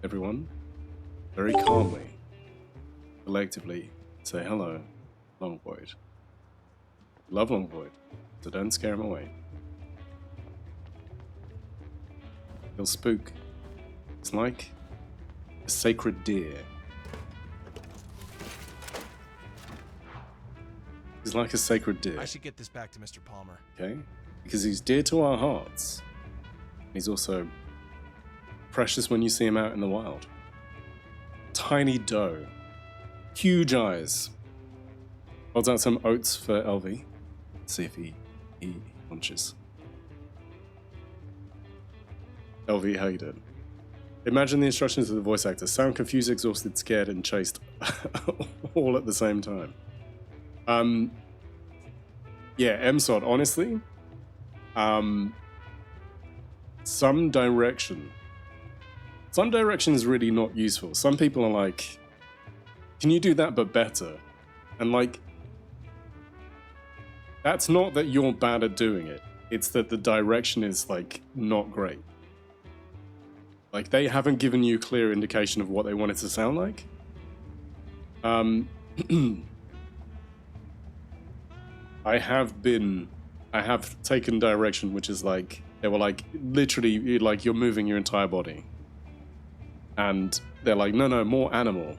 Everyone, very calmly, collectively, say hello, Long Void. Love Long Void, so don't scare him away. He'll spook. It's like a sacred deer. He's like a sacred deer. I should get this back to Mr. Palmer. Okay? Because he's dear to our hearts. He's also precious when you see him out in the wild. Tiny doe. Huge eyes. Holds out some oats for LV. See if he munches. LV, how you doing? Imagine the instructions of the voice actor. Sound confused, exhausted, scared, and chased all at the same time. Yeah, MSOD, honestly, some direction is really not useful. Some people are like, can you do that but better? And like, that's not that you're bad at doing it. It's that the direction is like not great. Like they haven't given you clear indication of what they want it to sound like. I have taken direction which is like, they were like, literally, like you're moving your entire body. And they're like, no, more animal,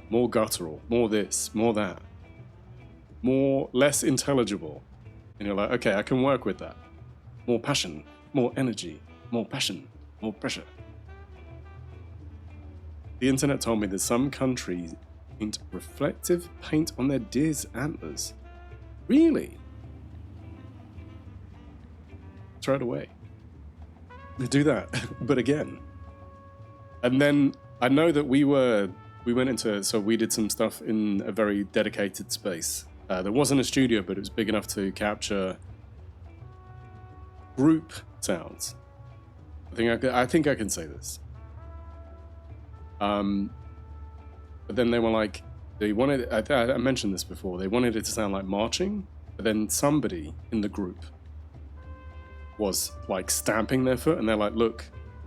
more guttural, more this, more that. Less intelligible. And you're like, okay, I can work with that. More passion, more energy, more passion, more pressure. The internet told me that some countries paint reflective paint on their deer's antlers. Really? Throw it away. They do that, but again. And then I know that we did some stuff in a very dedicated space. There wasn't a studio, but it was big enough to capture group sounds. I think I can say this. But then they were like, they wanted, I mentioned this before, they wanted it to sound like marching, but then somebody in the group was like stamping their foot, and they're like, look,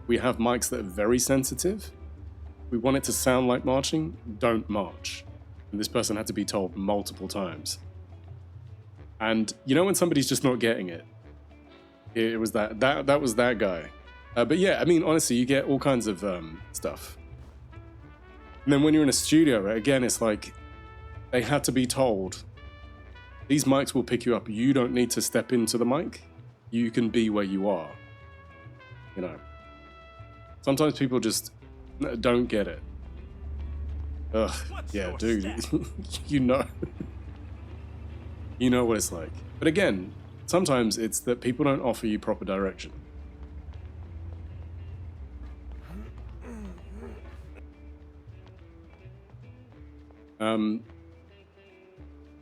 we have mics that are very sensitive. We want it to sound like marching, don't march. And this person had to be told multiple times. And you know when somebody's just not getting it? It was that was that guy. But yeah, I mean, honestly, you get all kinds of stuff. And then when you're in a studio, again, it's like they had to be told, these mics will pick you up. You don't need to step into the mic. You can be where you are. You know. Sometimes people just don't get it. Ugh, yeah, dude. You know. You know what it's like. But again, sometimes it's that people don't offer you proper direction.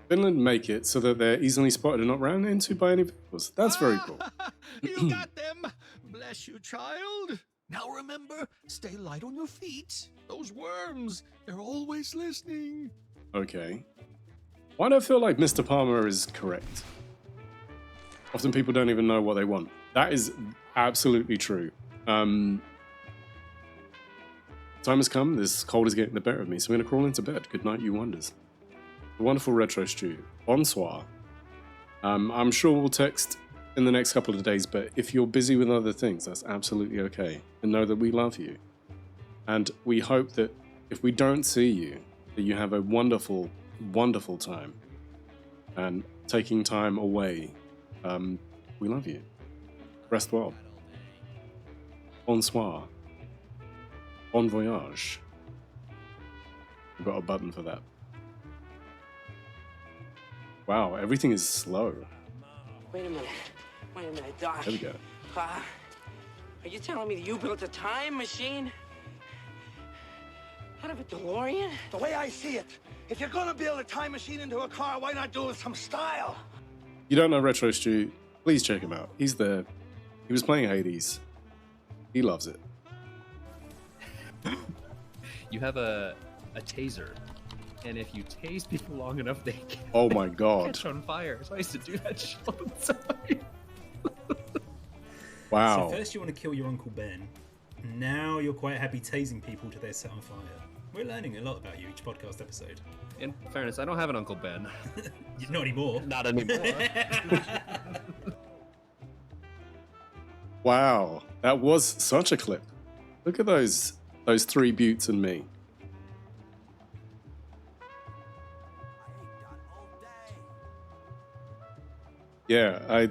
Finland make it so that they're easily spotted and not ran into by any vehicles. That's very cool. You got them. Bless you, child. Now remember, stay light on your feet. Those worms, they're always listening. Okay. Why do I feel like Mr. Palmer is correct? Often people don't even know what they want. That is absolutely true. Some Time has come. This cold is getting the better of me, so I'm going to crawl into bed. Good night, you wonders. The wonderful Retro Stew. Bonsoir. I'm sure we'll text in the next couple of days, but if you're busy with other things, that's absolutely okay. And know that we love you. And we hope that if we don't see you, that you have a wonderful, wonderful time. And taking time away, we love you. Rest well. Bonsoir. Bon voyage. We've got a button for that. Wow, everything is slow. Wait a minute. Doc. There we go. Are you telling me that you built a time machine? Out of a DeLorean? The way I see it, if you're gonna build a time machine into a car, why not do it with some style? You don't know Retro Stew? Please check him out. He's there. He was playing Hades. He loves it. You have a taser, and if you tase people long enough, they can Oh my god. catch on fire. So I used to do that shit all the time. Wow. So first you want to kill your Uncle Ben. Now you're quite happy tasing people till they're set on fire. We're learning a lot about you each podcast episode. In fairness, I don't have an Uncle Ben. Not anymore. Not anymore. Wow. That was such a clip. Look at those 3 buttes and me. Yeah,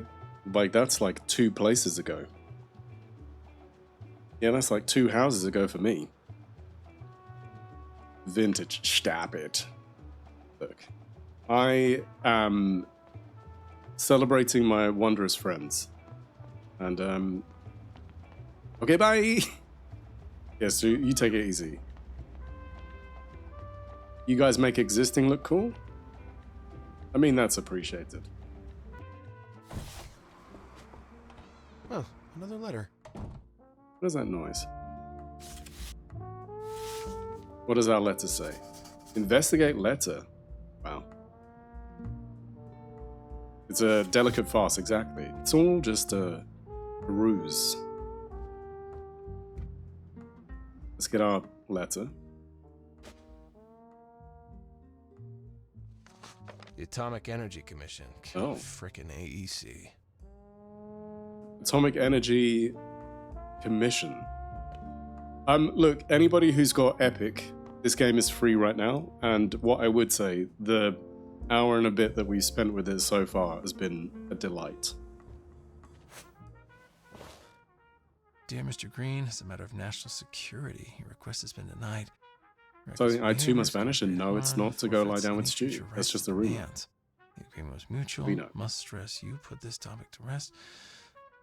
that's like 2 places ago. Yeah, that's like 2 houses ago for me. Vintage, stop it. Look, I am celebrating my wondrous friends. And, okay, bye! Yes, so you take it easy. You guys make existing look cool? I mean, that's appreciated. Oh, another letter. What is that noise? What does our letter say? Investigate letter. Wow. It's a delicate farce, exactly. It's all just a ruse. Let's get our letter. The Atomic Energy Commission. Oh. Frickin' AEC. Atomic Energy Commission. Look, anybody who's got Epic, this game is free right now, and what I would say, the hour and a bit that we've spent with it so far has been a delight. Dear Mr. Green, as a matter of national security, your request has been denied. So I too must vanish, and no, it's not to go lie down with Stu. That's just a rumor. The agreement was mutual. We know. Must stress you put this topic to rest,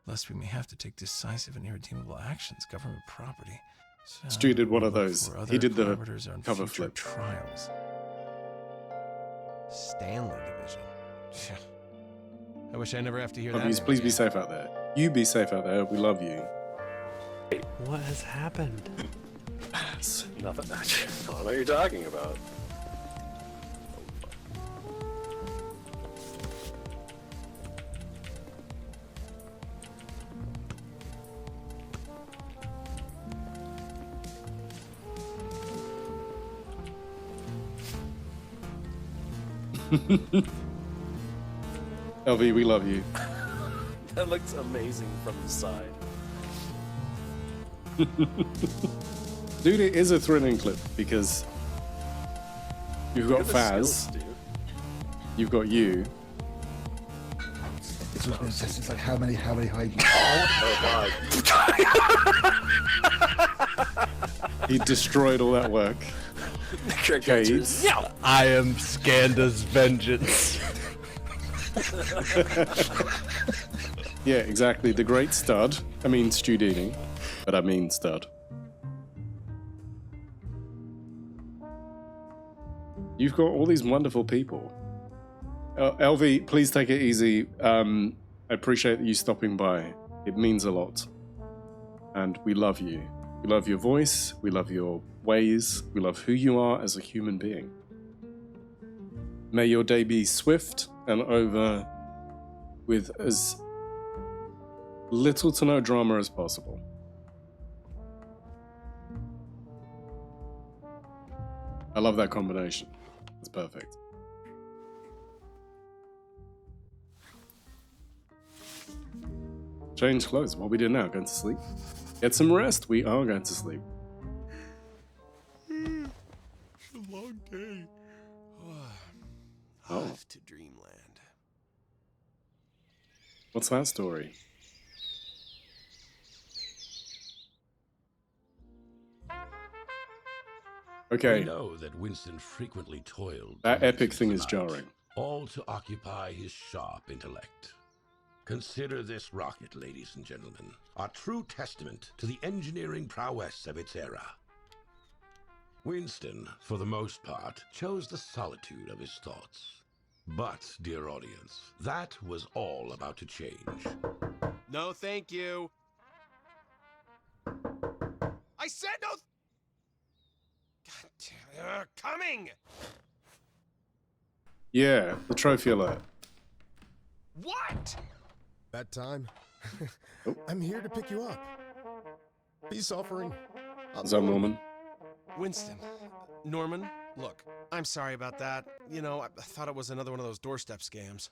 lest we may have to take decisive and irredeemable actions. Government property. So, Stu did one of those. He did the cover future flip. Trials. Stanley Division. I wish I never have to hear that. Please be safe out there. You be safe out there. We love you. What has happened? Nothing. I don't know what you're talking about. LV, we love you. That looks amazing from the side. Dude, it is a thrilling clip because you've got Faz, you've got you. It's like how many high. He destroyed all that work. Gates. I am Scanda's vengeance. Yeah, exactly. The great stud. I mean Studini, but I mean stud. You've got all these wonderful people. LV, please take it easy. I appreciate you stopping by. It means a lot. And we love you. We love your voice. We love your ways. We love who you are as a human being. May your day be swift and over with as little to no drama as possible. I love that combination. It's perfect. Change clothes. What are we doing now? Going to sleep? Get some rest. We are going to sleep. It's a long day. Oh. Off to dreamland. What's that story? Okay. We know that Winston frequently toiled. That to epic make thing ends is meet, jarring. all to occupy his sharp intellect. Consider this rocket, ladies and gentlemen, a true testament to the engineering prowess of its era. Winston, for the most part, chose the solitude of his thoughts. But, dear audience, that was all about to change. No, thank you. I said no. God damn, coming. Yeah, the trophy alert. What? That time? I'm here to pick you up. Peace offering. Is that Norman? Winston. Norman, look, I'm sorry about that. You know, I thought it was another one of those doorstep scams.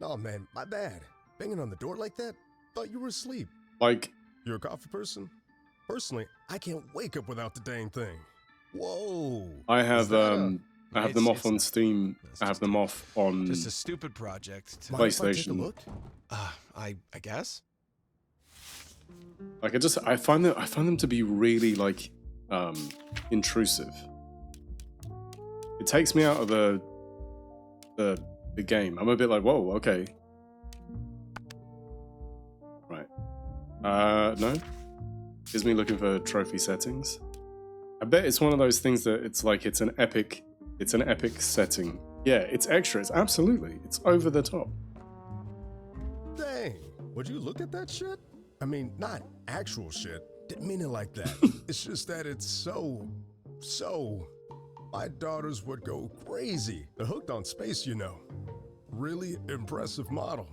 Oh man, my bad. Banging on the door like that? Thought you were asleep. Like, you're a coffee person? Personally, I can't wake up without the dang thing. Whoa. I have I have them off on Steam. I have them off on Just a stupid project. PlayStation. I guess. Like I find them to be really like intrusive. It takes me out of the game. I'm a bit like, whoa, okay. Right. No. Is me looking for trophy settings. I bet it's one of those things that it's like it's an epic setting. Yeah, it's extra. It's absolutely. It's over the top. Dang. Would you look at that shit? I mean, not actual shit. Didn't mean it like that. It's just that it's so. My daughters would go crazy. They're hooked on space, you know. Really impressive model.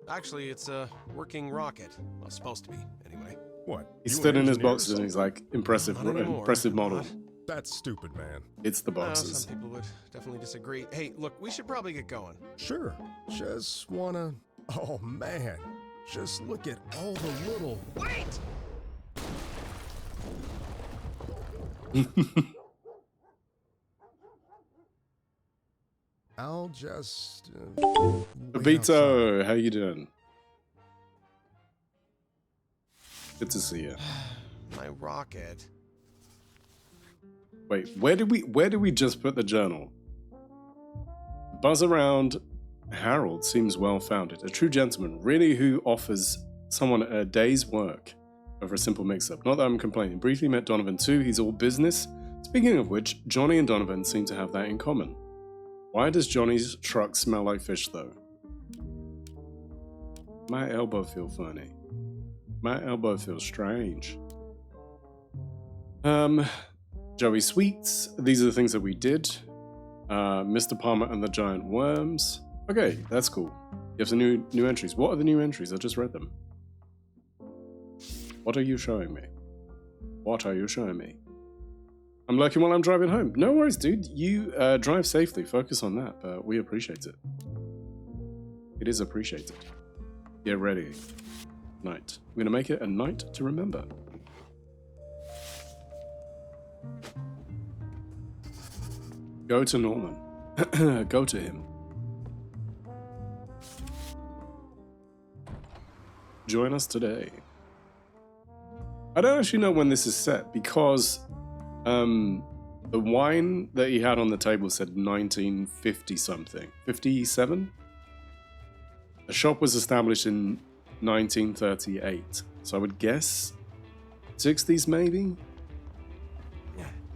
Actually, it's a working rocket. Well, it's supposed to be, anyway. What? He stood in his boxes and he's like, impressive model. That's stupid, man. It's the boxes. Some people would definitely disagree. Hey, look, we should probably get going. Sure. Just wanna. Oh man. Just look at all the little. Wait! I'll just. Vito, how you doing? Good to see you. My rocket. Wait, where did we just put the journal? Buzz around. Harold seems well founded. A true gentleman, really, who offers someone a day's work over a simple mix-up. Not that I'm complaining. Briefly met Donovan too. He's all business. Speaking of which, Johnny and Donovan seem to have that in common. Why does Johnny's truck smell like fish though? My elbow feels funny. My elbow feels strange. Joey Sweets. These are the things that we did. Mr. Palmer and the Giant Worms. Okay, that's cool. You have some new entries. What are the new entries? I just read them. What are you showing me? What are you showing me? I'm lurking while I'm driving home. No worries, dude. You drive safely. Focus on that. But we appreciate it. It is appreciated. Get ready. Night. We're going to make it a night to remember. Go to Norman. Go to him. Join us today. I don't actually know when this is set because the wine that he had on the table said 1950 something. 57? The shop was established in 1938. So I would guess 60s maybe?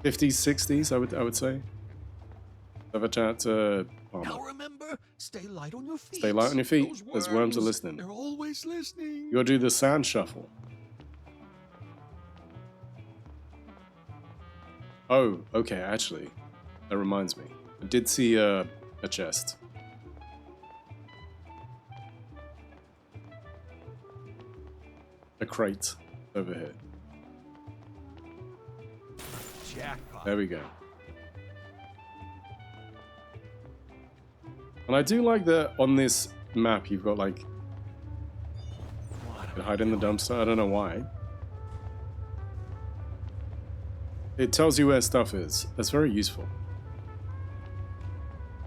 50s, 60s I would say. Have a chat to Palmer. Now remember, stay light on your feet. Stay light on your feet. Those worms are listening. They're always listening. You gotta do the sand shuffle. Oh, okay, actually. That reminds me. I did see a chest. A crate over here. Jackpot. There we go. And I do like that on this map you've got like hide in the dumpster. I don't know why. It tells you where stuff is. That's very useful.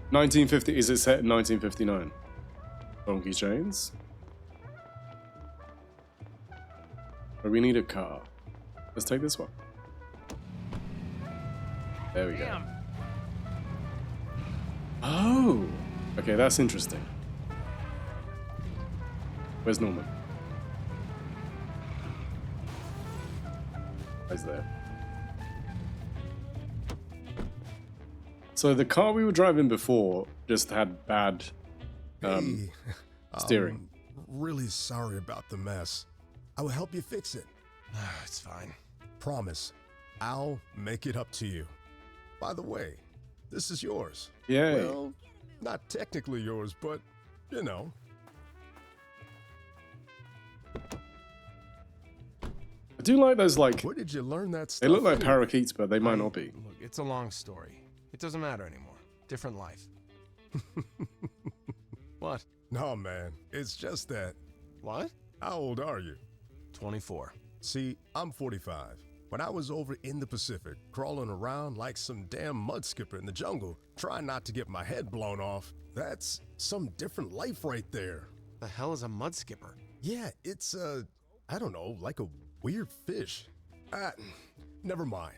1950, is it set in 1959? Donkey chains. But we need a car. Let's take this one. There we go. Oh! Okay, that's interesting. Where's Norman? He's there. So the car we were driving before just had bad steering. I'm really sorry about the mess. I will help you fix it. It's fine. Promise. I'll make it up to you. By the way, this is yours. Yay. Well, not technically yours, but, you know. I do like those, like... Where did you learn that stuff? They look like anyway? parakeets, but they might not be. Look, it's a long story. It doesn't matter anymore. Different life. What? No, man. It's just that. What? How old are you? 24. See, I'm 45. When I was over in the Pacific, crawling around like some damn mud skipper in the jungle, trying not to get my head blown off, that's some different life right there. The hell is a mud skipper? Yeah, it's I don't know, like a weird fish. Never mind.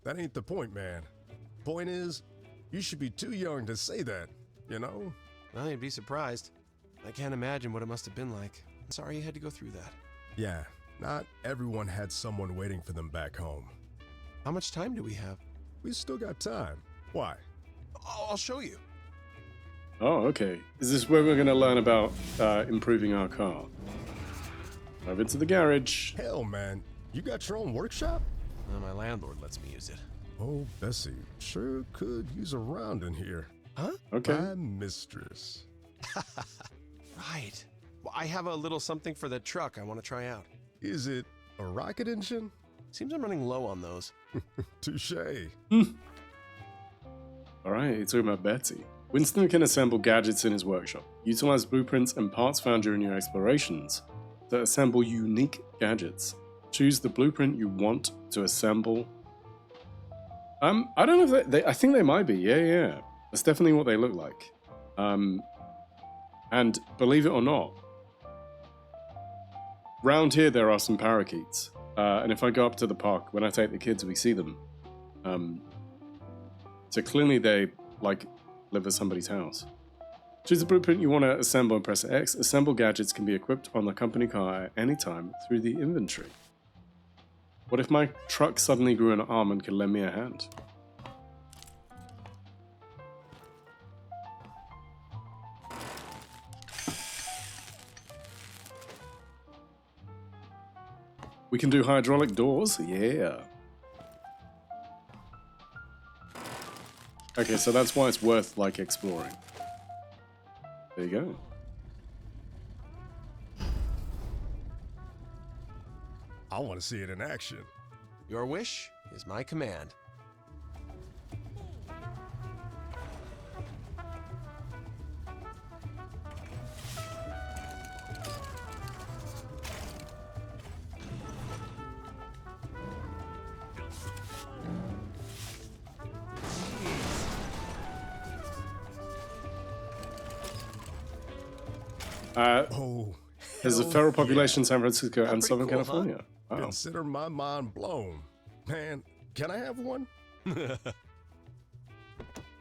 That ain't the point, man. Point is, you should be too young to say that, you know? Well, you'd be surprised. I can't imagine what it must have been like. I'm sorry you had to go through that. Yeah, not everyone had someone waiting for them back home. How much time do we have? We still got time. Why? I'll show you. Oh, okay. Is this where we're going to learn about improving our car? Drive into the garage. Hell, man. You got your own workshop? My landlord lets me use it. Oh, Bessie, sure could use a round in here. Huh? Okay. My mistress. Right. Well, I have a little something for the truck I want to try out. Is it a rocket engine? Seems I'm running low on those. Touché. Alright, you're talking about Betty. Winston can assemble gadgets in his workshop. Utilize blueprints and parts found during your explorations to assemble unique gadgets. Choose the blueprint you want to assemble. I don't know if I think they might be. Yeah. That's definitely what they look like. And believe it or not, round here there are some parakeets. And if I go up to the park, when I take the kids, we see them. So clearly they, like, live at somebody's house. Choose the blueprint you want to assemble and press X. Assemble gadgets can be equipped on the company car at any time through the inventory. What if my truck suddenly grew an arm and could lend me a hand? We can do hydraulic doors? Yeah. Okay, so that's why it's worth, like, exploring. There you go. I want to see it in action. Your wish is my command. There's a feral population in San Francisco and Southern cool, California. Huh? Wow. Consider my mind blown. Man, can I have one?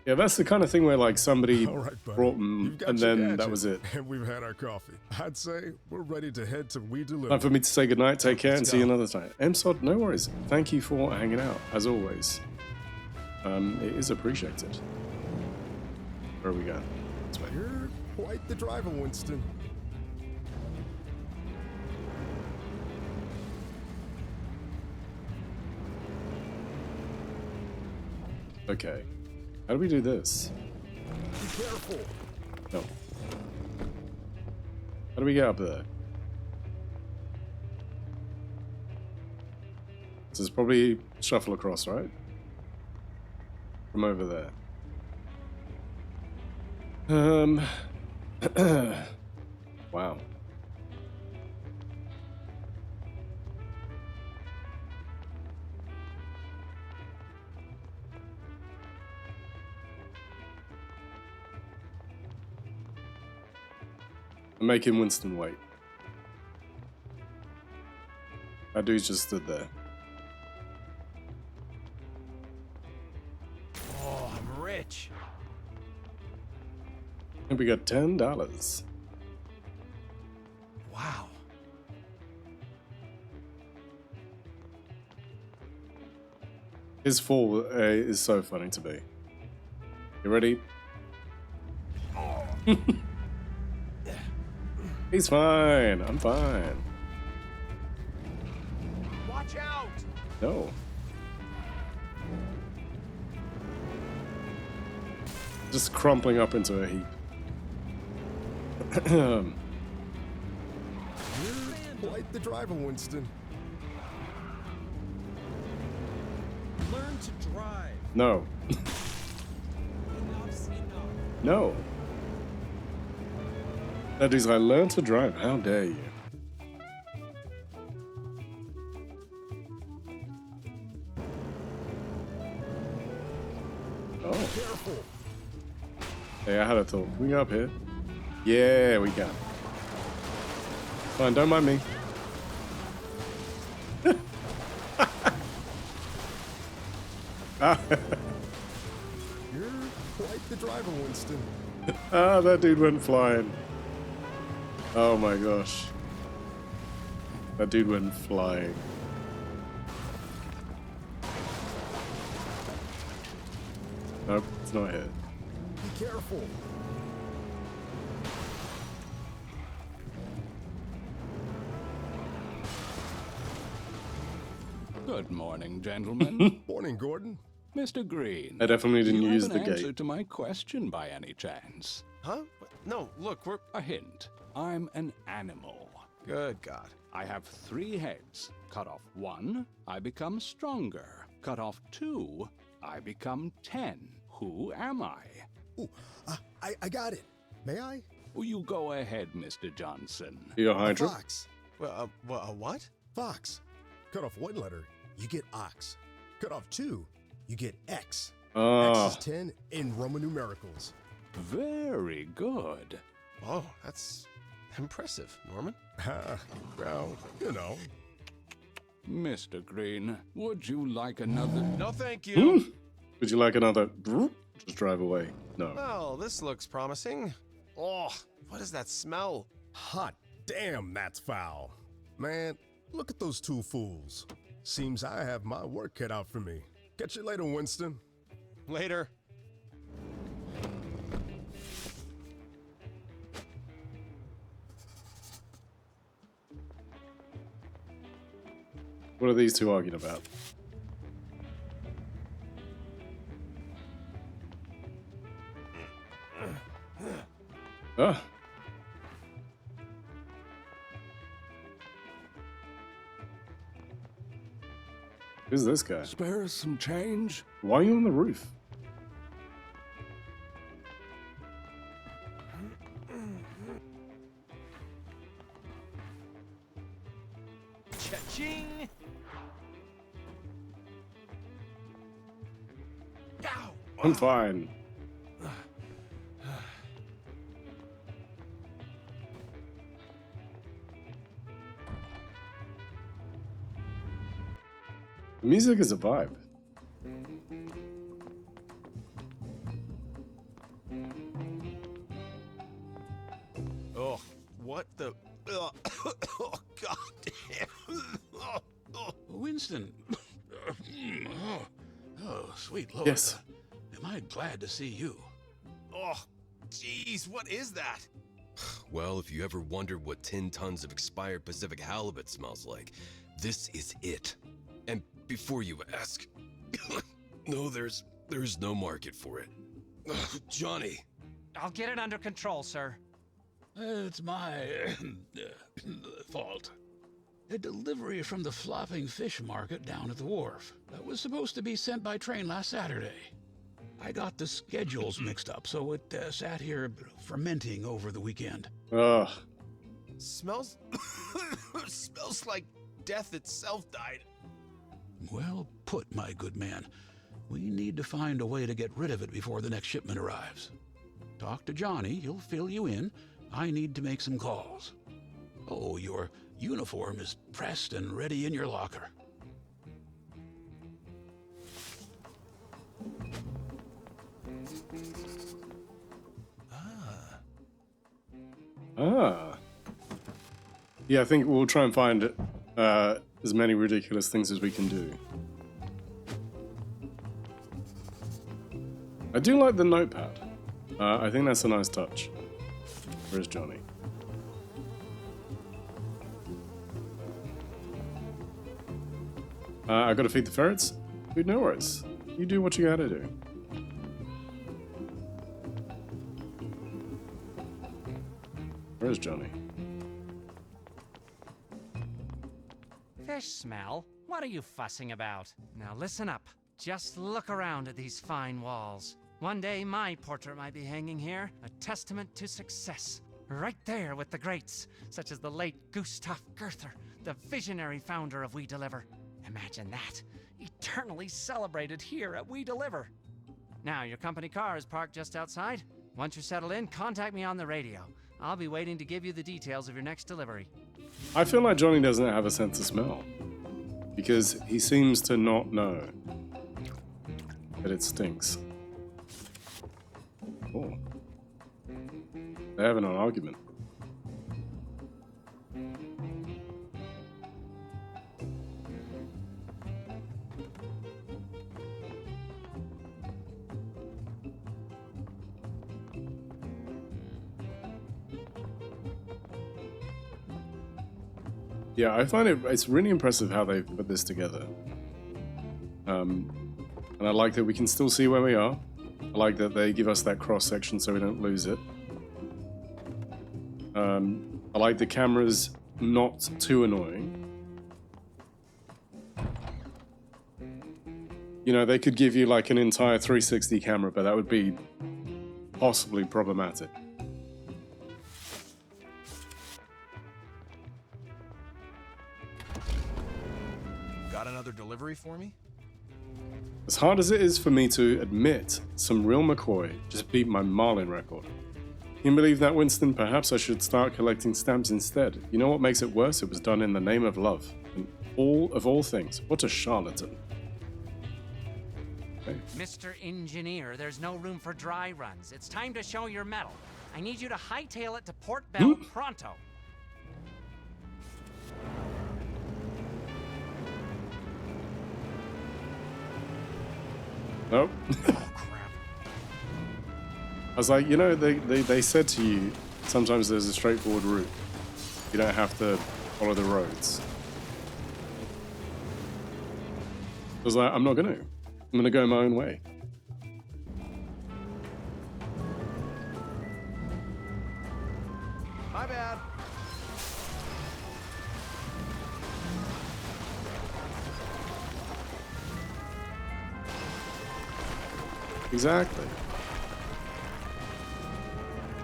Yeah, that's the kind of thing where, like, somebody All right, buddy. brought them You've got and your then gadget, that was it. And we've had our coffee. I'd say we're ready to head to We Deliver. Time for me to say goodnight, take care, and Let's see you go. another time. MSOD, no worries. Thank you for hanging out, as always. It is appreciated. Where are we going? This way. You're quite the driver, Winston. Okay. How do we do this? Be careful. No. How do we get up there? This is probably shuffle across, right? From over there. Wow. I'm making Winston wait. That dude's just stood there. Oh, I'm rich. And we got $10. Wow. His fall is so funny to me. You ready? He's fine. I'm fine. Watch out! No. Just crumpling up into a heap. You're quite the driver, Winston. Learn to drive. No. Enough's enough. No. That dude's like, learn to drive. How dare you? Oh. Careful. Hey, I had a thought. Can we go up here? Yeah, we can. Fine, don't mind me. You're quite the driver, Winston. Ah, that dude went flying. Oh my gosh. That dude went flying. Nope, it's not here. Be careful. Good morning, gentlemen. Morning, Gordon. Mr. Green. I definitely didn't do you use have the an gate. answer to my question by any chance? Huh? No, look, we're... A hint. I'm an animal. Good God. I have 3 heads. Cut off 1, I become stronger. Cut off 2, I become 10. Who am I? Ooh, I got it. May I? Oh, you go ahead, Mr. Johnson. You're A Hydra? fox. Well, a what? Fox. Cut off 1 letter, you get ox. Cut off 2, you get X. Oh. X is 10 in Roman numericals. Very good. Oh, that's impressive, Norman. Well, you know. Mr. Green, would you like another? No, thank you. Would you like another? Just drive away. No. Well, this looks promising. Oh, what is that smell? Hot damn, that's foul. Man, look at those 2 fools. Seems I have my work cut out for me. Catch you later, Winston. Later. What are these 2 arguing about? Ah. Who's this guy? Spare us some change? Why are you on the roof? Cha-ching! Ow! I'm fine. The music is a vibe. Oh, what the... Oh, God damn. Winston. Oh, sweet Lord. Yes. Am I glad to see you? Oh, jeez, what is that? Well, if you ever wondered what 10 tons of expired Pacific halibut smells like, this is it. And before you ask, no, there's no market for it. Johnny. I'll get it under control, sir. It's my fault. A delivery from the flopping fish market down at the wharf that was supposed to be sent by train last Saturday. I got the schedules mixed up, so it sat here fermenting over the weekend. Ugh. Smells... smells like death itself died. Well put, my good man. We need to find a way to get rid of it before the next shipment arrives. Talk to Johnny, he'll fill you in. I need to make some calls. Oh, your uniform is pressed and ready in your locker. Ah. Yeah, I think we'll try and find as many ridiculous things as we can do. I do like the notepad. I think that's a nice touch. Where's Johnny? I gotta feed the ferrets? Dude, no worries. You do what you gotta do. Where's Johnny? Fish smell? What are you fussing about? Now listen up. Just look around at these fine walls. One day my portrait might be hanging here, a testament to success. Right there with the greats, such as the late Gustav Goethe, the visionary founder of We Deliver. Imagine that, eternally celebrated here at We Deliver. Now, your company car is parked just outside. Once you're settled in, contact me on the radio. I'll be waiting to give you the details of your next delivery. I feel like Johnny doesn't have a sense of smell. Because he seems to not know that it stinks. Oh. They're having an argument. Yeah, I find it's really impressive how they put this together. And I like that we can still see where we are. I like that they give us that cross section so we don't lose it. I like the cameras not too annoying. You know, they could give you like an entire 360 camera, but that would be possibly problematic. Got another delivery for me? As hard as it is for me to admit, some real McCoy just beat my Marlin record. Can you believe that, Winston? Perhaps I should start collecting stamps instead. You know what makes it worse? It was done in the name of love. And all things. What a charlatan. Okay. Mr. Engineer, there's no room for dry runs. It's time to show your mettle. I need you to hightail it to Port Bell pronto. Nope. Oh, crap. I was like, you know, they said to you, sometimes there's a straightforward route. You don't have to follow the roads. I was like, I'm not gonna. I'm gonna go my own way. My bad. Exactly.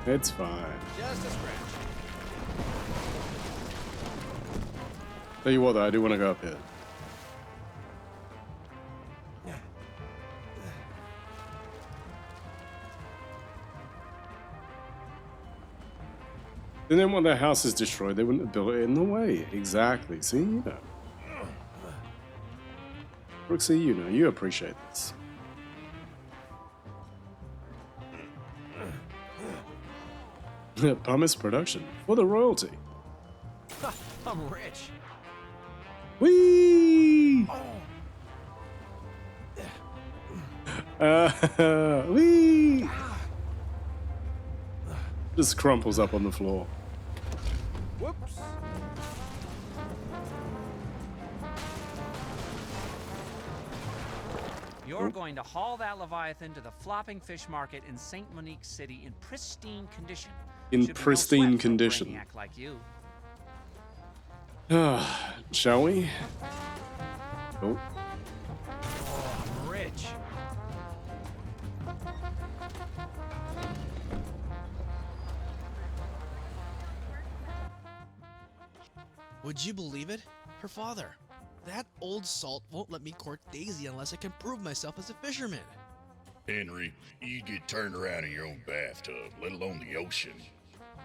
It's fine. Just a scratch. Tell you what, though, I do want to go up here. They didn't want their houses destroyed. They wouldn't have built it in the way. Exactly. See, you know. Brooksy, you know, you appreciate this. Pumice production for the royalty. I'm rich. Whee! Whee! Just crumples up on the floor. Whoops. You're going to haul that Leviathan to the flopping fish market in St. Monique City in pristine condition. In Should be no pristine sweat for a condition. brainiac like you. Shall we? Oh. Oh, I'm rich. Would you believe it? Her father. That old salt won't let me court Daisy unless I can prove myself as a fisherman. Henry, you get turned around in your own bathtub, let alone the ocean.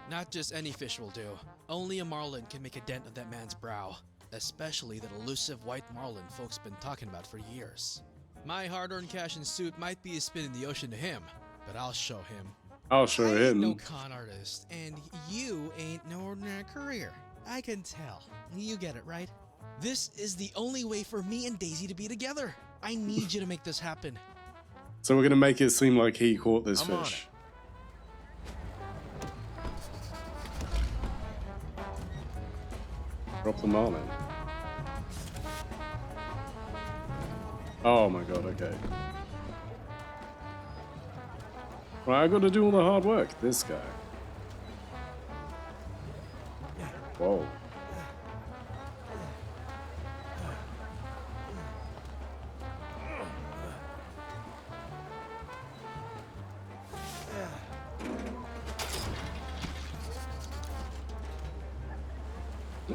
Not just any fish will do. Only a marlin can make a dent on that man's brow. Especially that elusive white marlin folks been talking about for years. My hard-earned cash and suit might be a spin in the ocean to him, but I'll show him. I'll show I ain't him. no con artist, and you ain't no ordinary career. I can tell. You get it, right? This is the only way for me and Daisy to be together. I need you to make this happen. So we're gonna make it seem like he caught this I'm on fish. Drop the marlin. Oh my god, okay. Right, I gotta do all the hard work. This guy. Whoa.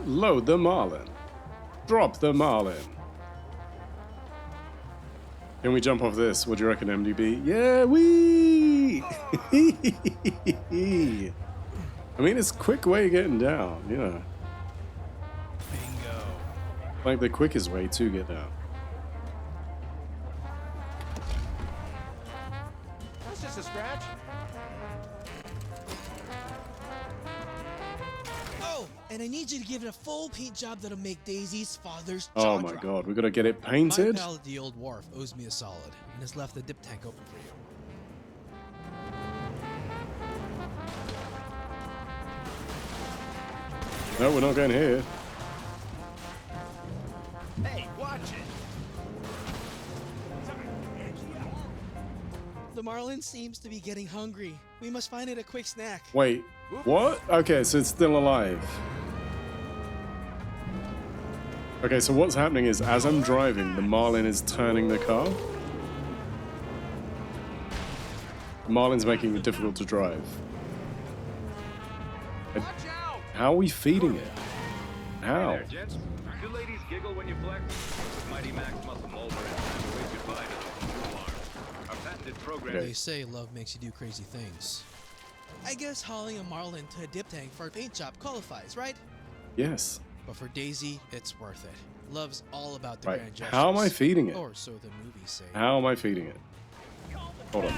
Load the marlin. Drop the marlin. Can we jump off this? What do you reckon, MDB? Yeah, wee! I mean, it's a quick way of getting down, you know. Bingo. Like the quickest way to get down. That's just a scratch. Oh, and I need you to give it a full paint job that'll make Daisy's father's jaw Oh my drop. god, we gotta get it painted? My pal at the old wharf owes me a solid and has left the dip tank open for you. No, we're not going here. Hey, watch it. The marlin seems to be getting hungry. We must find it a quick snack. Wait, what? Okay, so it's still alive. Okay, so what's happening is, as I'm driving, the marlin is turning the car. The marlin's making it difficult to drive. How are we feeding it? How? Hey there, gents. Do ladies giggle when you flex? With Mighty Max Muscle Molder, it's time to wave goodbye to the alarm. Our patented program. They say love makes you do crazy things. I guess hauling a marlin to a dip tank for a paint job qualifies, right? Yes. But for Daisy, it's worth it. Love's all about the Right. grand gestures. How am I feeding it? Or so the movies say. How am I feeding it? Hold on.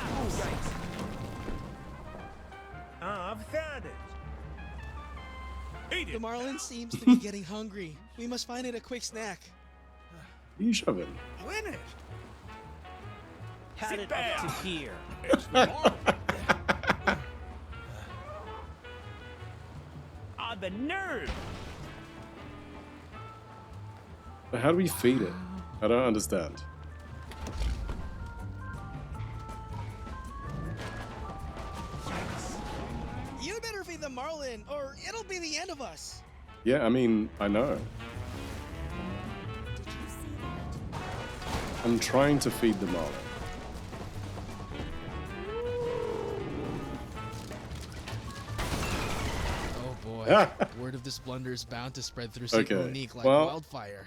I've found it. The marlin seems to be getting hungry. We must find it a quick snack. You shove it. Win it. Had it up to here. Ah, the nerve. But how do we feed it? I don't understand. You better feed the marlin, or it'll be the end of us. Yeah, I mean, I know. I'm trying to feed the marlin. Oh boy. Word of this blunder is bound to spread through St. Okay, Monique like well- wildfire.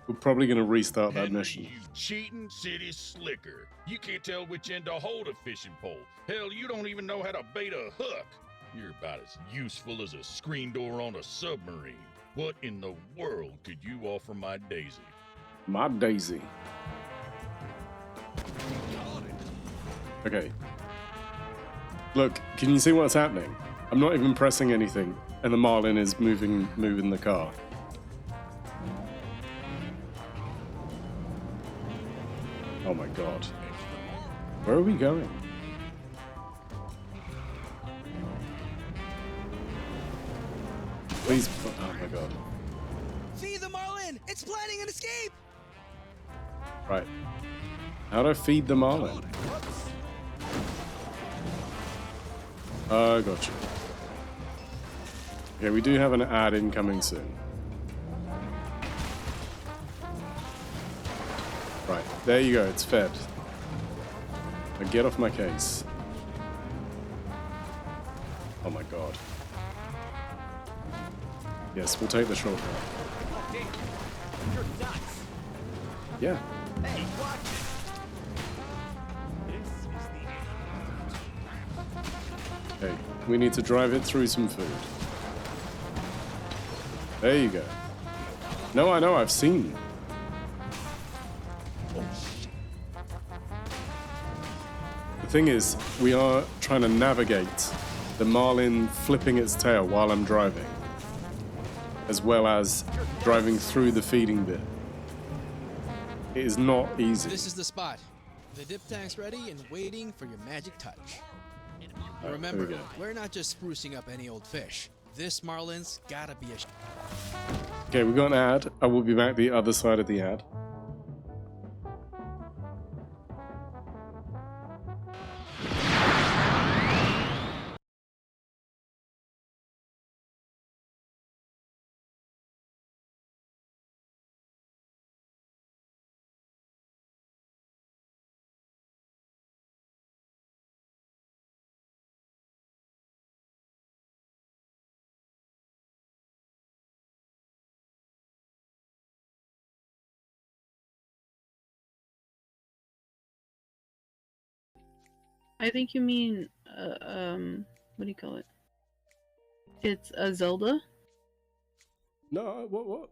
We're probably going to restart that Henry, mission. you cheating city slicker. You can't tell which end to hold a fishing pole. Hell, you don't even know how to bait a hook. You're about as useful as a screen door on a submarine. What in the world could you offer my Daisy? My Daisy. Okay. Look, can you see what's happening? I'm not even pressing anything, and the marlin is moving the car. Oh my god. Where are we going? Please. Oh my god. Feed the marlin! It's planning an escape! Right. How do I feed the marlin? Oh, gotcha. Okay, we do have an ad incoming soon. Right, there you go, it's fed. Now get off my case. Oh my god. Yes, we'll take the shortcut. You're nuts. Yeah. Hey, watch it. This is the Hey, we need to drive it through some food. There you go. No, I know, I've seen. The thing is, we are trying to navigate the marlin flipping its tail while I'm driving, as well as driving through the feeding bit. It is not easy. This is the spot. The dip tank's ready and waiting for your magic touch. Remember, there we go. we're not just sprucing up any old fish. This marlin's gotta be a Okay, we got an ad. I will be back the other side of the ad. I think you mean, what do you call it? It's a Zelda, No, what?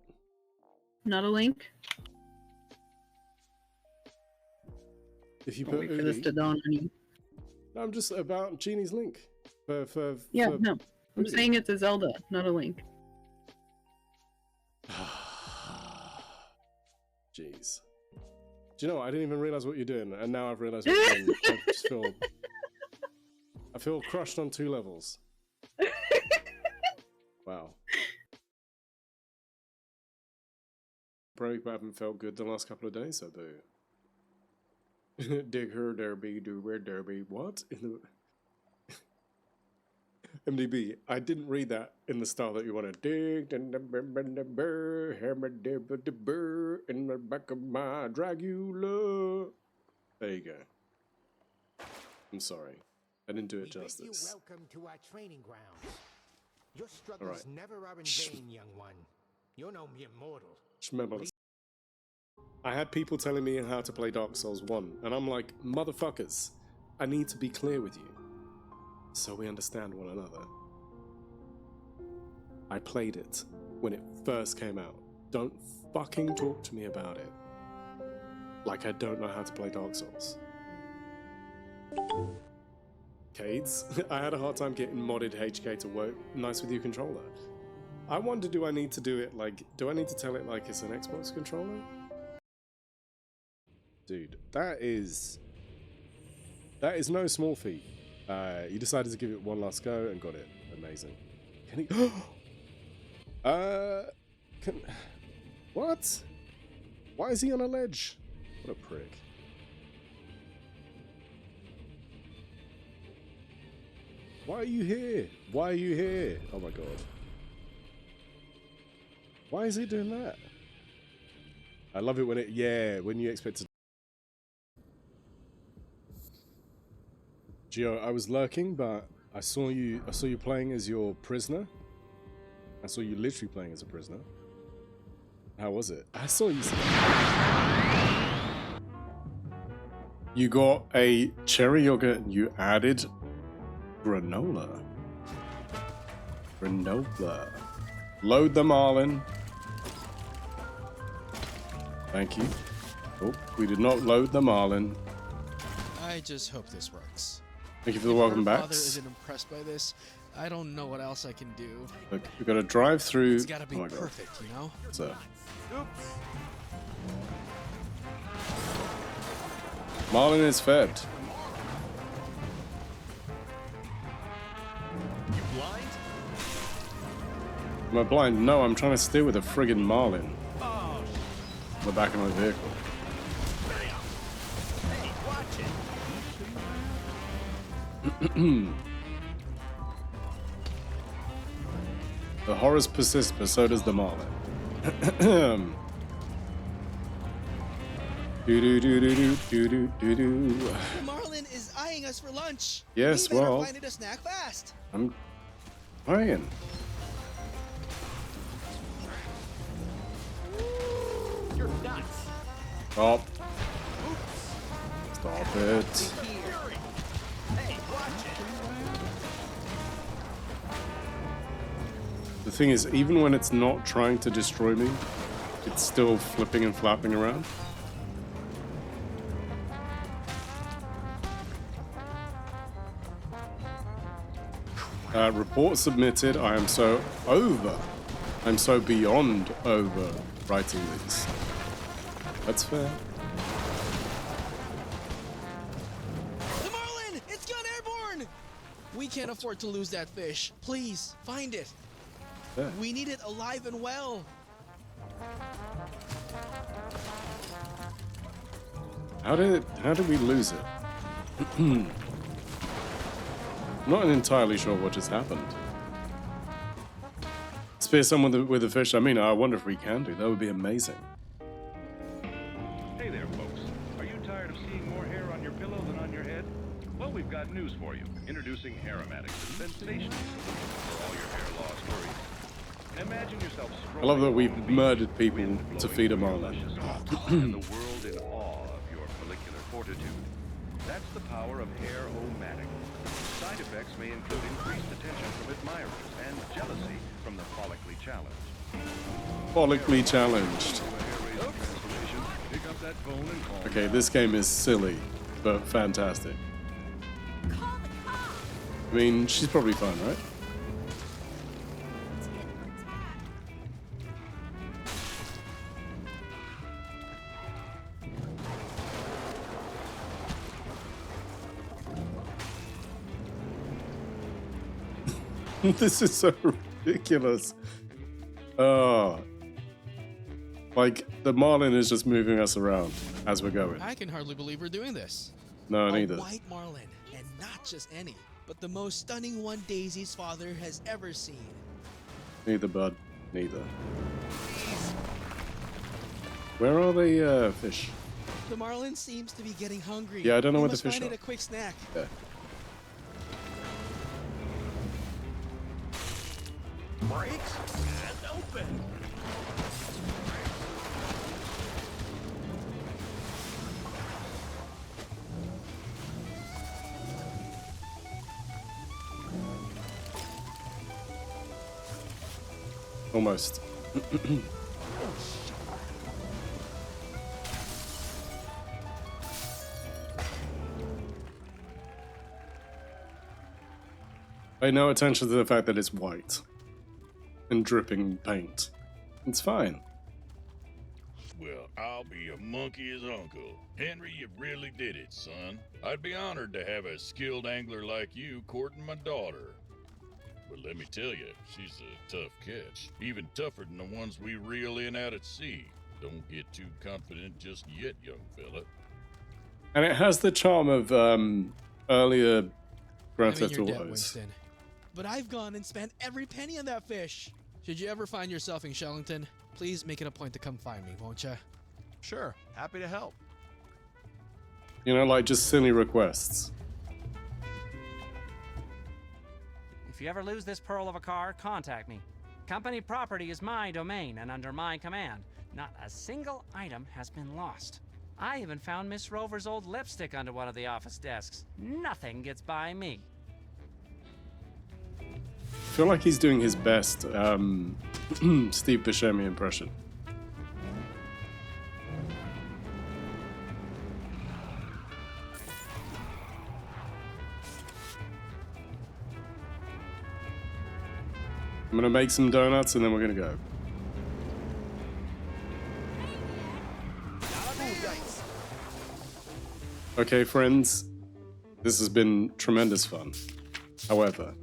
not a Link. If you I'll put wait for this Uli- to dawn on you. No, I'm just about Genie's Link. Yeah, for no. I'm Uli. saying it's a Zelda, not a Link. Jeez. Do you know what? I didn't even realize what you're doing, and now I've realized what you're doing. I feel crushed on 2 levels. Wow. Break, but I haven't felt good the last couple of days, so boo. Dig her derby, do where derby. What? In the MDB, I didn't read that in the style that you want to dig in the burr, hammer dib the burr in the back of my Dragula. There you go. I'm sorry. I didn't do it justice. Welcome to our training grounds. Your struggles All right. never are in vain, young one. You're no mere mortal. Remember, I had people telling me how to play Dark Souls 1, and I'm like, motherfuckers, I need to be clear with you, so we understand one another. I played it when it first came out. Don't fucking talk to me about it like I don't know how to play Dark Souls. Cades, I had a hard time getting modded HK to work nice with your controller. I wonder, do I need to do it like, do I need to tell it like it's an Xbox controller? Dude, that is no small feat. You decided to give it one last go and got it. Amazing. Can he? What? Why is he on a ledge? What a prick. Why are you here? Why are you here? Oh my god. Why is he doing that? I love it when when you expect to. Gio, I was lurking, but I saw you playing as your prisoner. I saw you literally playing as a prisoner. How was it? I saw you. You got a cherry yogurt and you added granola. Granola. Load the marlin. Thank you. Oh, we did not load the marlin. I just hope this works. Thank you for the welcome If my back. father isn't impressed by this, I don't know what else I can do. Look, we've got to drive through. It's gotta be oh my God. perfect, you know? So. Marlin is fed. You blind? Am I blind? No, I'm trying to steer with a friggin' marlin. Oh, On the back of my vehicle. hey, watch it. The horrors persist, but so does the marlin. The marlin is eyeing us for lunch. Yes, we better well. find it a snack fast. I'm trying. nuts. Stop. Stop it. Hey, watch it. The thing is, even when it's not trying to destroy me, it's still flipping and flapping around. Report submitted. I am so over. I'm so beyond over writing these. That's fair. The marlin! It's gone airborne! We can't afford to lose that fish. Please, find it. Yeah. We need it alive and well. How did we lose it? Not entirely sure what just happened. Spear someone with a fish. I mean, I wonder if we can do. That would be amazing. Hey there, folks. Are you tired of seeing more hair on your pillow than on your head? Well, we've got news for you. Introducing Aromatics, a sensational solution for all your hair loss worries. Imagine yourself I love that we've murdered people to feed a marlin. and the world in awe of your follicular fortitude. That's the power of Hair-O-Matic. Side effects may include increased attention from admirers and jealousy from the follically challenged. Follically challenged. Pick up that phone and call. Okay, this game is silly, but fantastic. I mean, she's probably fine, right? This is so ridiculous. Oh. Like, the marlin is just moving us around as we're going. I can hardly believe we're doing this. No, A neither. white marlin, and not just any, but the most stunning one Daisy's father has ever seen. Neither, bud. Neither. Where are the fish? The marlin seems to be getting hungry. Yeah, I don't know We where the must fish find are. it a quick snack. Yeah. Brakes and open. Almost. Pay no attention to the fact that it's white and dripping paint. It's fine. Well, I'll be a monkey's uncle. Henry, you really did it, son. I'd be honored to have a skilled angler like you courting my daughter. But let me tell you, she's a tough catch. Even tougher than the ones we reel in out at sea. Don't get too confident just yet, young fella. And it has the charm of earlier Grand I mean, Theft you're dead, Autos. Winston. But I've gone and spent every penny on that fish. Should you ever find yourself in Shellington, please make it a point to come find me, won't you? Sure, happy to help. You know, like just silly requests. If you ever lose this pearl of a car, contact me. Company property is my domain and under my command. Not a single item has been lost. I even found Miss Rover's old lipstick under one of the office desks. Nothing gets by me. I feel like he's doing his best Steve Buscemi impression. I'm gonna make some donuts and then we're gonna go. Okay, friends, this has been tremendous fun. However,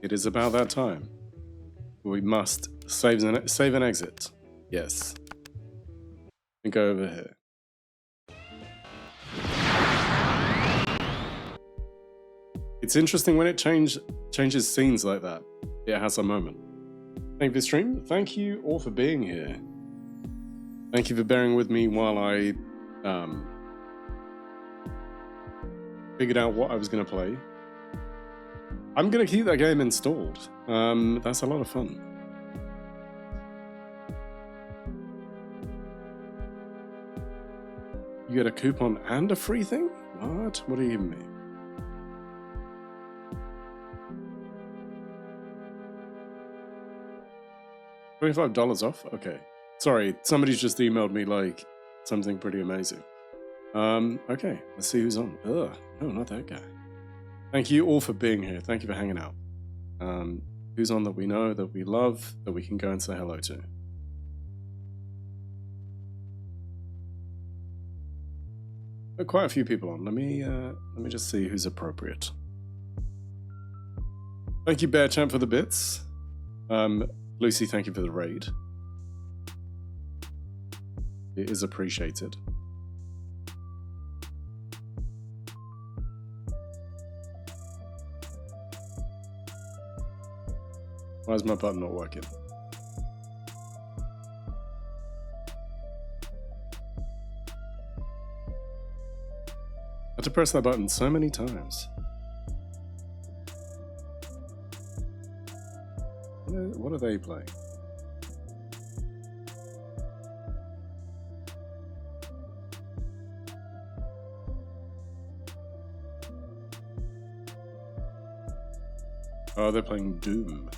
it is about that time. We must save and exit. Yes. And go over here. It's interesting when it changes scenes like that. It has a moment. Thank you for the stream. Thank you all for being here. Thank you for bearing with me while I figured out what I was going to play. I'm going to keep that game installed. That's a lot of fun. You get a coupon and a free thing? What? What are you giving me? $25 off? Okay. Sorry, somebody's just emailed me like something pretty amazing. Okay, let's see who's on. Ugh, no, not that guy. Thank you all for being here. Thank you for hanging out. Who's on that we know, that we love, that we can go and say hello to? There are quite a few people on. Let me just see who's appropriate. Thank you, Bear Champ, for the bits. Lucy, thank you for the raid. It is appreciated. Why is my button not working? I had to press that button so many times. What are they playing? Oh, they're playing Doom.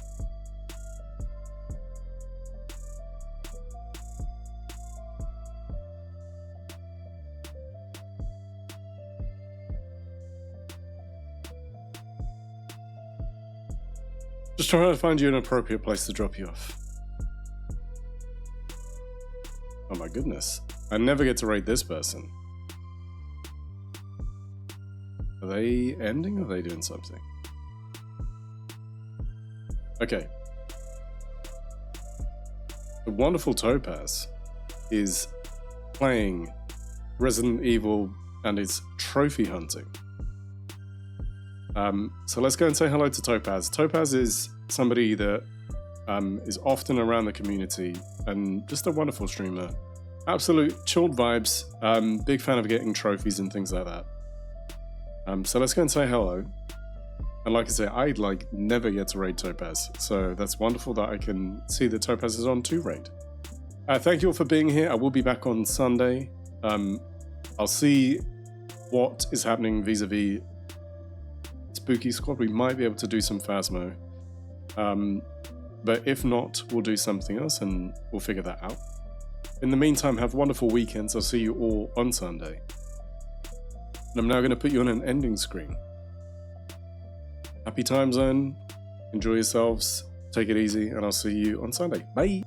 Just trying to find you an appropriate place to drop you off. Oh my goodness. I never get to rate this person. Are they ending or are they doing something? Okay. The wonderful Topaz is playing Resident Evil and is trophy hunting. So let's go and say hello to Topaz. Topaz is somebody that is often around the community and just a wonderful streamer. Absolute chilled vibes. Big fan of getting trophies and things like that. So let's go and say hello. And like I say, I never get to raid Topaz. So that's wonderful that I can see that Topaz is on to raid. Thank you all for being here. I will be back on Sunday. I'll see what is happening vis-a-vis Spooky Squad. We might be able to do some Phasmo. But if not, we'll do something else and we'll figure that out. In the meantime, have wonderful weekends. I'll see you all on Sunday. And I'm now going to put you on an ending screen. Happy time zone. Enjoy yourselves. Take it easy. And I'll see you on Sunday. Bye.